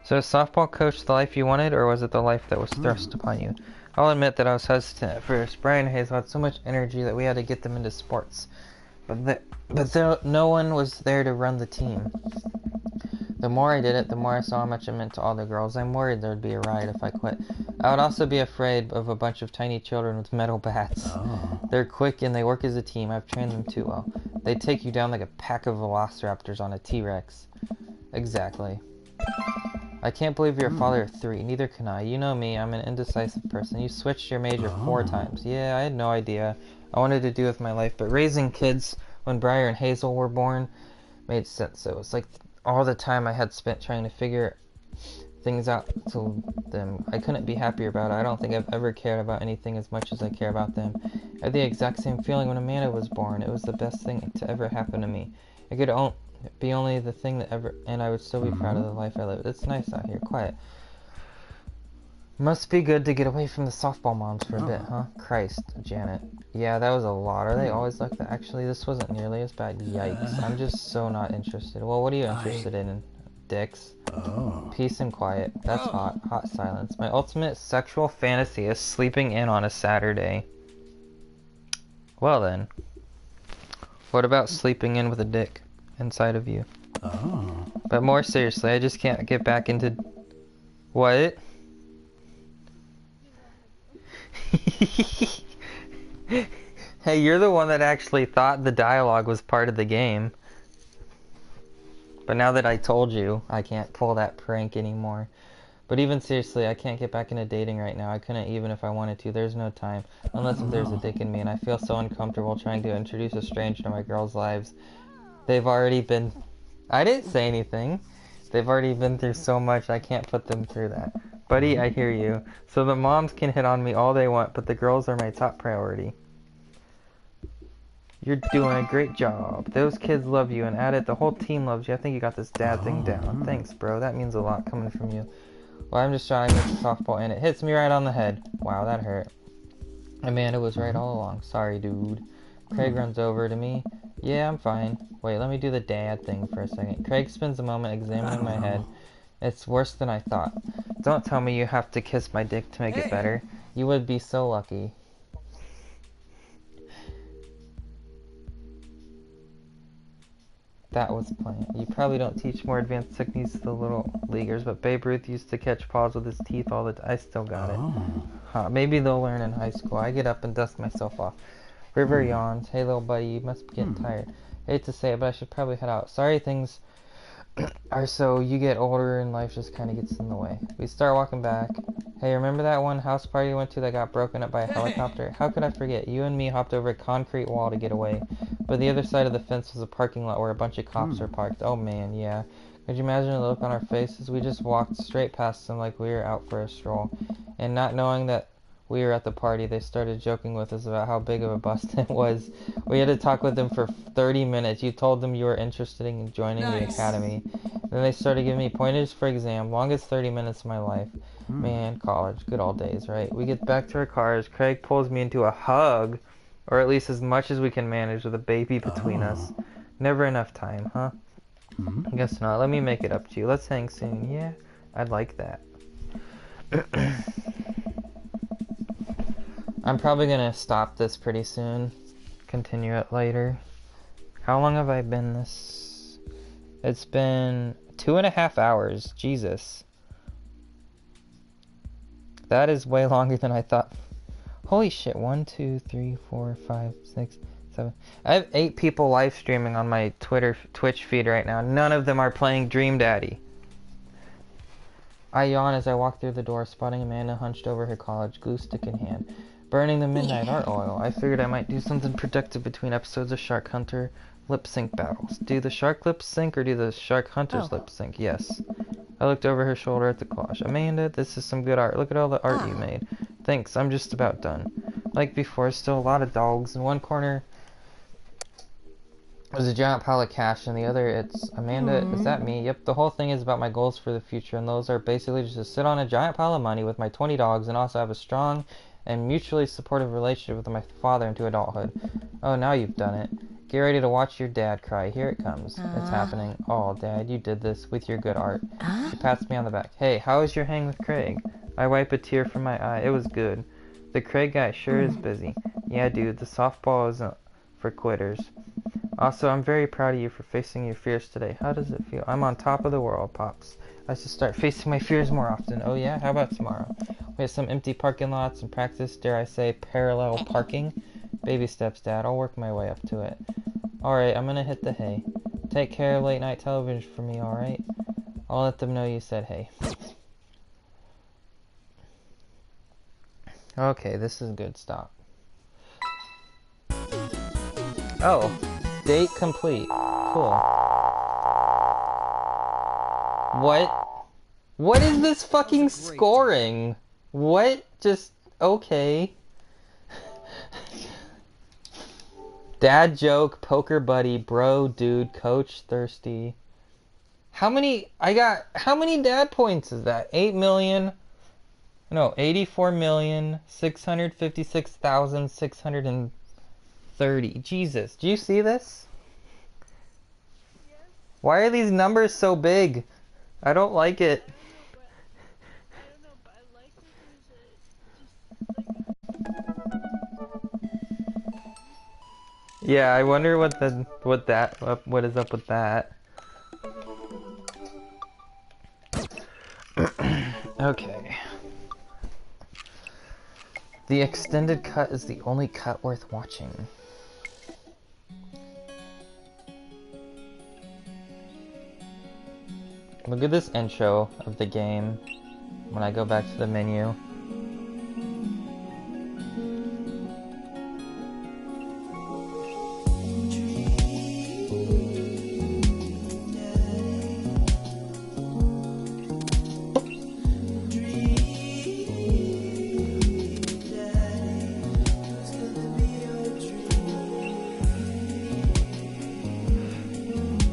So is softball coach the life you wanted, or was it the life that was thrust upon you? I'll admit that I was hesitant at first. Brian and Hazel had so much energy that we had to get them into sports. But no one was there to run the team. The more I did it, the more I saw how much it meant to all the girls. I'm worried there'd be a riot if I quit. I would also be afraid of a bunch of tiny children with metal bats. Oh. They're quick and they work as a team. I've trained them too well. They take you down like a pack of velociraptors on a T-Rex. Exactly. I can't believe you're a father of 3. Neither can I. You know me, I'm an indecisive person. You switched your major 4 times. Yeah, I had no idea I wanted to do with my life, but raising kids when Briar and Hazel were born made sense. So it was like all the time I had spent trying to figure things out to them. I couldn't be happier about it. I don't think I've ever cared about anything as much as I care about them. I had the exact same feeling when Amanda was born. It was the best thing to ever happen to me. It could be only the thing that ever, and I would still be proud of the life I lived. It's nice out here, quiet. Must be good to get away from the softball moms for a bit, huh? Christ, Janet. Yeah, that was a lot. Are they always like that? Actually, this wasn't nearly as bad. Yikes. I'm just so not interested. Well, what are you interested in? Dicks. Oh. Peace and quiet. That's hot. Hot silence. My ultimate sexual fantasy is sleeping in on a Saturday. Well then. What about sleeping in with a dick inside of you? Oh. But more seriously, I just can't get back into... What? Hey, you're the one that actually thought the dialogue was part of the game. But now that I told you, I can't pull that prank anymore. But even seriously, I can't get back into dating right now. I couldn't even if I wanted to. There's no time. Unless if there's a dick in me, and I feel so uncomfortable trying to introduce a stranger to my girls' lives. They've already been... I didn't say anything. They've already been through so much, I can't put them through that. Buddy, I hear you. So the moms can hit on me all they want, but the girls are my top priority. You're doing a great job. Those kids love you, and at it, the whole team loves you. I think you got this dad thing down. Thanks, bro. That means a lot coming from you. Well, I'm just trying to make the softball, and it hits me right on the head. Wow, that hurt. Amanda was right all along. Sorry, dude. Craig runs over to me. Yeah, I'm fine. Wait, let me do the dad thing for a second. Craig spends a moment examining my head. It's worse than I thought. Don't tell me you have to kiss my dick to make it better. You would be so lucky. That was planned. You probably don't teach more advanced techniques to the little leaguers, but Babe Ruth used to catch balls with his teeth all the time. I still got it. Huh, maybe they'll learn in high school. I get up and dust myself off. River yawns. Hey, little buddy, you must be getting tired. Hate to say it, but I should probably head out. Sorry things are so you get older and life just kind of gets in the way. We start walking back. Hey, remember that one house party you went to that got broken up by a helicopter? How could I forget? You and me hopped over a concrete wall to get away. But the other side of the fence was a parking lot where a bunch of cops were parked. Oh man, yeah. Could you imagine the look on our faces? We just walked straight past them like we were out for a stroll. And not knowing that we were at the party, they started joking with us about how big of a bust it was. We had to talk with them for 30 minutes. You told them you were interested in joining the academy. Then they started giving me pointers for exam. Longest 30 minutes of my life. Man, college. Good old days, right? We get back to our cars. Craig pulls me into a hug. Or at least as much as we can manage with a baby between us. Never enough time, huh? I guess not. Let me make it up to you. Let's hang soon. Yeah, I'd like that. I'm probably gonna stop this pretty soon. Continue it later. How long have I been this? It's been 2.5 hours. Jesus. That is way longer than I thought. Holy shit. 1, 2, 3, 4, 5, 6, 7. I have 8 people live streaming on my Twitch feed right now. None of them are playing Dream Daddy. I yawn as I walk through the door, spotting Amanda hunched over her college, glue stick in hand, burning the midnight art oil. I figured I might do something productive between episodes of Shark Hunter lip sync battles. Do the shark lip sync or do the shark hunters lip sync? Yes. I looked over her shoulder at the collage. Amanda, this is some good art. Look at all the art you made. Thanks, I'm just about done. Like before, still a lot of dogs. In one corner there's a giant pile of cash, and the other it's, Amanda, is that me? Yep, the whole thing is about my goals for the future, and those are basically just to sit on a giant pile of money with my 20 dogs and also have a strong and mutually supportive relationship with my father into adulthood. Oh, now you've done it. Get ready to watch your dad cry. Here it comes. It's happening. Oh, Dad, you did this with your good art. She pats me on the back. Hey, how was your hang with Craig? I wipe a tear from my eye. It was good. The Craig guy sure is busy. Yeah, dude, the softball isn't for quitters. Also, I'm very proud of you for facing your fears today. How does it feel? I'm on top of the world, Pops. I should start facing my fears more often. Oh yeah? How about tomorrow? We have some empty parking lots and practice, dare I say, parallel parking. Baby steps, Dad. I'll work my way up to it. Alright, I'm gonna hit the hay. Take care of late night television for me, alright? I'll let them know you said hey. Okay, this is good. Stop. Oh. Date complete. Cool. What? What is this fucking scoring? What? Just, okay. Dad joke, poker buddy, bro, dude, coach, thirsty. How many dad points is that? 8 million? No, 84,656,630. Jesus, do you see this? Yes. Why are these numbers so big? I don't like it. I don't know, but I like that there's Yeah, I wonder what is up with that. Okay. The extended cut is the only cut worth watching. Look at this intro of the game when I go back to the menu.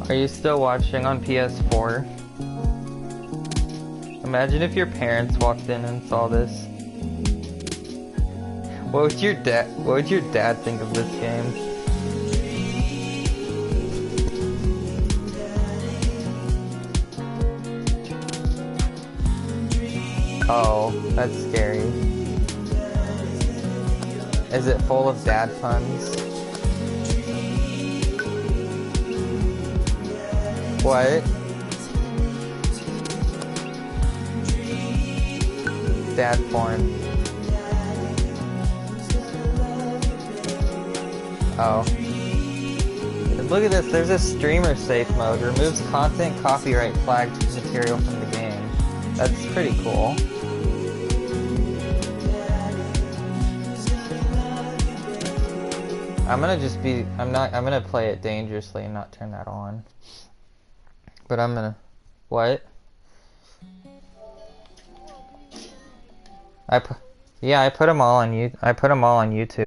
Are you still watching on PS4? Imagine if your parents walked in and saw this. What would your dad think of this game? Oh, that's scary. Is it full of dad puns? What? Dad porn. Oh. Look at this, there's a streamer safe mode. Removes content copyright flagged material from the game. That's pretty cool. I'm gonna play it dangerously and not turn that on. But I'm gonna... What? I put them all on YouTube.